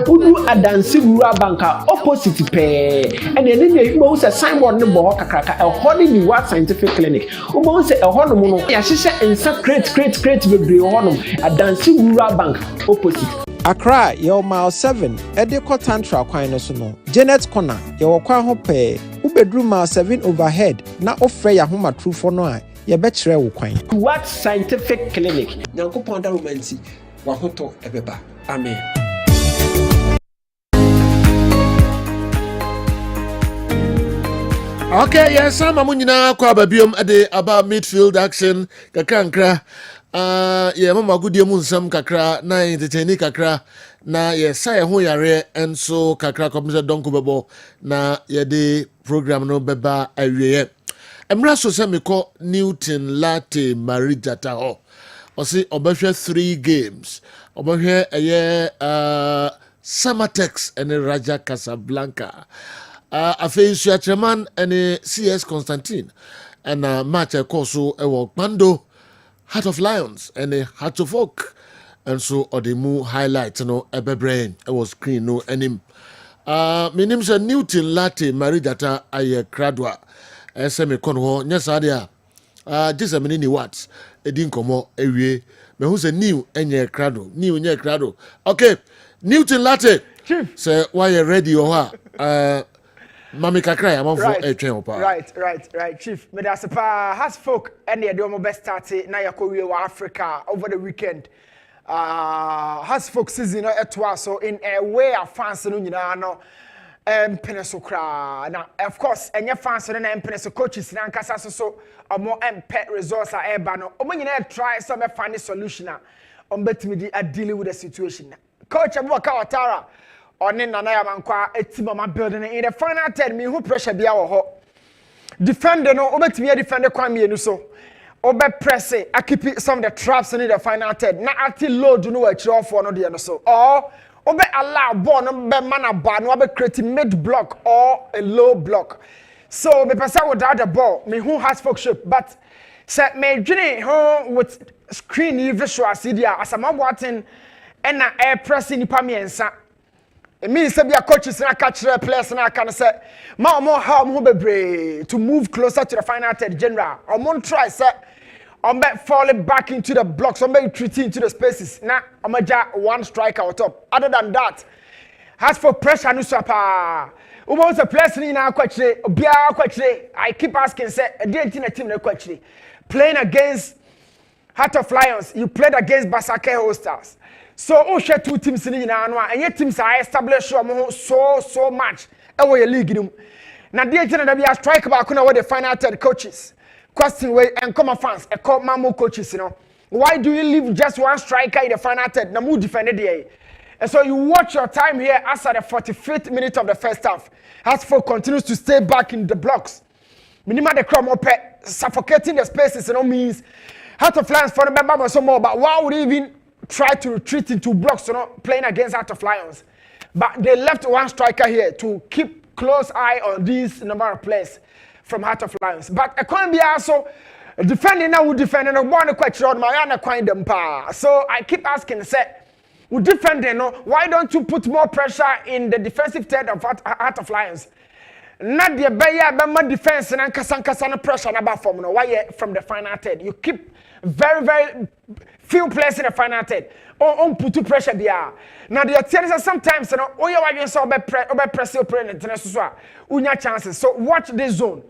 udu adansi rural banka opposite pe ene ne yi mo se signboard ne bo ho kakraka e ho ni what scientific clinic ubo se ehonum no ya hihye ensa crate bebre ehonum adansi rural bank opposite Accra your mile 7 Edeko Tantra kwan no so no Janet Corner your kwan ho pe ubedru mile 7 overhead na ofre ya homa trufo no a ye be kire wo kwan what scientific clinic Nyankopon da romanti wa hoto ebeba amen. Okay, yes, I'm nyina kwa babiom ade aba midfield action kakra yeah mama gudie mu nsam kakra na entertain kakra na yes say ho yare enso kakra komse donko bebo na ye de program no beba awie emra so se meko Newton Latte Marijata ho osi obehwe 3 games obehwe eye Samatex and Raja Casablanca afei Suacheman and CS Constantine and match also ewo Mando Heart of Lions and Heart of Oak and so odemu highlight no ebebrain it was screen no enim my name is Newton Latte Marijata aye kradwa eseme kon ho nyesa dia just a minute watts edin komo ewie me hu se new enye krado new nye krado okay Newton Latte say why you ready or ha Mami kakra ya manfo etwen opa. Right, Chief. Me da sepa has folk and the do best start na yakowie wa Africa over the weekend. Has folk season no etwa so in a way of fans no nyina no peneso kra. Now of course enye fans no na peneso coaches na nkasa so omo pet results are eba no. Omo nyina try some find solution betimi di deal with the situation. Coach Abubakar Watara on in Nana Yamankwa, a team of my building in the final 10 me who pressure be our ho. Defender no, obet me a defender kwame no so. Obe press it, I keep some of the traps in the final 10. Now active load you know what you for no the so. Or obe allow ball no be man bar no be create mid block or a low block. So me person without the ball, me who has folk shape, but set me journey home with screen visual CD as a man watching and na air pressing nipa miensa. It means to be a coaches and a catcher players and I can say more how bebre to move closer to the final third general. Or more try set on bet falling back into the blocks, on bet treating into the spaces. Now I'm a one striker on top. Other than that, as for pressure no sapa. Almost a place in our question, I keep asking say a day team no question. Playing against Heart of Lions, you played against Basake Hostels. So share two teams in Inanwa, and your teams are established so much. Away a league. Now, dear General, we are strike about the final third coaches. Question way and common fans, a call Mamu coaches, you know. Why do you leave just one striker in the final third? Namu defended the and so you watch your time here as at the 45th minute of the first half. Hasford continues to stay back in the blocks. Minima the crowd up, suffocating the spaces, and all means. Heart of Lions for the member so more, but why would even try to retreat into blocks, you know, playing against Heart of Lions? But they left one striker here to keep close eye on these number of players from Heart of Lions. But I can't be also defending now, defending no one quite on my own kind of power. So I keep asking, say, we defending, no, why don't you put more pressure in the defensive third of Heart of Lions? Not the Baya defense and Kasana pressure about from no why from the final third. You keep very few players in the final third. Or put pressure there. Now the attention sometimes you know oh yeah why you so press your opponent so unya chances. So watch this zone.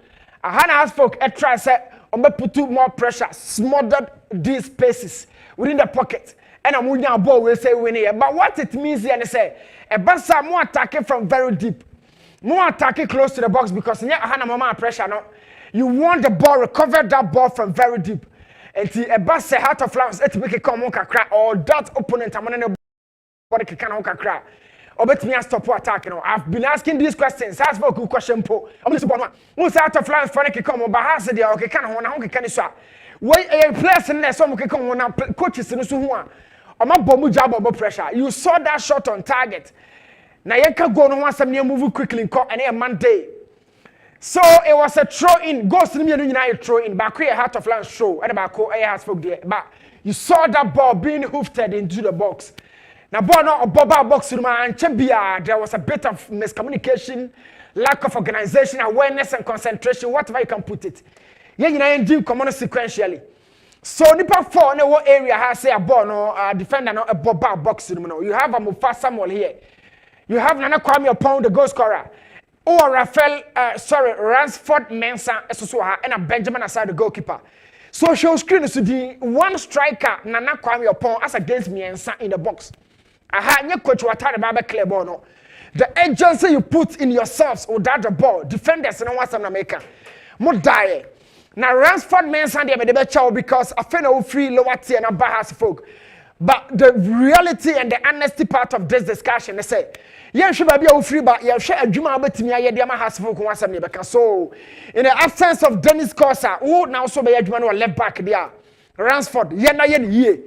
Hana has folk try say put more pressure, smothered these spaces within the pocket. And unya ball will say win here. But what it means here is say a basa more attacking from very deep. More attacking close to the box because Hana mama pressure no. You want the ball, recover that ball from very deep. And a bus Heart of Lions, it make a come on crack or that opponent. I'm on body can on crack. Or bet me stop attack. You know, I've been asking these questions. Ask for a good question. I'm just one. Who's Heart of Lions for the come on? But has the okay can on can you why a place in there? Some can come on coaches in the one. I'm a bomb job of pressure. You saw that shot on target. Now you can go on some new move quickly and a Monday. So it was a throw-in. Ghost in me throw-in. Back here, Heart of Lions show. And back here, has folk there. But you saw that ball being hoofed into the box. Now, ball not a box room and Chembia. There was a bit of miscommunication, lack of organization, awareness, and concentration. Whatever you can put it. Yeah, you know, do come on sequentially. So Nipa 4 in the area has say a ball no defender no a box room. No, you have a Mufa Samuel here. You have Nana Kwame upon the goal scorer. Or Ransford Mensah and a Benjamin aside the goalkeeper. So show screen is the one striker Nana Kwame upon as against Mensah in the box. I had your coach what had about clear ball no. The agency you put in yourselves or that the ball defenders no one some America. More die. Now Ransford Mensah they be better because I feel free lower tier and bahas folk. But the reality and the honesty part of this discussion, they say, yeah, should be free, but yeah, share a juma about me. I am has folk once a because so in the absence of Dennis Corsa, who now so be a juma left back there, Ransford, ye,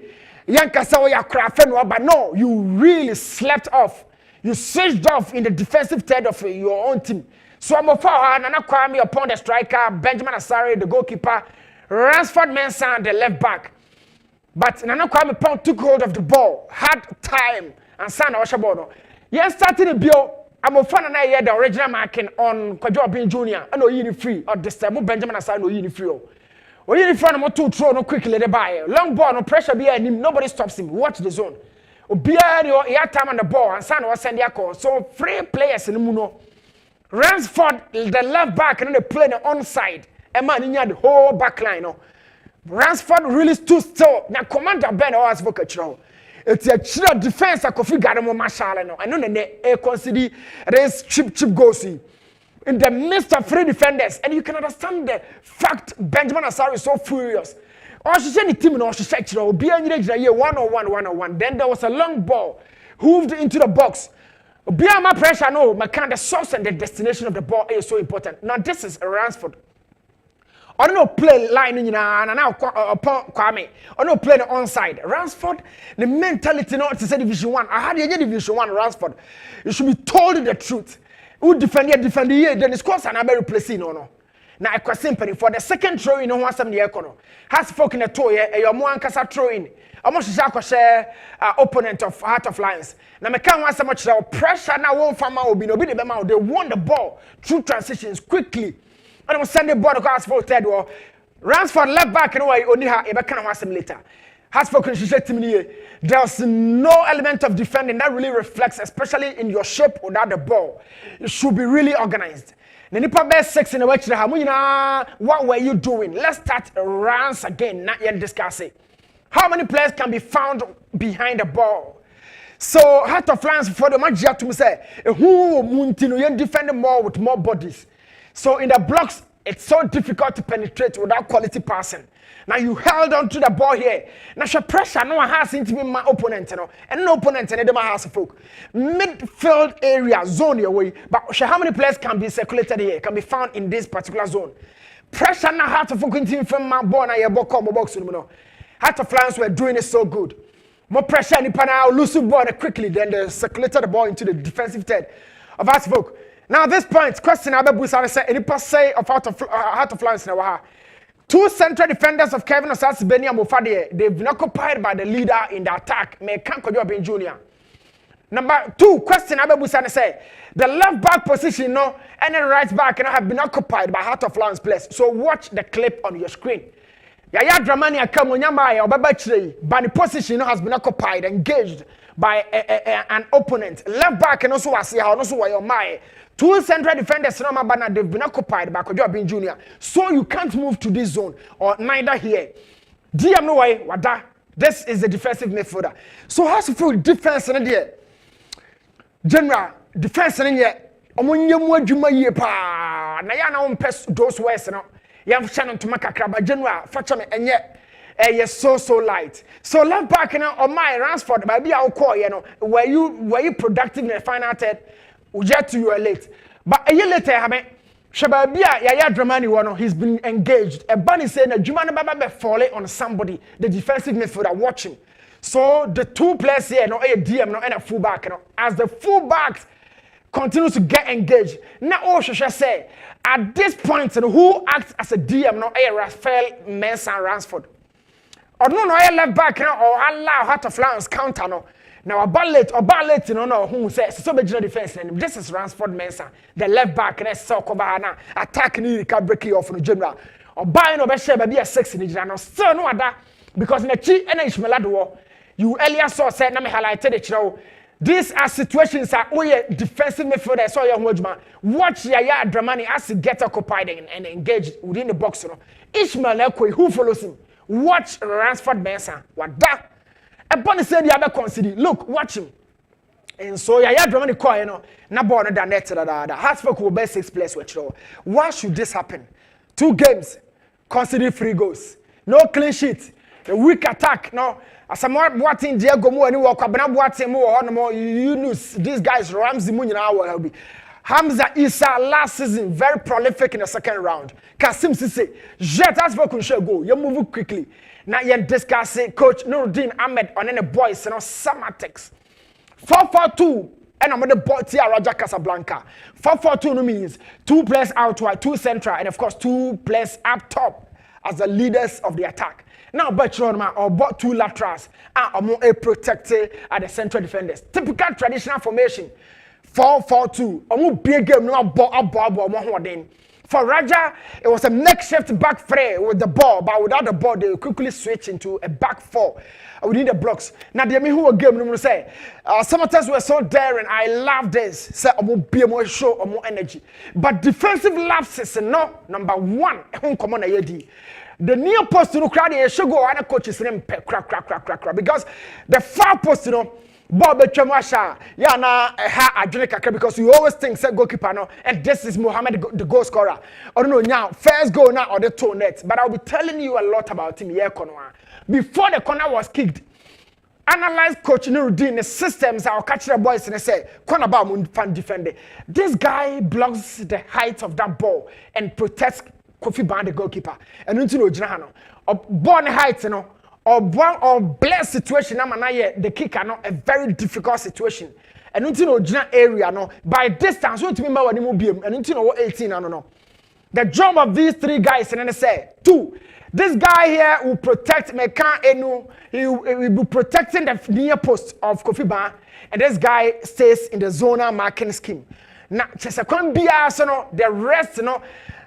Yankasa ya crafen, but no, you really slept off. You switched off in the defensive third of your own team. So I'm a forward, Nana Kwame upon the striker, Benjamin Asare, the goalkeeper, Ransford Mensah, the left back. But Nana Kwame Pound took hold of the ball, had time, and Sana Oshabono. Yes, starting the bill. I'm a fan and I hear the original marking on Kwajo Bin Jr. I know you free or this time Benjamin aside no you free. Or you free no two throw no quickly the buy. Long ball, no pressure be him, nobody stops him. Watch the zone. Obia he had time on the ball and Sana was send their call. So free players in the muno. Ransford, the left back, and then they play the onside. A man in the whole back line. No. Ransford really stood still. Now Commander Ben or as vocal. It's a chill defense. I could figure out more marshal. I know they consider race chip goals in the midst of three defenders, and you can understand the fact Benjamin Asare is so furious. Or she said the team or she said you be a 1-on-1. Then there was a long ball hooved into the box. Be my pressure. No, my kind of source and the destination of the ball is so important. Now this is Ransford. I don't know play line in now Kwame. I don't play the onside. Ransford, the mentality not to say Division 1. I had a Division 1 Ransford. You should be told the truth. Who defend here, then it's course and I'm very placing no. Now I question for the second throw in no one some the econo. Has folk in the toe here, your more ankasa throw in. I must share opponent of Heart of Lions. Now I can't want so much pressure now won't farm out be no be the they won the ball through transitions quickly. And I'm sending the ball across for third wall. Ransford left back and away only her a can watch him later. Has spoken to there's no element of defending that really reflects, especially in your shape without the ball. It should be really organized. The Nipa best 6 in the watch. What were you doing? Let's start rounds again, not yet discussing. How many players can be found behind the ball? So Heart of Lions for the match to say who Muntino defend more with more bodies. So in the blocks, it's so difficult to penetrate without quality passing. Now you held on to the ball here. Now your pressure no one has into me my opponent, you know, and no opponent and they has folk. Midfield area zone your way, but how many players can be circulated here? Can be found in this particular zone. Pressure now hard to focus from my ball and your box, you know. Heart of Lions were doing it so good. More pressure nipa now lose the ball quickly, then they circulated the ball into the defensive third of Asvok. Now this point, question Abebusa say nipa say of Heart of Lions now. Two central defenders of Kevin Osas Benia Mofade, they've been occupied by the leader in the attack, Mekan Kojo Jr. Number 2, question Abebusa say the left back position no and the right back have been occupied by Heart of Lions players. So watch the clip on your screen. Yaya Dramani Akamonyama Obabachre, but the position has been occupied, engaged by an opponent. Left back and also Asia, and also Wayomai. Two central defenders, they've been occupied by Kojo Jr. So you can't move to this zone, or neither here. DM no way, Wada. This is the defensive midfielder. So has to feel defense in there. General, defense in here. Omunyamu Juma ye pa. Na ya na umpes those words no. Yam Shannon to Macacraba General, Fatchame, and yet, so light. So left back now on my Ransford, maybe I'll call were you productive in the final third? We jet to you late. But a year later, Shababia Yaya Dramani one, he's been engaged. A bunny saying that Jumana Baba falling on somebody, the defensive midfielder watching. So the two players here, no a DM, no and a fullback, as the fullbacks continues to get engaged. Now, Shasha say, at this point, who acts as a DM, no a Rafael Mensah Ransford? Or no, a left back now, or allow Heart of Lions counter, no. Now, a ballet, no, who says, so be defense, and this is Ransford Mensah, the left back, and it's so Kobana, attacking the can break you off from the general. Or buying over share, maybe a 6 in the general, so no other, because in the chi and Ishmaelado, you earlier saw said, Nami highlighted it, these are situations that defensive midfielder so young watch Yaya Dramani as he gets occupied and engaged within the box. Ishmael Ekwe, who follows him, watch Ransford Mensah. What that? Upon said the other consider, look, watch him. And so Yaya Dramani call, na born than that. Hasford will be 6 players. Why should this happen? 2 games, consider 3 goals, no clean sheet, a weak attack. No. As I'm watching Diego Mo and walk up, I'm watching more Yunus. These guys, Ramsey Munina will help me. Hamza Issa last season, very prolific in the second round. Kasim Sisse, Jet as for go. You move quickly. Now you discuss Coach Nuruddin Ahmed on any boys, Samatics. 4-4-2, and I'm the boy Tia Raja Casablanca. 4-4-2 no means 2 players out wide, 2 central, and of course 2 players up top as the leaders of the attack. Now, Bachorma or bought 2 laterals are more protected at the central defenders. Typical traditional formation 4-4-2. Or big game, no ball. For Raja, it was a makeshift back three with the ball, but without the ball, they quickly switch into a back 4 within the blocks. Now, the who game, say, some of us were so daring. I love this. Say, I will be more show or more energy. But defensive lapses, no, number 1, come on, the near post to crowd should go and coaches name crack because the far post Bob Chamasha yana ha adrenica because you always think say goalkeeper no and this is Mohammed the goal scorer. I don't know now first goal now or the toe net, but I'll be telling you a lot about him here corner. Before the corner was kicked, analyze Coach Nuruddin the systems I'll catch the boys and say corner ball fan defender. This guy blocks the height of that ball and protects Kofi Band the goalkeeper. And you know Jinahano. Or born height, or blessed situation, the kicker, a very difficult situation. And you know Jina area, by distance, what to me about the and you know 18, The job of these 3 guys, and then they say, 2. This guy here will protect Mekan Enu, he will be protecting the near post of Kofi Band, and this guy stays in the zonal marking scheme. Now, the rest,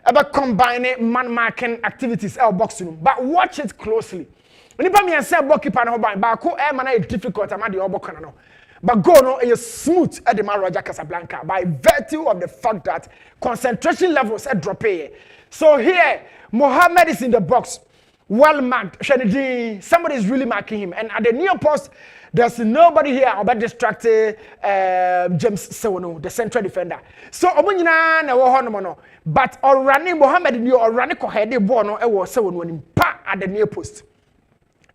about combining man marking activities or boxing, but watch it closely. When you say goalkeeper no by Bako, man difficult among the Obokano. But go no is smooth at the Raja Casablanca by virtue of the fact that concentration levels are dropping. So here, Mohammed is in the box, well marked. Somebody is really marking him, and at the near post, there's nobody here about distracted James Sewono, the central defender. So Omunyina na wo hono but already Mohammed knew already ko head ball no e wo Sewono pa at the near post.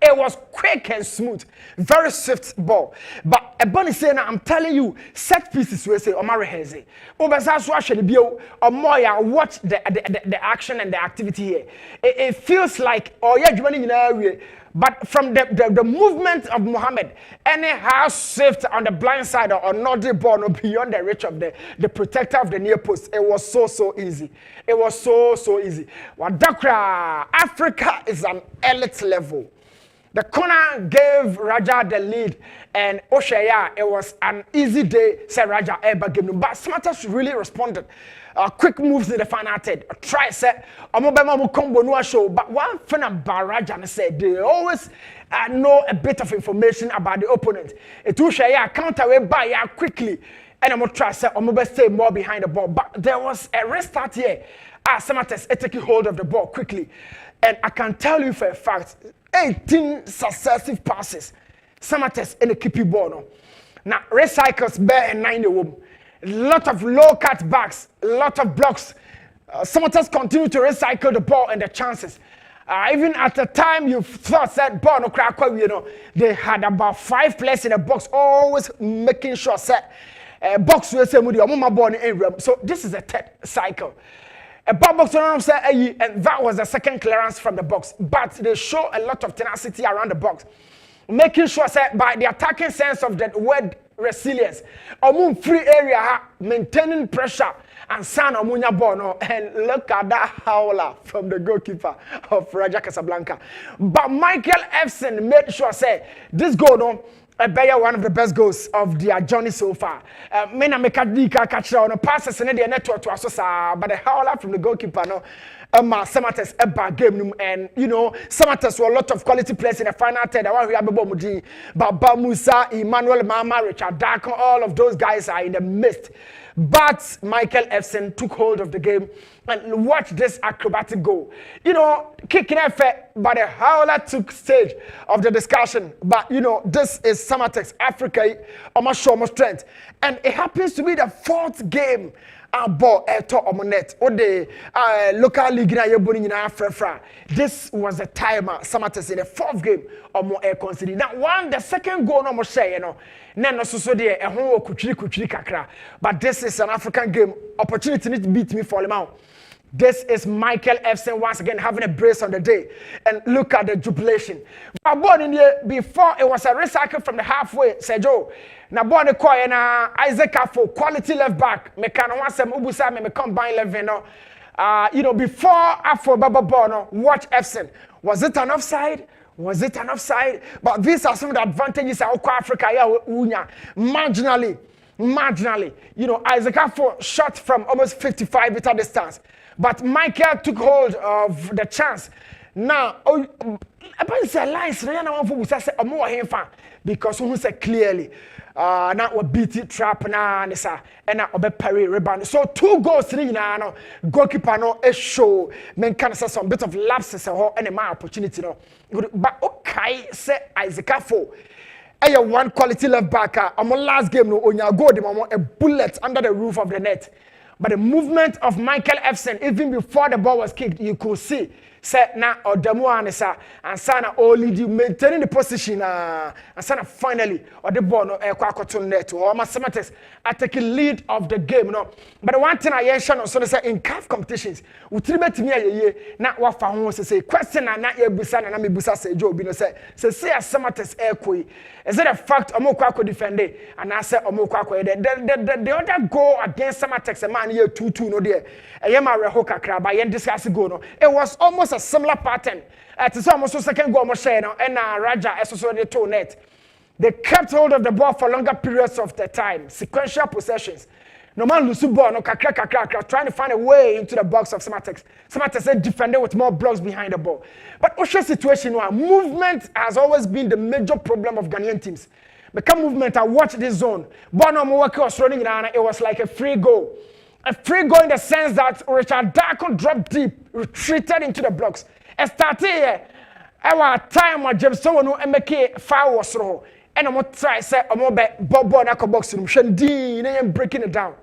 It was quick and smooth, very swift ball. But a bunny saying, I'm telling you, set pieces we say, Omar Heze. Watch the action and the activity here. It feels like, oh yeah, But from the movement of Mohammed, any house shift on the blind side or not the ball or beyond the reach of the protector of the near post, it was so easy. It was so easy. Wadakra, Africa is an elite level. The corner gave Raja the lead, and Oshaya, it was an easy day, said Raja Eba gave him. But Smarters really responded. Quick moves in the final third. Try set. Omobema combo no show. But one thing about Raja said, they always know a bit of information about the opponent. It will share counter away by quickly. And I'm going to try set. Omobe stay more behind the ball. But there was a restart here. Samates taking hold of the ball quickly. And I can tell you for a fact, 18 successive passes. Samates in the keepy ball. No. Now, recycles bear and 9 woman. A lot of low cutbacks, a lot of blocks. Samatas continue to recycle the ball and the chances. Even at the time you thought that ball no crack, they had about 5 players in the box, always making sure that box will say so this is a third cycle. A ball box and that was the second clearance from the box. But they show a lot of tenacity around the box, making sure that by the attacking sense of the word resilience, free area, maintaining pressure, and San Omunya Bono, and look at that howler from the goalkeeper of Raja Casablanca. But Michael Kessben made sure say this goal no one of the best goals of their journey so far. Mena Mekadika catch on passes and the network to Asosa, but the howler from the goalkeeper no. Samates Eba game and Samates were a lot of quality players in the final third. I want to have Mudi, Baba Musa, Emmanuel Mama, Richard Darko, all of those guys are in the midst. But Michael Kessben took hold of the game and watch this acrobatic goal. Kicking effort, but the howler took stage of the discussion. But this is Samatex Africa, almost show more strength, and it happens to be the 4th game. Ball omonet or the local league na yeboni nyina frefra. This was the timer Samates in the 4th game or more air consider. Now the second goal no more say no so there ehon kutwiri kakra. But this is an African game, opportunity to beat me for him out. This is Michael Kessben once again having a brace on the day. And look at the jubilation. But born in here before it was a recycle from the halfway, Sergio. Na born the coy na Isaac for quality left back. Me can want some ubusa me combine 11 no. Before after Baba Bono, watch Kessben. Was it an offside? Was it an offside? But these are some of the advantages of Africa marginally. Isaac for shot from almost 55-meter distance. But Michael took hold of the chance. Now, I say lines, because who said clearly, now we beat it trap na nisa, and now we parry rebound. So 2 goals now, goalkeeper no a show. Men can say some bit of lapses and my opportunity no. But okay, say Isaac for. One quality left back. Last game no onya goal a bullet under the roof of the net. But the movement of Michael Kessben, even before the ball was kicked, you could see say na Odamu Anisa and Sana only maintaining the position and Sana finally or the ball no kwakoto net or Samates taking lead of the game no. But the one thing I mention so say in CAF competitions utribe timi ayeye na wa fa ho say question na ye busa na me busa say Joe bi no say Samates ekoi. Is it a fact omokwa defend and I say omokwa the other goal against Samatex a man here 2-2 no there eyema reho kakra ba yen discuss go no. It was almost a similar pattern. It is almost second goal share no and Raja also the two net. They kept hold of the ball for longer periods of the time, sequential possessions. No man lose ball, no kakra, trying to find a way into the box of Samatex. Samatex said defender with more blocks behind the ball. But Osha's situation, movement has always been the major problem of Ghanaian teams. Become movement, I watched this zone. Bono Mwaki was running around, it was like a free goal. A free goal in the sense that Richard Darko dropped deep, retreated into the blocks. And started here, our time when James Sono MK foul was through. And I'm going to try say I'm going to ball na box room and breaking it down.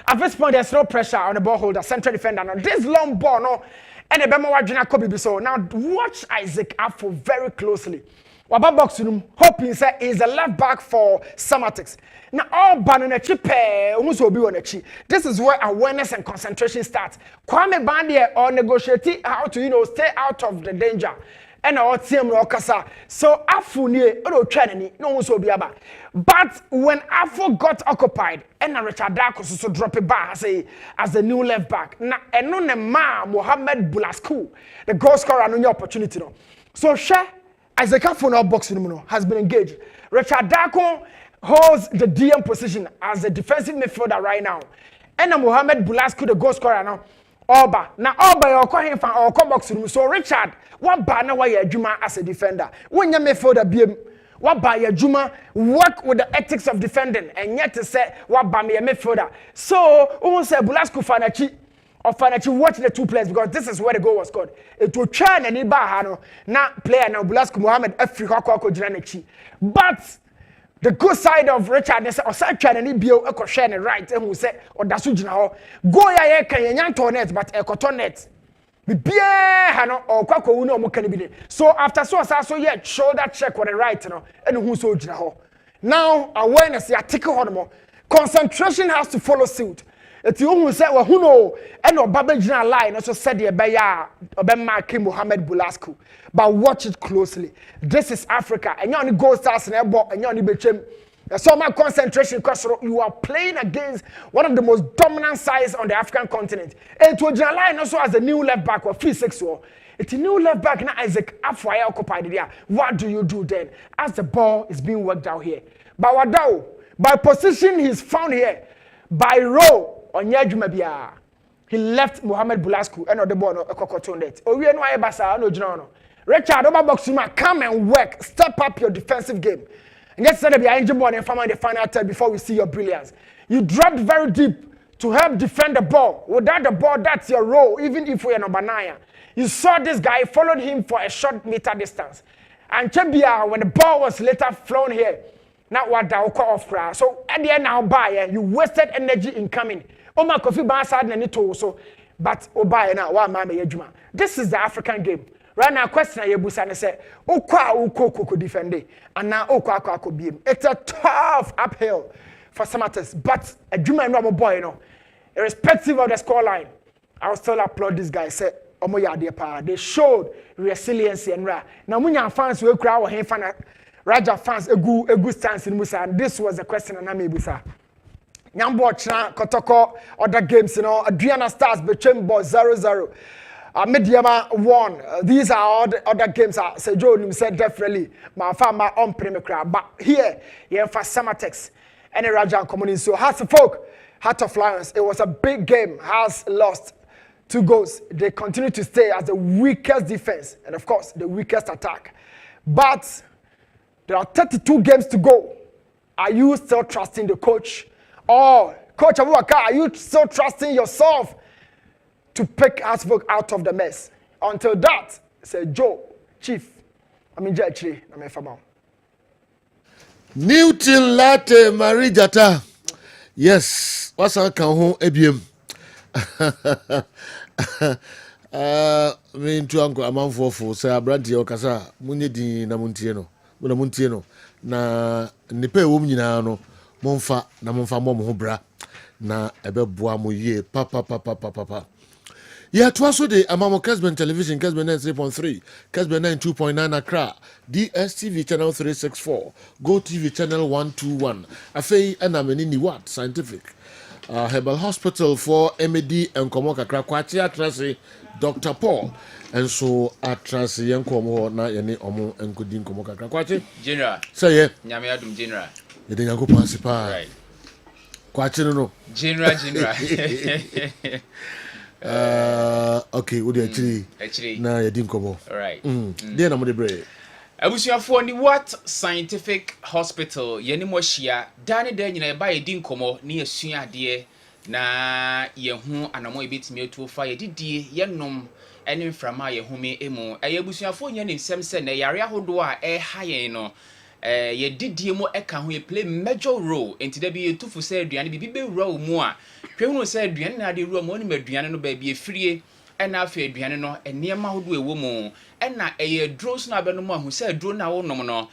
At this point, there's no pressure on the ball holder, central defender. Now this long ball, no, and the Bema Wajina Kobe so. Now watch Isaac Afo very closely. Waba box room, hoping say is a left back for Samatex. Now all banana chip almost will be on a chi. This is where awareness and concentration starts. Kwame Bandie or negotiate how to stay out of the danger. and our team Rokasa. So Afuni, no so be aba. But when Afo got occupied, and Richard Darko so drop a bar as a new left back. Na eno ne ma Mohamed Bulasku, the goal scorer, no opportunity no. So share as a for now boxing has been engaged. Richard Darko holds the DM position as a defensive midfielder right now. And Mohamed Bulasku, the goal scorer now. Oba. Now Oba you call him or come box room. So Richard, what ba na why Juma as a defender? When you midfielder BM, what ba ya Juma work with the ethics of defending and yet to say what ba me a midfielder. So who say Bulasku Fanachi or Fanachi watch the two players because this is where the goal was scored. It will try and Ibahano na player now Bulasku Mohamed Afrika Koko Jiranechi. But the good side of Richard is or side trying to be a share and right and who say or dasu jina ho go ya can yan tonet but e kotonet be bia hano or kwako uno mo kan bi so after so yet shoulder check on the right no and who so jina ho now awareness ya take on mo concentration has to follow suit eti who say wa who no and obaba jina line also said the beya obema Kim Mohamed Bulasku. But watch it closely. This is Africa. And you only go stars and ball and you only became so much concentration because you are playing against one of the most dominant sides on the African continent. And to line also as a new left back or 3-6. It's a new left back now Isaac Afwaya occupied there. What do you do then? As the ball is being worked out here. By Wadao, by position he's found here. By row on Yajumabia. He left Mohamed Bulasku and the ball no kokotonet. Oh, we know Basa no Jono. Richard Obabokuma, come and work. Step up your defensive game. And let's say that we are injured and find the final third before we see your brilliance. You dropped very deep to help defend the ball. Without the ball, that's your role, even if we are number 9. You saw this guy, followed him for a short meter distance. And Chebia, when the ball was later flown here, not what thou call off crowd. So at the end now, buy you wasted energy in coming. Oma Kofi Bansad and it also, but Obay now, why Mama Yajuma. This is the African game. Right now, question I busa and say, Oko defend it, and now Oko beam. It's a tough uphill for Samatas, but a Juma normal boy, you know, irrespective of the scoreline, I will still applaud this guy. Say, Omoya de power. They showed resiliency and ra. Now, when your fans will cry or fan Raja fans a good stance in Musa, and this was the question and I may busa. Nyambo China, Kotoko, other games, you know, Adriana Stars, Bechembo 0-0. Mediama won. These are all the other games. Sejo said definitely. My farmer on premier crowd. But here, for Samatex and a Raja community. So Hearts of Folk, Heart of Lions. It was a big game. Has lost 2 goals. They continue to stay as the weakest defense and of course the weakest attack. But there are 32 games to go. Are you still trusting the coach? Or Coach Abubakar, are you still trusting yourself to pick Asvok out of the mess? Until that, say Joe, Chief. Jachri, I'm a Newton Latte Marie Jata. Yes, what's our home ABM? Me to uncle amount for say Abranti or Casa, Munidi Namuntieno, na nipe wumina no, Monfa, Namonfa Mom Hobra, na ebe boamu ye, papa. Yeah, twice a day, Amamo Kessben Television, Kessben 93.3, Kessben 92.9 Accra, DSTV channel 364, Go TV channel 121, Afei Enamenini What Scientific, Herbal Hospital for MED and Komoka Krakwachi Atrasi, Dr. Paul, and so Atrasi Yankomo na Yeni Omo and Kudin Komoka Krakwachi. General. Say yeah. Nyamiadum General. You think I go Pansipa? Right. Kwachi no. General. Okay, we actually na ya dinkobo. All right. Dey na mo dey bre. Abusuafo ni What Scientific Hospital yeni mo hia dane da nyina ba ye dinkomo ne yesua ade na ye hu anamo ebetimi atu fa ye didie ye nom ene mframa ye home emu abusuafo nya ne nsem se na yare ahodo a ha ye no ye didie mo eka ho ye play major role enti da bi ye tufu se aduane bi be wura mu a hwehunu se aduane na ade wura mu oni maduane no ba bi efirie ena afa aduane no enema hodo ewo mu ena drugs na abeno mu ahu se dro na wo nom no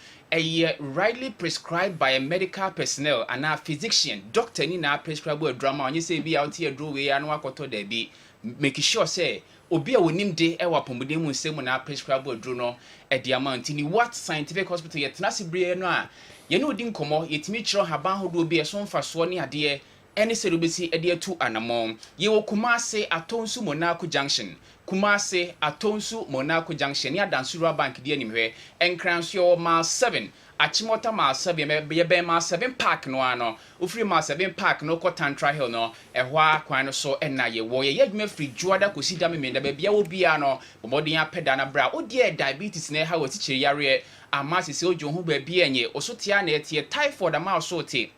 rightly prescribed by a medical personnel and a physician doctor ni na prescribe a drama onye se bi out here dro we anu akoto da bi make sure say obi a wonim de e wa pomode mu nsem na prescribe aduro no e de amount ni what scientific hospital yet na sibre no a ye no di nkomo yetimi kiro haban hodo bi e so mfaso ne ade ene serobesi e de atu anamon ye wo Kumase Atonsu Monaco Junction Kumase Atonsu Monaco Junction ya Dansura Bank de animhwe enkranso ma 7 Achimota ma 7 ye be ma 7 park no ano ofri ma 7 park no ko Tantra Hill no ehwa kwan no so ena ye wo ye adwuma free juada ko sida me menda ba bia wo bia no bomodin apeda na bra odie diabetes na ha wati chiri yare amasi se ojo ho ba bia enye osotia na etie typhoid ama so te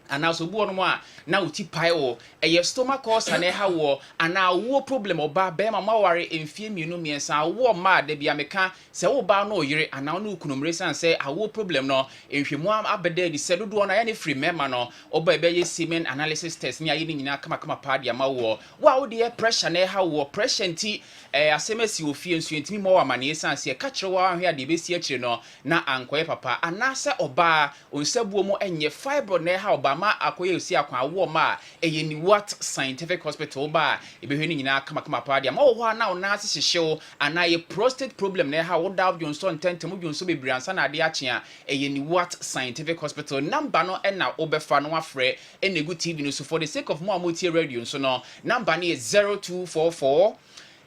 ana so buo no mo a na uti pai o eye stomach ulcer na ha wo ana wo problem oba be ma maware emfie mienu miensa wo ma da bia meka se wo ba no oyire ana no kunomre san se awo problem no ehwemu abeda di se dodo na ya ne free mema no oba be ye semen analysis test ni ayi ni nyina kama pa dia ma wo wo de pressure na ha wo pressure nti asemesi ofie nsu ntimi mo wa mane san se ka kire wa ahwe ade be si akire no na ankoye papa ana se oba onsabuo mo enye fibroid na ha oba ma akoye osi akwa wo ma eyeni what scientific hospital ba ebehwe ni nyina kama pa dia ma wo ho na ona ase hyehyew ana ye prostate problem na ha wo daw Johnson tentem Johnson be briansa na ade akye eyeni what scientific hospital number no na obefa no afre enegu TV no so for the sake of mo amotie radio so no number no is 0244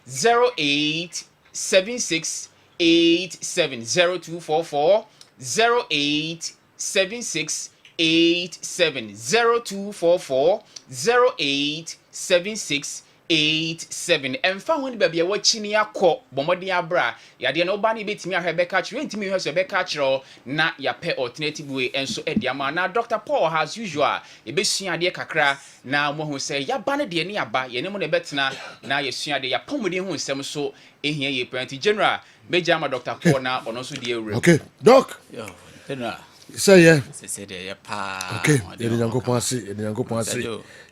087687 0244 087687 0244 087687 emfa honi bia wa chini akọ bomodin abra yade na oba na betimi ahwe beka kire ntimi hwe so beka kire na ya pe alternative way enso ediama na Dr. Paul as usual ebesua de kakra na mo hu se ya ba ne de ne aba ye ne mo ne betena na yesua de ya pomodin hu nsem so ehia ye parent general meja ma Dr. Paul na ono so de ewure. Okay doc yo general say yeah say de ya pa okay de nyankopon ase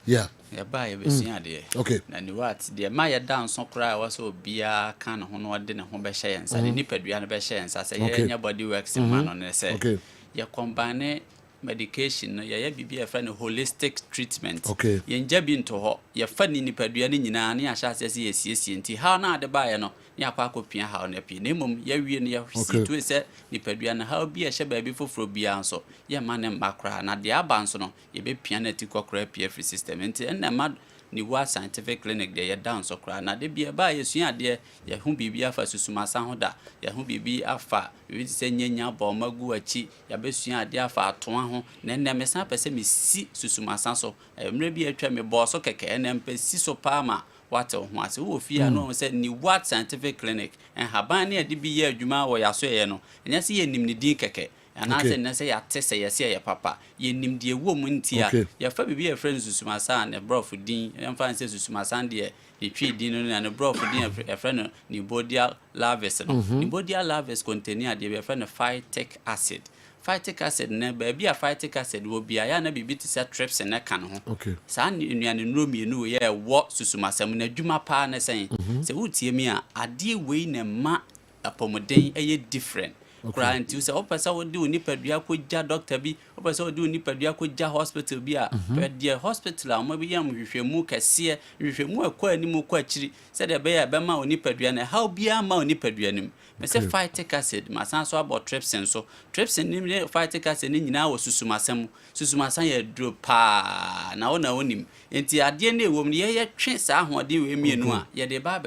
yeah ya ba ya besua de okay na ni what de ma ya dan so kra wa so bia kan ho no de ne ho be hye yensa de nipadua ne be hye yensa say ya nya body works man on say okay ya combine medication no ya bibi ya friend holistic treatment okay yenja bi nto ho ya fa ni nipadua ne nyina ne ya sha se yesiesie nti ha na ade ba ya no ne akwa akopia ha na pie nemum ya wie ne ya situ se nipadua na ha bi ya hye ba bi foforo bia nso ya ma ne makra na de aba nso no ye be pia na ti kokra pie free system nti na ma ni wa scientific clinic de ya down so kra na de bia ba yesu ade ya hu bibia afa susumasa ho da ya hu bibi afa bibi se nyanya ba magu achi ya besu ade afa atoa ho na nne me san pese me si susumasa so emre bi atwa me bo so keke na mpesi so pa ma wate ho ase wo fia no se ni what scientific clinic en haban ne ade bi ye adwuma wo yaso ye no enya se ye nim ni din keke ana se na se ya tese ye se ye papa ye nim de wo mu ntia ya fa bibi ye friends susumasa na brof din en fa se susumasa de the tree din no na brof din e friend ni bodial lavis no ni bodial lavis contain de be friend phytic acid phytic acid na ba bia phytic acid wo bia ya na bibi ti se trips na kan ho sa nnuane nromienu ye wo susumasam na dwuma pa na sen se wutie mi a ade wei na ma apomodin eye different kura nti se opesa wo di onipadua ko ja doctor bi opesa wo di onipadua ko ja hospital bi a de hospital a mo bi yam hwehwemu kase hwehwemu akwa animu kwa akiri se de be ya be ma onipadua na how bia ma onipadua nim me se phytic acid ma san so about trypsin so trypsin nim ne phytic acid ni nyina wo susumasam ya dro pa na wo na wonim enti ade na ewom ne ye twe sa ahode we mienu a ye de ba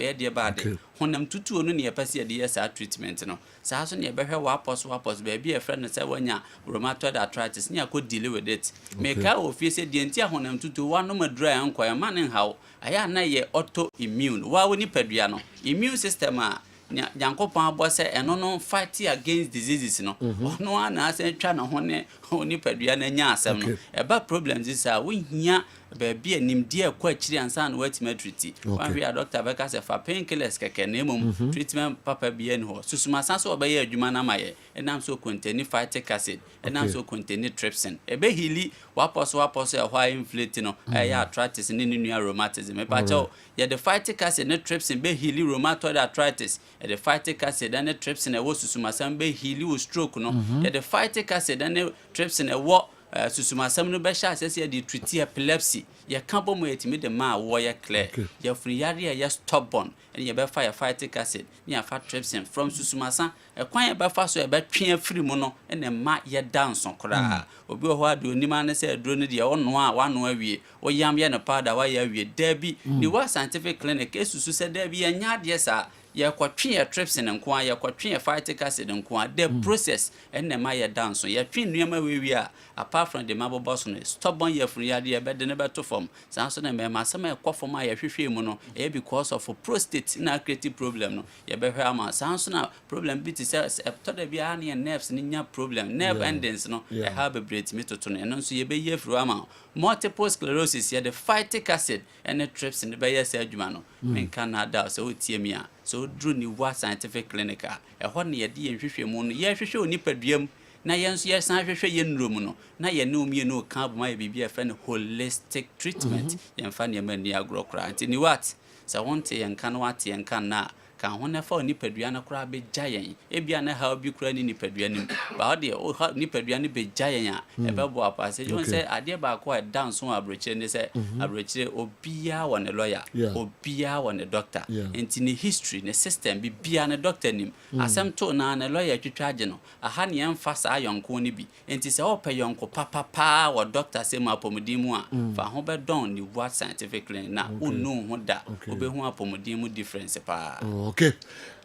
de honam tutu onu ne yepase de ye sa treatment no sa so ne behwe wapos ba bi e friend say wanya rheumatoid arthritis ne akọ deal with it make ka ofie de enti honam tutu wa no madura enkoya man hawo aya na ye autoimmune wa woni padua no immune system a Yankopon abose eno no fight against diseases no ono ana ase twa na ho ne onipadua na nya asem no eba problems is a wo hia ba bi animdie akọ akiri ansa na watima treat wan hwe a doctor beka se fa painkillers keke na emom treatment papa bi en ho susumasa so obaye adwuma na maye enam so contain phytic acid enam so contain trypsin ebe hili wapos e hwa inflate no ya arthritis ne nua rheumatism eba cho ye the phytic acid ne trypsin be hili rheumatoid arthritis the phytic acid and trypsin e wo susumasa be hili wo stroke no ye the phytic acid and trypsin e wo susumasɛm no bɛhyɛ asɛ sɛ yɛde treat epilepsy yɛka bɔ mu yɛtumi de ma a wɔyɛ clear yɛfiri yare a yɛ stubborn ɛne yɛbɛfa yɛ phytic acid ne yɛfa trypsin from susumasa ɛkwan yɛbɛfa so yɛbɛtwe afiri mu no ɛne ma yɛda nso koraa obi wɔ hɔ a de onim ane sɛ aduro no deɛ ɔnoa a wanoa awie woyam yɛ no powder wayɛ awie daabi ne wa scientific clinic ɛsusu sɛ daabi yɛnya adeɛ saa yɛkɔtwe yɛ trypsin nko a yɛkɔtwe yɛ phytic acid nko a the process ɛne ma yɛda nso yɛtwe nneɛma wewie a apart from the mabobɔ so no stubborn yɛfunu yadeɛ yɛbɛde ne bɛto fam saa nso na mmɛma asɛm a ɛkɔ fam a yɛhwehwɛ mu no ɛyɛ because of prostate na creative problem no yɛbɛhwɛ ama saa nso na problem bi te sɛ ɛtɔda biara ne yɛ nerves ne nya problem nerve endings no ɛha bebree tumi toto no ɛno nso yɛbɛyɛ afiri ama multiple sclerosis yɛde phytic acid ɛne trypsin bɛyɛ sɛ adwuma no menka na ada sɛ wotie mi a so duru ni wa scientific clinic a ɛhɔ ne yɛde yɛhwehwɛ mu no yɛhwehwɛ onipaduam na yɛn nso yɛsan hwehwɛ yɛn nnuro mu no na yɛne omienu ka boma yɛ biribi a ɛfrɛ no holistic treatment yɛmfa nneɛma ani agorɔ koraa nti ni what sɛ wonte yɛnka no wate yɛnka na ka ho na fa onipadua no koraa bɛgya yɛn ebia na ha obi koraa ni nipadua nim ba ɔde nipadua no bɛgya yɛn a ɛbɛbɔ apa sɛ yɛn sɛ adeɛ baako a ɛda nso abrɛkyerɛ ne sɛ abrɛkyerɛ obiaa wɔ ne lawyer obiaa wɔ ne doctor nti ne history ne system bibiaa ne doctor nim asɛm to na ne lawyer twitwa agye no aha ne yɛmfa saa yɔnko no bi nti sɛ wɔpɛ yɔnko papapaa wɔ doctor sɛ mu apɔmuden mu a fa ho bɛdɔn ne what scientific clinic na wonnu ho da wobɛhu apɔmuden mu difference paa. Okay.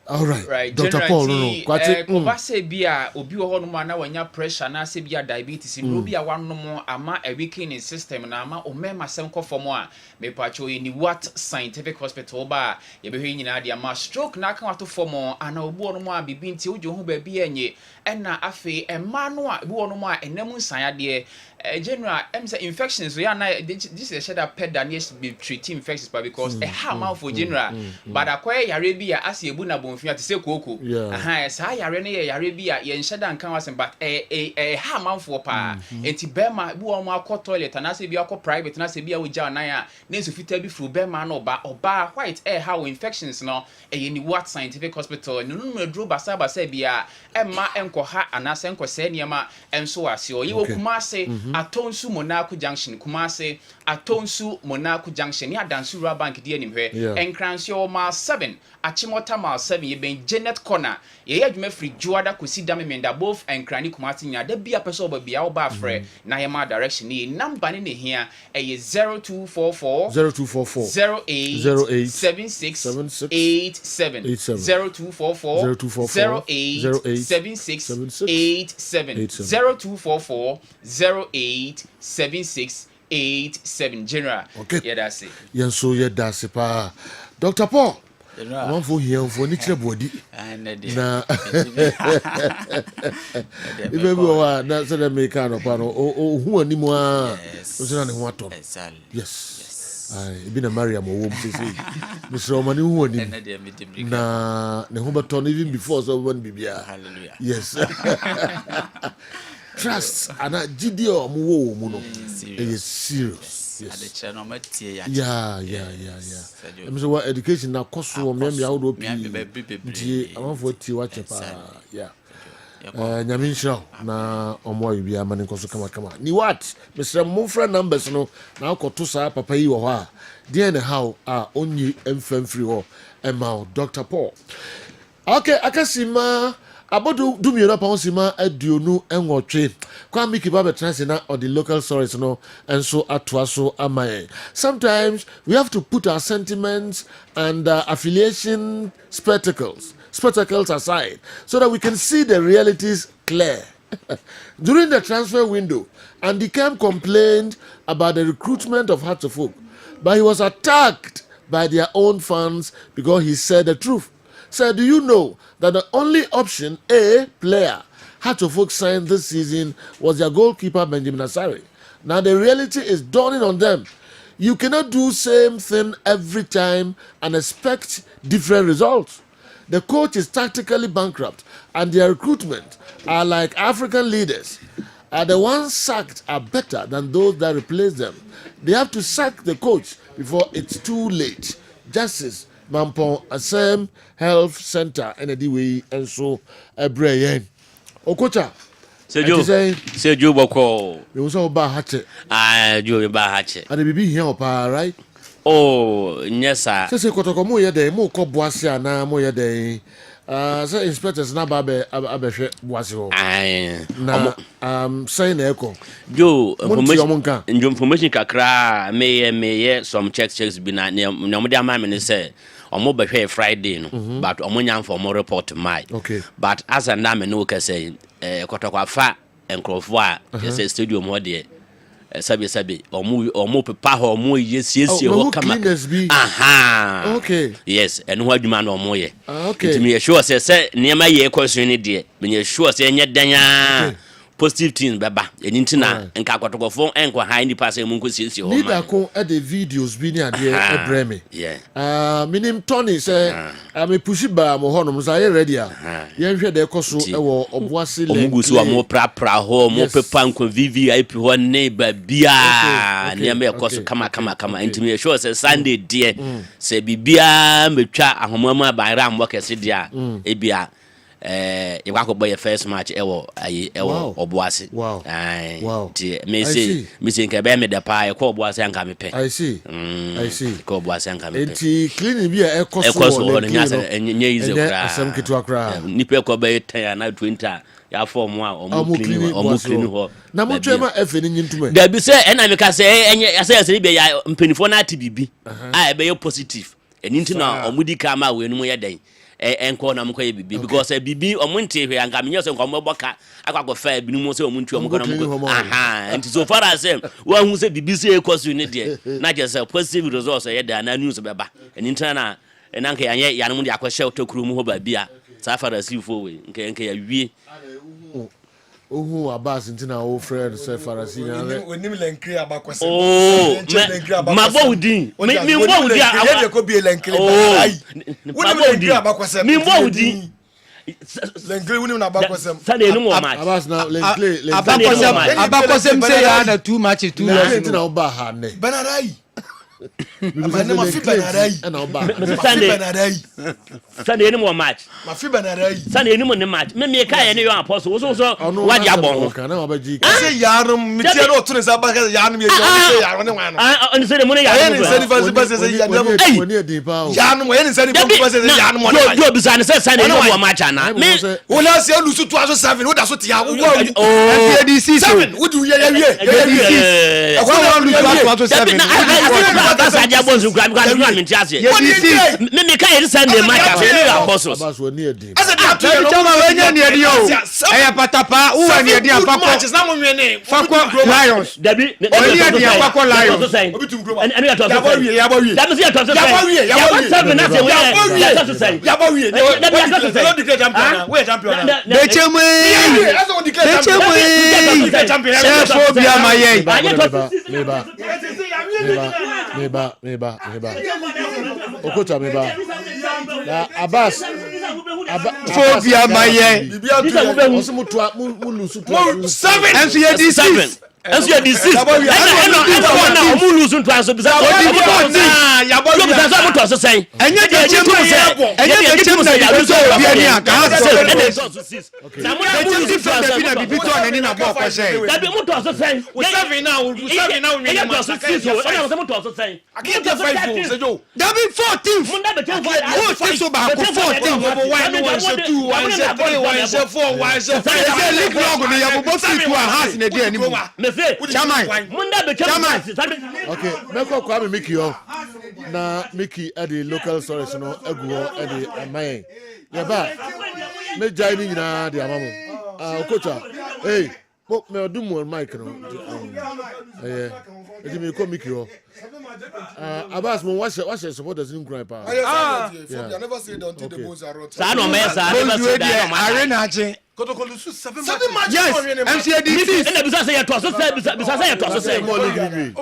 All right. Dr. Paul, Kuba se bia obi wo hono ma na wanya pressure na se bia diabetes no bia wanom ama a weakening system na ama o mema sem kofo mo a me pacho ni what scientific hospital ba ye behwe nyina de ama stroke na aka wato form ana obi wono mo a bibi nti ojo ho ba bia enye ɛna afi ɛma no a obi wono mo a enam nsan ade general say infections we are na this is a pet that needs to be treating infections but because a hammer for general but akwai yare bia ase ebu na bonfia te se koko aha saa yare ne yare bia ye nhyeda nkan wasem but hammer for pa enti bema bu o mo akọ toilet na se bia akọ private na se bia wo gya nan a na so fita bi fru bema na oba white how infections no ni what scientific hospital no no dro basa bia emma enko ha anase enko se niema enso ase o ye wo kuma ase Atonsu Monaco Junction Kumase Atonsu Monaco Junction ya Dansura Bank di animhwe Enkransio ma 7 Achimota ma 7 ye ben Janet Corner ye adwuma free Juada kosi dame menda both Enkrani Kumase nya da bia person ba bia oba frɛ na ye ma direction ni number ni ne hia 0244 08 76 87 0244 08 76 87 0244 087687 general. Okay. Yeah, that's it. Yes, so yeah, that's it. Dr. Paul. One for here for nature body. Na. If we were that's the make an opano. Oh, who any more? Yes. I been a Mariam or womb to say. Mr. Romani who na ne Humberton even before so one bibia. Hallelujah. Yes. Trust and GDO muno is serious. Yes. Yeah. I'm so what education now cost so me how do I want for ti watch yeah. Nyaminsha na omo ibi amane koso kama. Ni what? Mr. Mufra numbers no na ko to sa papa yi wo ha. Dey na how onyi emfam free ho ema Dr. Paul. Okay, akasima Abodu dumira pa onsima aduonu enwotwe kwa miki ba betrance na or the local stories no enso atoaso amaye. Sometimes we have to put our sentiments and affiliation spectacles aside so that we can see the realities clear. During the transfer window, Andy Kemp complained about the recruitment of Hearts of Oak, but he was attacked by their own fans because he said the truth. Said, do you know that the only option A player Hearts of Oak signed this season was their goalkeeper Benjamin Asare? Now the reality is dawning on them. You cannot do same thing every time and expect different results. The coach is tactically bankrupt and their recruitment are like African leaders. The ones sacked are better than those that replace them. They have to sack the coach before it's too late. Justice Mampon Asem Health Center and the way and so Brian Okocha Say Joe Boko. You was all about hatchet. Ah, Joe ba hatchet. And the be here right? Oh, yes sir. Say kotoko mo ye dey mo ko boase ana mo ye dey. Say inspectors na ba hwe boase ho. Na say na eko. Joe, information kakra me some checks bi na mo dey am me say omo be hwe Friday no but omo nyam for more report my. Okay. But as and na me no ka say kotoko afa enkrofo a say stadium ho dey. Sabi omo pepa ho omo yesiesie ho kama. Aha. Okay. Yes, and ho adwuma na omo ye. Okay. Ntimi sure say niam ye question ni de. Me sure say enye danya. Positive things baba enintina nka kwatokofo enko high ni pass mu nkosiesie ho ma. Leader ko e the videos bi ni ade e breme. Yeah. Minim Tony say me push ba mo honom say ready a. Ye hwe de koso e wo oboase le. Omugusu amo pra ho mo pepa nko VVIP ho ne ba bia. Ne me koso kama ntimi sure say Sunday de say bibia metwa ahomama ba ram wo kese dia e bia you go buy your first match ewo oboase. Wow. Me say nke be me de pa e ko oboase anka me pe. I see. Ko oboase anka me pe. Enti clean bi e koso nya easy kra. Asem kitwa kra. Ni pe ko be 10 na 20 ya form a clean ho. Na mo twema efe ni nyintume. Da bi say na me ka say enye say be ya mpenifo na ati bibi. A be positive. Enti na omudi ka ma we nu ye den. Enko na mko ye bibi because bibi omunte hwe anga menye se nko moboka akwa fa binu mo se omuntu omko na mko aha and so far as wa hu se bibi se ekosu ni de na je se positive results ye da na news beba eni na enanka yanye yanom de akwahye otokuru mu ho ba bia sa far as ifo we nke ya wie ohu abas ntina o friend say farasi yan onim lenkri abakwase mabo udin mi mbo udin ye de ko bi lenkri ba ai onim lenkri abakwase mi mbo udin lenkri onim na abakwase sade enu mo match abas na lenkri abakwase say ya na 2 matches 2 loss ntina o ba ha ne banarai amane ma fi banarai na o ba Sunday enu mo match ma fi banarai Sunday enu mo ne match me ka ye ne yo apostle so wa dia bon ho kana wa ba ji say yarum mitie no to ne sa ba yarum ye yo say yarum ne wan on say mo ne yarum ye say fa say yarum woni e din pa o yarum ye say fa say yarum mo yo bisa ne say Sunday enu mo match ana me wona say lusu to aso 7 wo da so tia wo NPDC 7 wo du ye e kwa lusu aso 7 that's a bonus grab because you am tiase me ka here Sunday match for any apostles abas woni e din asa dia to you chama wenya ne edi o eya patapa wo ne edi apako matches na mo nwene fako Lions dabi oni edi apako Lions and you talk ya ba wie that means you talk say ya ba seven na say we ya talk say ya ba wie no declare champion we champion de chemwe chefo bia maye meba okota meba na abas phobia maye bibia tu osimutu mu lusu tu 7 and you dey 7 and you dey 6 na omu lusu tu aso bisa ya bo yo bisa so to so sen enye de chemu na ya lusu bia ni aka ha se na mo na lusu tu aso na bibi to na ni na bo ko se da bi mo to so sen 7 now we ya to so 6 o na mo to so sen again 5 se jo da bi 14 mo na be 10 o se so ba ko 14 1 se 2 1 se 3 1 se 4 1 se 5 se league log ni ya bo fit to has na dia ni mu chairman munda be chairman okay meko kwa me Mickey o na Mickey at the local stories no aguo at the amaye ya ba me jai ni nyina de amamu okocha hey pop me odum mo mic no edi me ko Mickey o abas mo wash supporters in cry pa I never say that until the bones are rot sa no me sa never say that arena aje Kotokolu 7 matches yes MCAD and bisa say ya to so say bisa say ya to so say mo league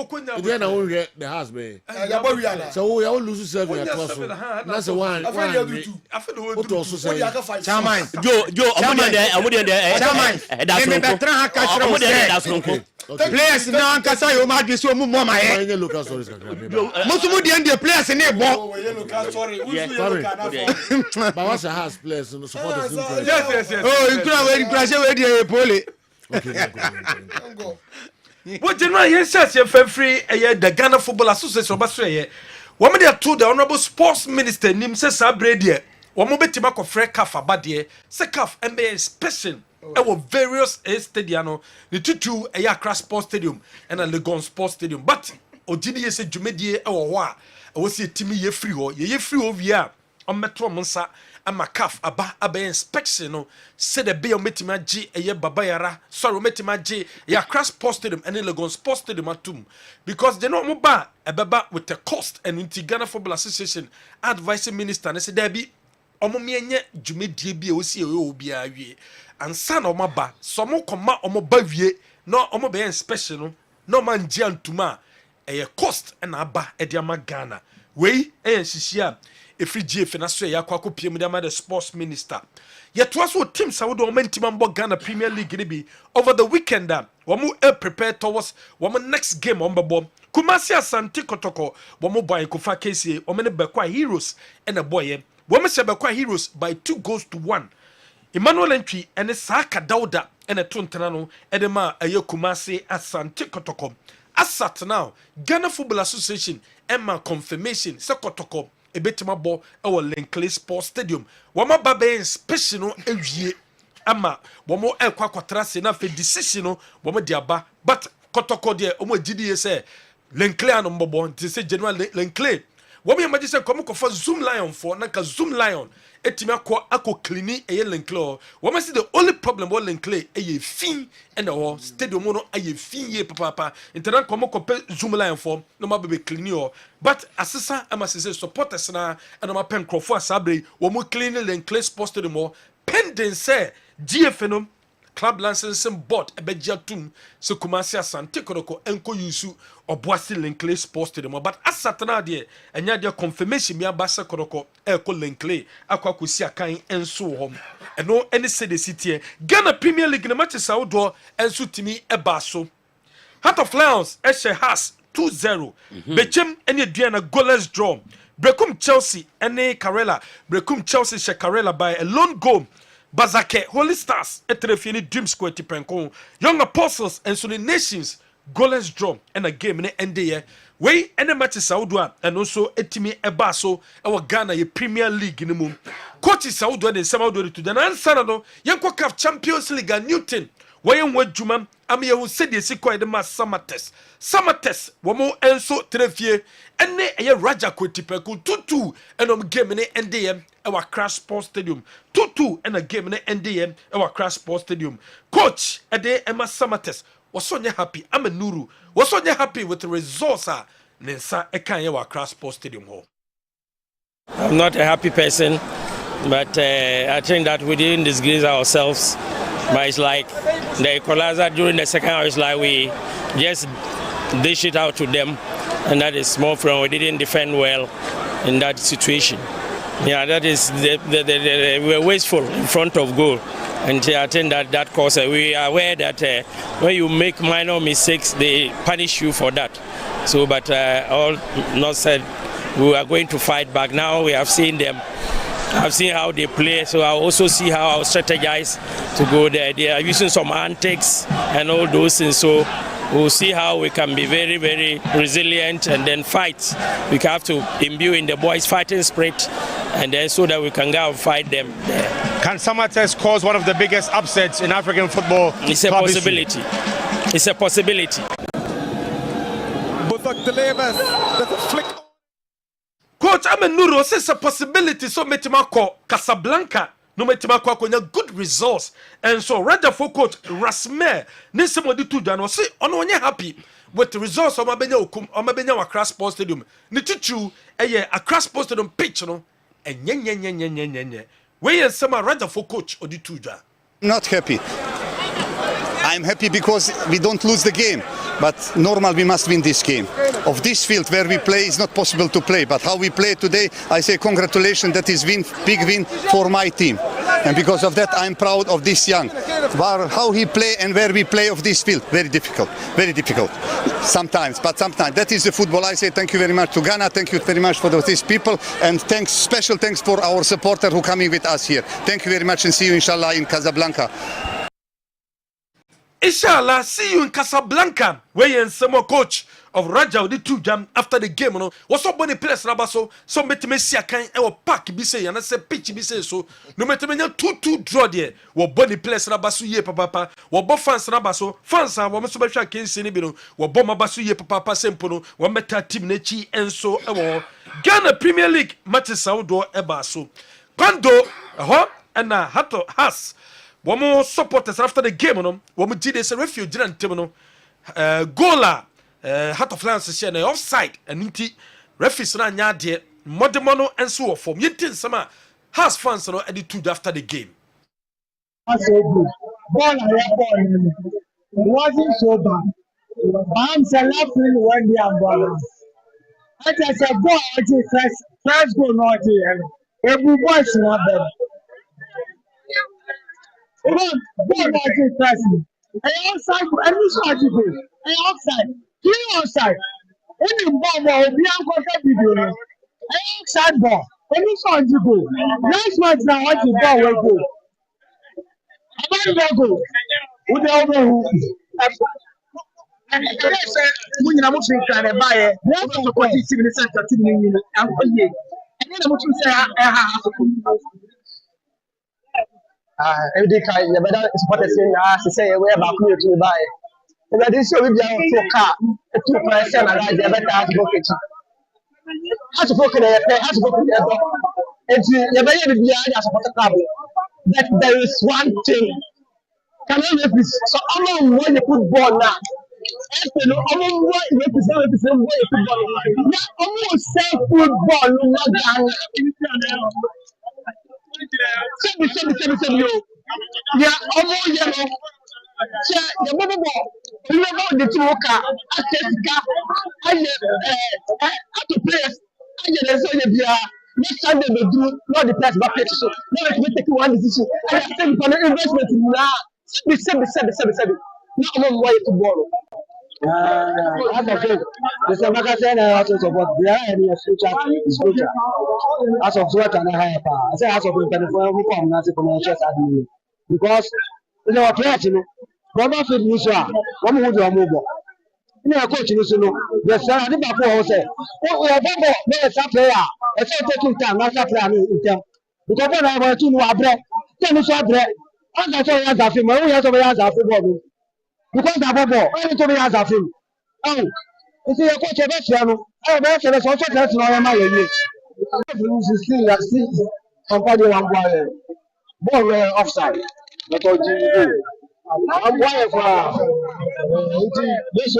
we na won hear the house be ya ba wi ala so we all lose 7 ya to so na say one o to so say chairman jo omudi de chairman da so me betra ha ka kire o say players na ankasa yo ma dwese o mu mo ma ye local stories kakra musumu de players ne bo but what's the house players no supporters in yes oh include we crash we dey pole What general yes you free the Ghana Football Association obaso ye. Woman they told the honorable sports minister nim say sabre there. Woman betima ko frɛ CAF abade. Say CAF MBA inspection various stadium no. The tutu Accra Sports Stadium and a Legon Sports Stadium. But Ojidi say dwumadie ɛwɔ hɔ a ɛwɔ se timi ye free hɔ. Ye free over here. On metro monsa ama CAF aba inspection no say the be metima G baba yara sorry metima G Accra Sports Stadium and Legon Sports Stadium atum because they know moba ebeba with the cost and into Ghana Football Association advising minister and say there be omo mienye dwumadie bi osi obi awie ansa na omo ba so mo koma omo ba wie no omo be inspection no man ji antuma cost and aba ediama Ghana we hihia efri GF na so ya kwako piem dem the sports minister yet was what team sawo do momentum ambo Ghana Premier League ni bi over the weekend womu prepare towards womu next game ombebo Kumasi Asante Kotoko womu boy kofa KCA omene bekwa Heroes and a boy womu se bekwa Heroes by 2-1 Emmanuel Entry and Saka Dauda and a tontana no edema Kumasi Asante Kotoko asat now Ghana Football Association Emma confirmation se Kotoko ebetima bo ewo Linkley Sports Stadium wama babe inspection no ewie ama womo ekwa kwatra se na fe decision no womo di aba but Kotoko de omo gidi say Linkley an mbobo nti se general Linkley womo yamaji se komo kofa Zoom Lion for na ka Zoom Lion etimi akọ cleaning eye Linkley womo see the only problem with Linkley eye fin and the stadium no eye fin ye papa internet komo kope Zoom Lion for no ma be cleaning but asesa ama se supporters na and ma pen crofo asabre womo cleaning Linkley Sports Stadium pending say GF club licensing board ebejatum se Kumasi Asante Kotoko enko yusu oboasi Linkley Sports Stadium but asatana de enya de confirmation mi abasa Kotoko eko Linkley akwa kosi akan enso hom eno ene se de city Ghana Premier League na matches awdo enso timi ebaso Heart of Lions eshe has 2-0 bechem ene duana goalless draw Brekum Chelsea ene Karela Brekum Chelsea she Karela by a lone goal Bazake, Holy Stars, Etrefini Dream Square Tipenko, Young Apostles and so the Nations, goalless draw and a game in the end year. We and the matches Saudwa and also Etimi Ebaso, our Ghana ye Premier League in the moon. Coach Saudwa and Samadori to the Nansanado, Yanko Cup Champions League and Newton. Wayan word Jumam, Amia who said the sequel the mass summer test. Summer test, Wamo Enso Trefie, and a Raja Kotipeku 2-2 and game in the NDM. Our Crash Sports Stadium 2-2 and a game in the NDM our Crash Sports Stadium coach a day Emma Samates was so happy I'm a Nuru was so happy with the results Nensa Ekanya our Crash Sports Stadium hall. I'm not a happy person but I think that we didn't disgrace ourselves but it's like the equalizer during the second half is like we just dish it out to them and that is small from we didn't defend well in that situation. Yeah, that is we were wasteful in front of goal, and I think that cause we are aware that when you make minor mistakes, they punish you for that. So, but all not said, we are going to fight back. Now we have seen them. I've seen how they play, so I also see how I'll strategize to go there. They are using some antics and all those things. So we'll see how we can be very, very resilient and then fight. We have to imbue in the boys' fighting spirit, and then so that we can go and fight them there. Can Samates cause one of the biggest upsets in African football? It's a possibility. It's a possibility. Buthok delivers. That's a flick. Coach Amenuro says a possibility so metimako Casablanca no metimako akonya good results and so rather for coach Rasmer nisemodi tu jano say ono onye happy with the results of Mabenya Accra Sports Stadium ni tichu Accra Sports Stadium pitch no enye we sema rather for coach odi tuja. Not happy. I'm happy because we don't lose the game, but normal we must win this game. Of this field where we play is not possible to play, but how we play today, I say congratulations, that is big win for my team. And because of that I'm proud of this young. How he play and where we play of this field, very difficult sometimes, but sometimes that is the football. I say thank you very much to Ghana, thank you very much for these people, and special thanks for our supporter who coming with us here. Thank you very much and see you inshallah in Casablanca. Inshallah, see you in Casablanca, where you and some coach of Raja the two jam after the game. No, what's up when the players Rabaso? Some bet me see a kind or pack be say and I say pitch be say so. No matter me 2-2 draw there. What body players Rabasu ye papa. What bo fans Rabaso fans are what so sure can see ni what bomb basu ye papa sempono. What meta team nechi and so Ghana Premier League matches outdoor ebaso. Quando and Hato has. One supporters after the game, no. One did this refuge didn't no. Gola, Heart of Lions is offside and inti referees na nyade modemono and so form. Yintin sama has fans no attitude after the game. So good. Ball it wasn't so bad. I'm laughing when they are ball. I just said, boy, first go not here. Every boy should have them. Ball not here first. And outside, and this was you go. And outside, clean outside. Any ball will be uncovered video. And outside ball. And this was you go. Next match now, what the ball will go. I don't go. Who the other who? When you are moving to the buyer, what to go to the center to me and then I'm to say, every day, you better support us say, we're about to buy. And that is so we are for car, 2% and I better have to book it. How to book it, how to book it. And you better be a support a club. That there is one thing. Can I make this? So I'm not when you put ball now. I'm not what you represent football. I'm not say football. Not yeah, almost yellow. The bubble ball. You know the two car. I to place. I so you next time they do not the place back so now we take one decision. I think for investment now. Be now I'm why to borrow. As of today, the magazine has to support the area future is future. As of what and I have, I say as of 24 we come now to commercial admin because you know what you know. Baba fit you so one who do mobile. You know coach you know the sir I think before say oh Baba no is a player. I say taking time not a player in term. Because when I want to know abre, tell me so abre. As I say as a film, we have to be as a football. Because the ball, only to be as a film. Oh, you see, a coach of Vestiano. Oh, that's also that's not my year. Still, company one boy. Ball offside. But I'm wire for this.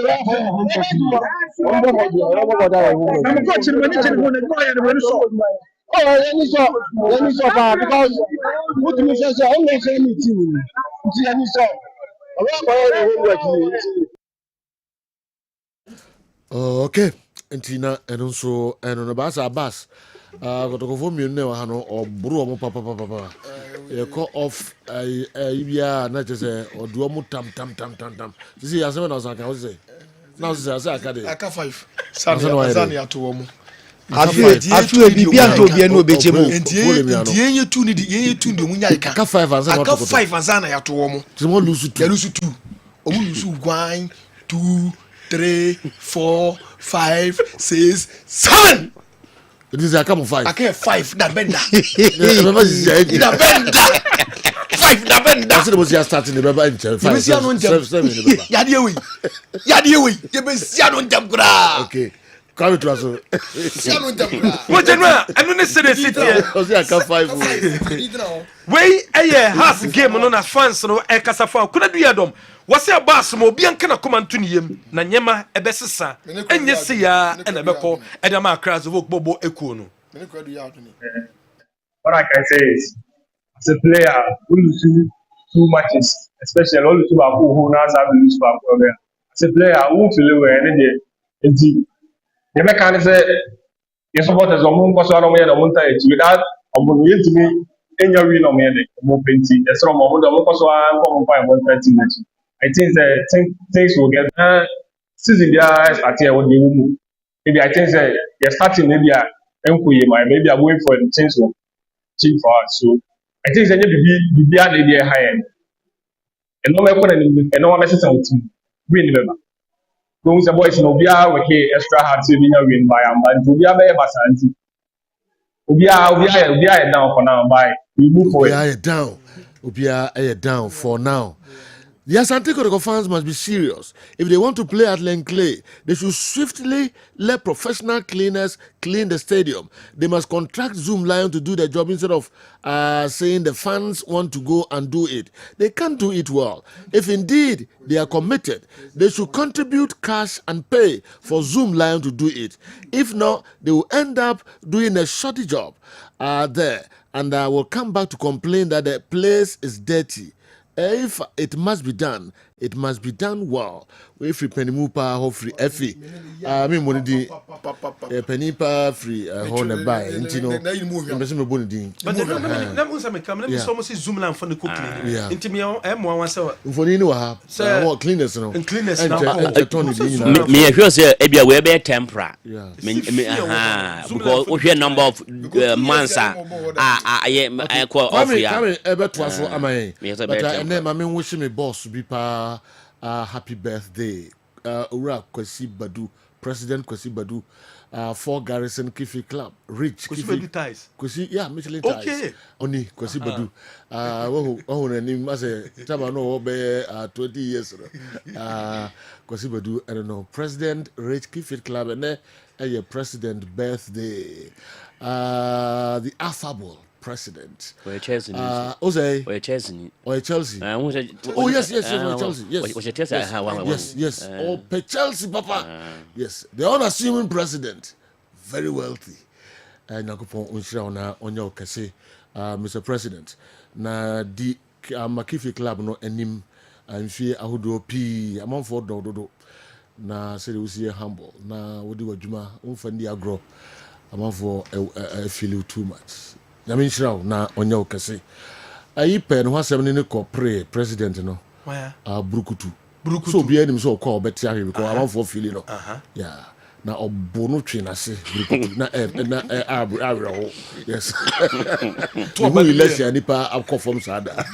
Oh, let me stop because what you say, I don't say anything. Let me stop. Okay, Entina and also and on the bus are bus. Got to go for me now, Hano or Bro, papa. You call off a not just or do a tam. You see, as someone else I can say. Now, I can't 5. Sanya to woman. I feel be anto be no be chemo. Enti yenye tu ni yenye tu ndi munya ika. Aka 5 ansa. Aka 5 ansa na ya to womo. Timo lose 2. Ya lose 2. Omu lose 1 2 3 4 5 6 7. It is a come 5. Aka 5 da benda. Da benda. 5 da benda. I said was just starting the baba in 5. 7 in the baba. Ya die we. Ye be sia no ndam kura. Okay. Come to us. What general? I don't say the city. I can 5. Way has game no na fans no e kasa fa. Kuna du yadom. Wase abas mo bi anka na command niyem na nyema ebesesa. Enye se ya e na beko e da ma crash of bobo ekuo no. What I can say is, as a player, we lose 2 matches, especially all the 2 who now have to lose for problem. As a player, I won't feel where any day. The mechanic say, "Your supporters are more concerned about the monta without a money to me. In your win on me, more painting. That's from the match. I think that things will get season there at here what they will. Maybe I think that they're starting maybe maybe I'm waiting for the things will change for us. So I think that the high end. and no weapon and no message out to win member. Going to boys no be okay extra hard to win by and but to be a better basanti. We are down for now by we move forward. We are down for now. The Asante Kotoko fans must be serious. If they want to play at Clay, they should swiftly let professional cleaners clean the stadium. They must contract Zoom Lion to do their job instead of saying the fans want to go and do it. They can't do it well. If indeed they are committed, they should contribute cash and pay for Zoom Lion to do it. If not, they will end up doing a shoddy job there and will come back to complain that the place is dirty. If it must be done well. We free Penimupa, hopefully Effie. I mean, when the Penipa free Horn by Intino, Messimo Bonidin. But the let me almost zoom line for the cooking. Intimio, M1 so. Ufonino, so cleaners, no, and cleaners. Me, if you say, Ebia, we be tempera. Because we have number of months. I call off here. But then I mean, wishing me boss be happy birthday. Ura Kwesi Badu, President Kwesi Badu, for Garrison Kifi Club, Rich Kwesi ties. Kwesi, yeah, Michelin ties. Okay. Only Kwesi Badu. Oh, and him as a Tabano be 20 years. Kwesi Badu, I don't know, President Rich Kifi Club, and then a president birthday. The affable president. Or Chelsea. Ose. Or Chelsea. Or Chelsea. Oh yes, Chelsea. Yes. Yes. Oh, Chelsea, Papa. Yes. The unassuming president, very wealthy. And Nakupon Unshrauna Onyo Kase, Mr. President. Na di Makifi Club no enim and fear Ahudo P. Among for Dodo. Na said we see humble. Na Wodi Wajuma, Unfandi Agro. Among for a feel too much. I mean, na onyo kase. Ayi pen ho asem ne ko pray president no. Where? Brukutu. So be anim so call better here because I want for feeling no. Yeah. Na obono twe na se brukutu na abro. Yes. To be election nipa akofom sada.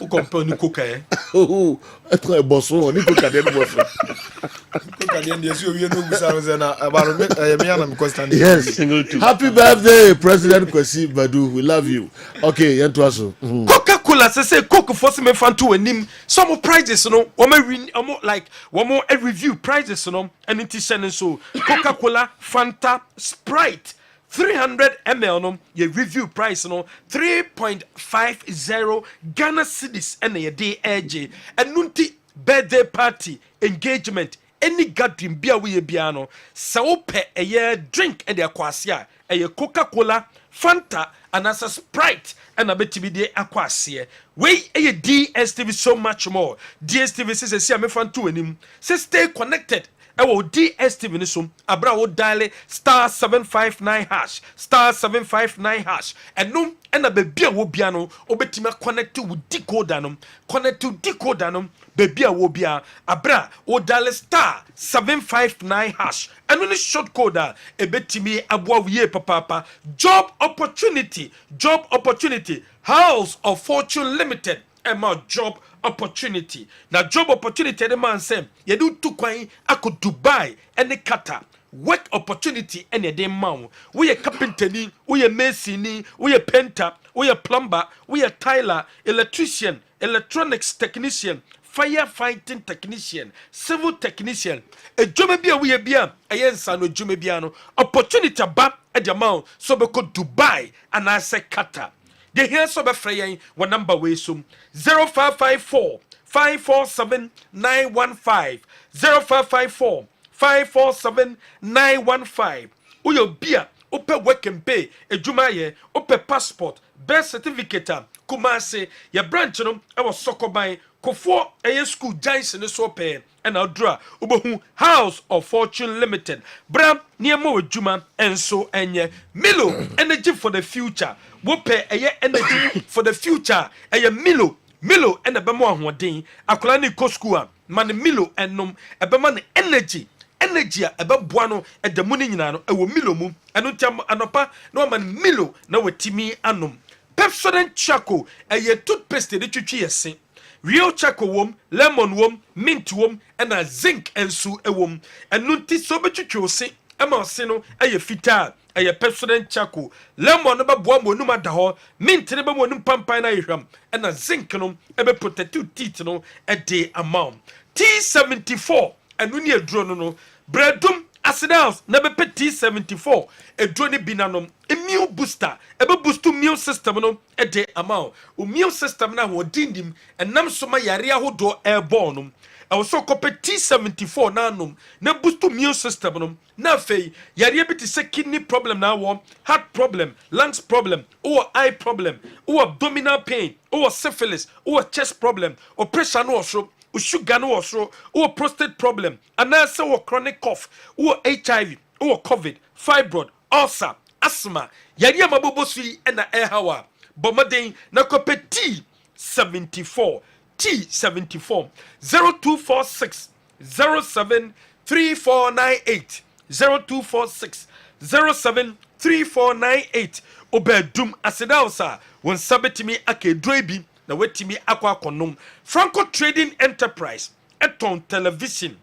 O company cook eh. Oh, e boso ni cook dey boso. Yes. Happy birthday, President Kwesi Badu. We love you. Okay, Yentuaso. Coca-Cola say Coke force me fan to him. Some prizes, you know, one more review prizes, you know, and it is so Coca-Cola, Fanta, Sprite. 300 ml no your review price no 3.50 Ghana cedis and a day edge and nunti birthday party engagement any gathering bia we bia no se wo pe a year drink and the akwasia a Coca-Cola Fanta and as a Sprite and a betibi de akwasia we a DSTV so much more DSTV says say me fan to anim say stay connected. Ewo DSTV ni so abra wo dial *759# *759# enum ena bebi a wo bia no obetima connect with decoder no connect to decoder no bebi a wo bia abra wo dial *759# enu ni short code ebetimi aboa wiye papa job opportunity House of Fortune Limited ema job opportunity. Now job opportunity the man say you do to kwan ako Dubai and Qatar. Work opportunity any day man. We a carpenter ni, we a mason ni, we a painter, we a plumber, we a tiler, electrician, electronics technician, firefighting technician, civil technician. A job be a we a bia, a yensa no jume biano. Opportunity ba at the amount so be ko Dubai and I say Qatar. The here so be frey one number way sum 0554 547 915 0554 547 915. Uyo bia ope work and pay ejuma ye ope passport birth certificate kumase ya branch no e wo sokoban kofo eye school giants ne so pe and odra ubohu House of Fortune Limited bram niemo ejuma enso enye Milo energy for the future wo pe eye energy for the future eye Milo and ebemo ahoden akola ni ko school a man Milo enom ebema ne energy a ebeboa no edamu ni nyina no ewo Milo mu eno ntam anopa na man Milo na wetimi anom Pepsodent Charcoal eye toothpaste de twitwi yese real choco wom, lemon wom, mint wom, and a zinc and su a wom. And nunti so betwitwo se, ema se no eye fita, eye pepsodent choco, lemon no ba boa mo numa da ho, mint ne ba mo num pampan na yhwam, and a zinc no ebe protective teeth no a day amount. T74 and when you draw no breadum acids na be T74 a drone binanom immune booster ebe boost immune system no a day amount immune system na ho dindim and nam so ma yare ahodo airborne no also copy T74 na nom na boost immune system no na fei yare bi te kidney problem na wo heart problem lungs problem or eye problem or abdominal pain or syphilis or chest problem or pressure no so sugar no so or prostate problem and also or chronic cough or HIV or COVID fibroid ulcer asthma yari amabobo sui na air hawa bomaden na kope T74 0246 073498 0246 073498 obedum asedausa won sabetimi akedroibi na wetimi akwa konom Franco Trading Enterprise eton television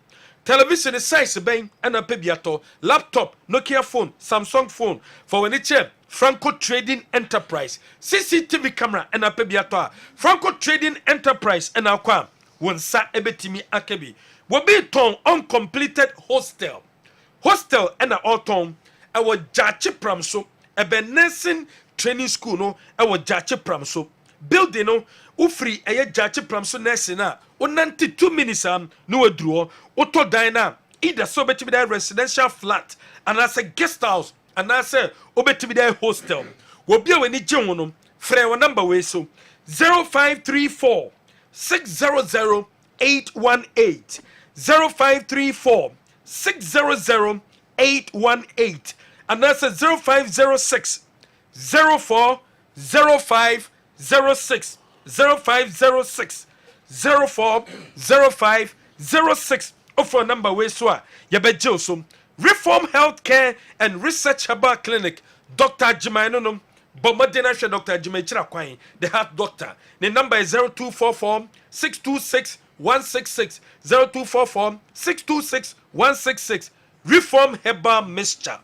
size ben ana pebiato laptop Nokia phone Samsung phone for when it Franco Trading Enterprise CCTV camera ana pebiato Franco Trading Enterprise ana kwa wonsa ebetimi akebi wobi ton uncompleted hostel ana auton ewo jachi pramso ebe nursing training school no ewo jachi pramso building no ufri eye jachi pramso nursing na onanti 2 minutes no wadruo oto dan na either so betimi da residential flat and as a guest house and as a obetimi da hostel wo bia wani je wono frɛ wo number we so 0534 600 818 0534 600 818 and that's a 0506 04 05 06 0506 04 05 06 offer number way so ya beje so Reform Healthcare and Research Herbal Clinic Dr. Jimaino no Bomadena Dr. Jimaichira Kwan the heart doctor the number is 0244 626 166 0244 626 166 Reform Herbal Mixture.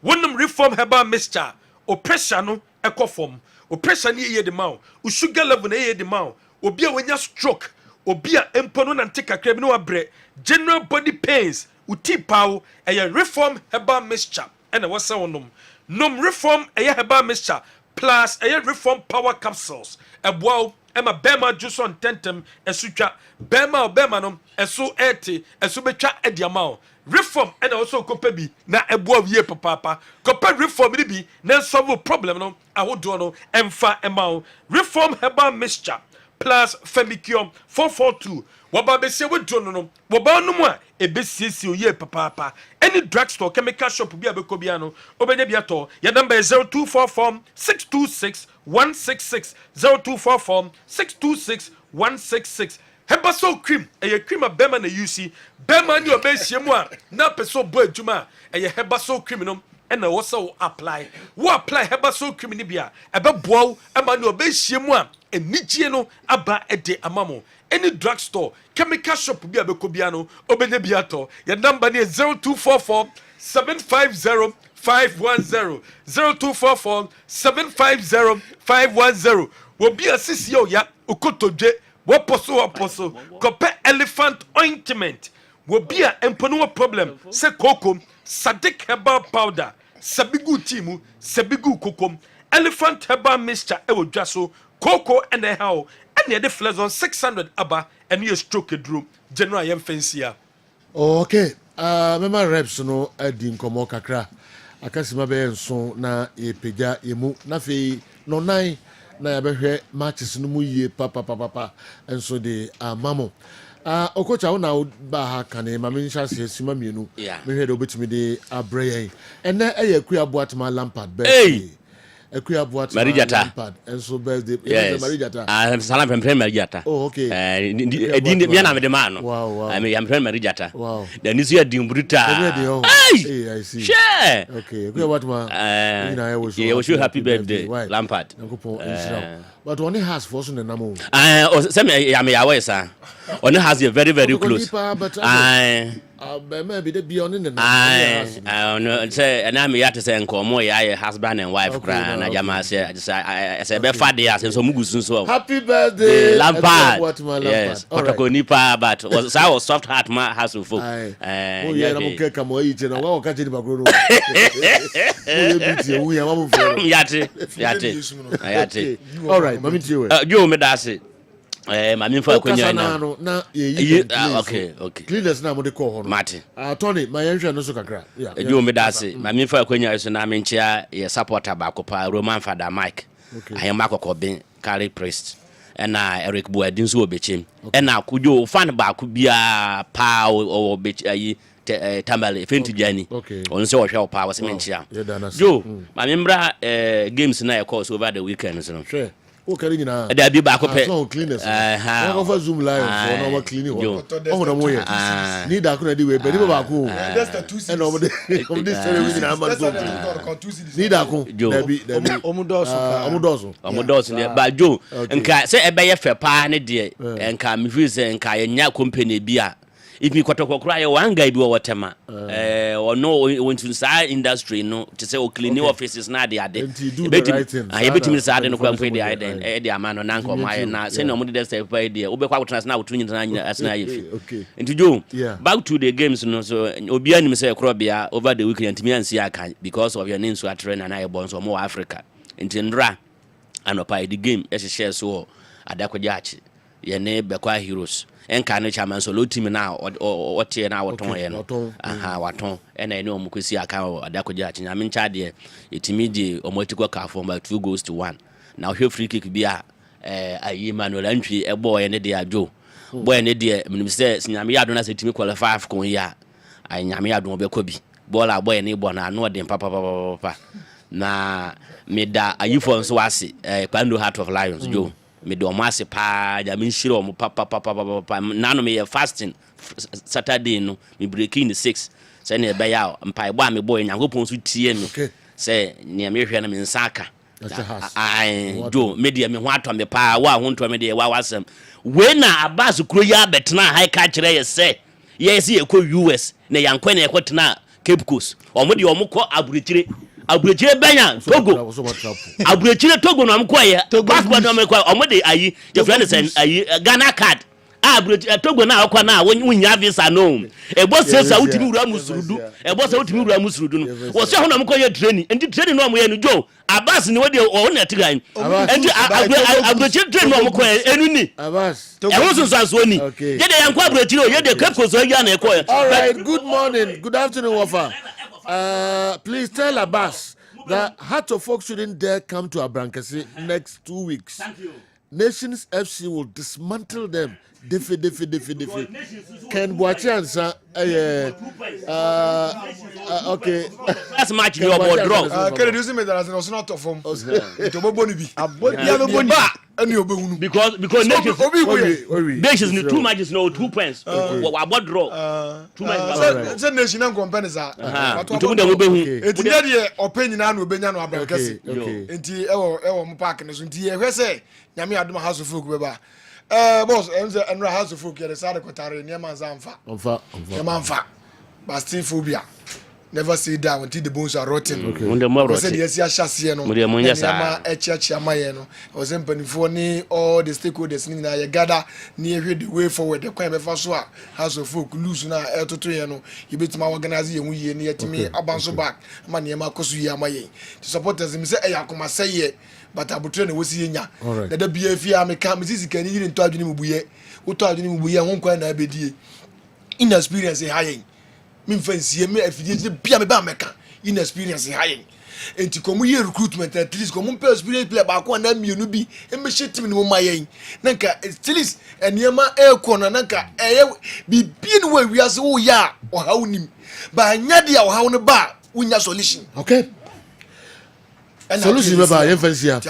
One Reform Herbal Mixture. Oppression no ecoform. Oppression ye the mouth. Sugar level ye the mouth. Obia when you stroke. Obia empono and take a crab no abre. General body pains. Uti pow a Reform Herbal Mixture. And I was saying nom Reform a Herbal Mixture plus a Reform Power Capsules. A wow. Emma Bema juice on tentem esucha Bema no esu eti esu betwa ediamao Reform and also kopebi na eboa wie papa kope reform ni bi na solve problem no ahodo no emfa emao Reform Herbal Mixture plus Femicium 442 waba besie wodo no waba no mu a ebesiesie oye papa any drugstore chemical shop bi abekobia no obenya biato your number is 0244 626 166 0244 626 166 Hebaso cream a cream of Bema na UC Bema ni obesie mu a na peso bo adwuma a Hebaso cream no and also apply Hebaso cream ni bia ebeboa ama ni obesie mu a enigye no aba ede amamo any drugstore chemical shop bi abekobia no obenya biato your number is 0244 750 510 0244 750 510 wobi asisi o ya okotodwe woposo kope elephant ointment wobi a empono problem se kokom Sadik Herbal Powder sabigu timu sabigu kokom Elephant Herbal Mixture ewo dwaso koko ene how ene de flazon 600 aba ene ye stroke drum general yem fancy okay mema reps no adi nkomo kakra akasima be nso na epeja emu na fe no nan na ya behwe matches no mu yie papa enso de mamo okocha wona ba ha kane ma mensha se sima mienu me hwe de obetimi de abrayen ene eye ku aboatma Lampard be Ekuya Boat Marijata. And so birthday. Yes. Marijata. Salam pemprem Marijata. Oh, okay. Edin me na me de man. Wow. I mean pemprem Marijata. Wow. The nisu ya dimbruta. Hey, I see. Share. Okay. Ekuya Boat man. I wish you happy birthday. Lampard. But only has force in the namo. Some me away sir. Only has a very close. Maybe they be on in the I know say and I'm here to say nkomo ya husband and wife cry na jama say I say be father ya so mugusun so. Happy birthday Lampard. Yes. Otoko nipa but was I was soft heart ma has of folk. Oh yeah, I'm okay come eat na wa ka chini bagro. Yate. All right, mami tiwe. You me da say mami fa kwanya na okay. Cleaners na mo de call hono. Mate. Tony, my enhwe no so kakra. Yeah. You me da say mami fa kwanya so na me nchia ye supporter ba ko pa Roman Father Mike. I am Marco Ben, Carly Priest. And Eric Boadin so became. And now could you find ba could be a pow or bitch Tambale, Fenty Jenny. Okay. On so shall power mention. Joe, my member games na of course over the weekend. Sure. O kari nyina. There be back up. So cleaners. Over Zoom live for normal cleaning. Oh no more. Need that could we be back home. That's the 2 and over this story we na Amazon. Need that go. There be Omudoso. But Joe, nka say e be ye fe pa ne de nka me feel say nka ye nya company bia. If me kwatoko kura ye one guy bi wo watema or no want inside industry no to say o clean offices na de ade betimi say ade no kwa mpe de ade de amano na nko my na say no mo de step pa de wo be kwa wotena na wotu nyina na asna ye fi into Joe back to the games no so obi anim say kura bia over the weekend me ansi aka because of your name so train na ye born so more Africa into ndra anopa the game e share so adakwaja achi ye ne bekwa heroes enka no chairman so lo team na otie na woton ye no waton ena ene omukwesi aka adakwaja achi nyame ncha de etimi di omotikwa ka for by 2-1 na ohwe free kick bia ayi Manuel Antwi ebo ye ne de ajo boy ne de minim se nyame yado na se timi qualify ko ya ay nyame yado obekɔ bi bola boy ne bo na no de papa na meda ayifo nso wase Pando Heart of Lions Joe me do omase pa ja me nhire om papa nano me fasting Saturday no me breaking the 6 say na be ya mpa bo me boy nyankopon so tie no say ne me hwe na me nsaka ai do me de me ho ato me pa wa ho nto me de wa wasem we na abas kuro ya betena high catch re say yes ye ko US na yankwa na ye ko tena Cape Coast omo de omo ko aburechire benya Togo aburechire Togo no amko ye passport no amko omo de ayi your friend is ayi Ghana card aburechire Togo na akwa na wunya visa no e boss say utimi wura musurudu e boss say utimi wura musurudu no wo se ho no amko ye training enti training no amko ye no jo Abbas ni we de o na tigan enti aburechire training no amko ye enuni Abbas e wo so ni ye de yankwa aburechire o ye de Cape Coast ya na ekọ. All right, good morning, good afternoon, Wafa. Please tell Abbas that Heart of Folk shouldn't dare come to Abrankasi next 2 weeks. Thank you. Nations FC will dismantle them. Defi. Ken Boachiansa, okay. That's match your board draw. Can you see me that as not of him? Because nations need 2 matches, no 2 points. What draw? 2 matches. So nation and companies are. It's the opinion and Ubenian Abrankasi. Enti ewo park and so nti say nyame adom house of folk beba boss and house of folk here say kotare near manzamfa manfa but still phobia never sit down until the bones are rotten. Okay. Say yes ya chassis no ma echiachi amaye no o say mpanifo ni all the stakeholders ni na ye gather near the way forward the kwan be fa so a house of folk lose na etoto ye no you betima organize ye hu ye ne yetimi abanso back ma ne ma koso ye amaye to supporters me say yakoma say ye but abutre na wosi yenya na da bia fi ameka me sisi kan yiri nto adwene mubuye uto adwene mubuye ho kwan na abedie inexperience hayen me fancy me afidie bia me ba meka inexperience hayen enti komu ye recruitment at least komu pe experience player ba ko na mienu bi e me shetim ni mo mayen nanka at least eniema e ko na nanka eye bibie ni wa wiase wo ya o hawnim ba nya dia o haw ne ba unya solution. Okay. solution beba yen fansia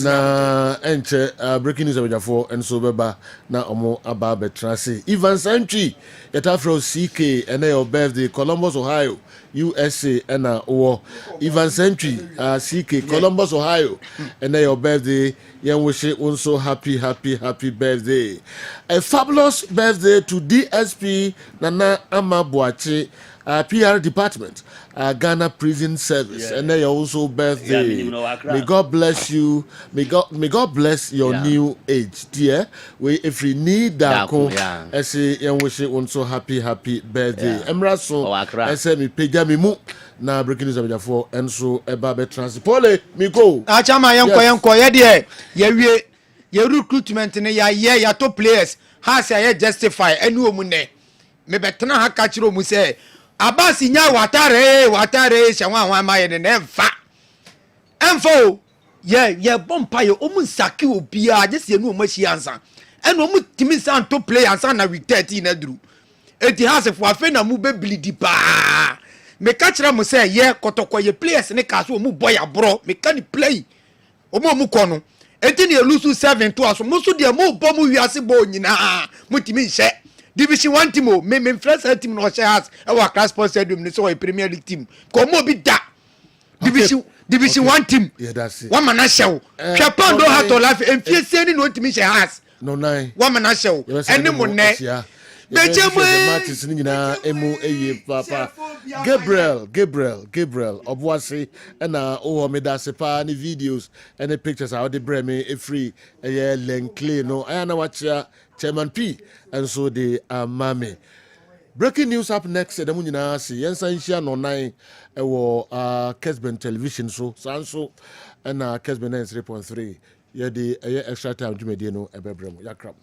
na enche breaking news abajafo enso beba na omo aba betra say Ivan Santry yeta from CK and your birthday Columbus Ohio USA and Ivan Santry CK Columbus Ohio and your birthday yen wish also happy birthday. A fabulous birthday to DSP Nana Amabuachi PR department, Ghana Prison Service, and they also birthday. May God bless you. May God bless your new age, dear. We if you need that, I say and wish you also happy birthday. Emraso, I say me peja me mu na breaking news abajafo and so eba be transpole me go. Achama yanko ye recruitment ne ya to players has ya justify enu omune me betena ha ka kiro mu say abasi nya watare shanwa maye ne emfa ye bompa ye omu saki obia je se enu omachi ansa enu omu timi san to play ansa na week 13 na duru eti has for afa na mu be blidi pa me ka kira mu say ye kotoko ye players ne ka so omu boy abro me ka ni play omu kono eti ne lusu 7 to aso musu de mu bom wiase bo nyina mutimi nhye Division 1 team o me first team no share has e wa class sports stadium ni so Premier League team ko mo bi da Division 1 team yeah that's it one man show Japan don't have to laugh and feel say no team share has no nine one man show ene mo ne matches ni nyina emu eye papa Gabriel Obuasi na o me da sepa ni videos and the pictures how the breme e free Lenclay no ayana watcha Chairman P and so the mame. Breaking news up next the nyina see yensa nhia no nine ewo Kessben television so sanso and Kessben 3.3 ye the extra time dwumedie no ebebrem yakram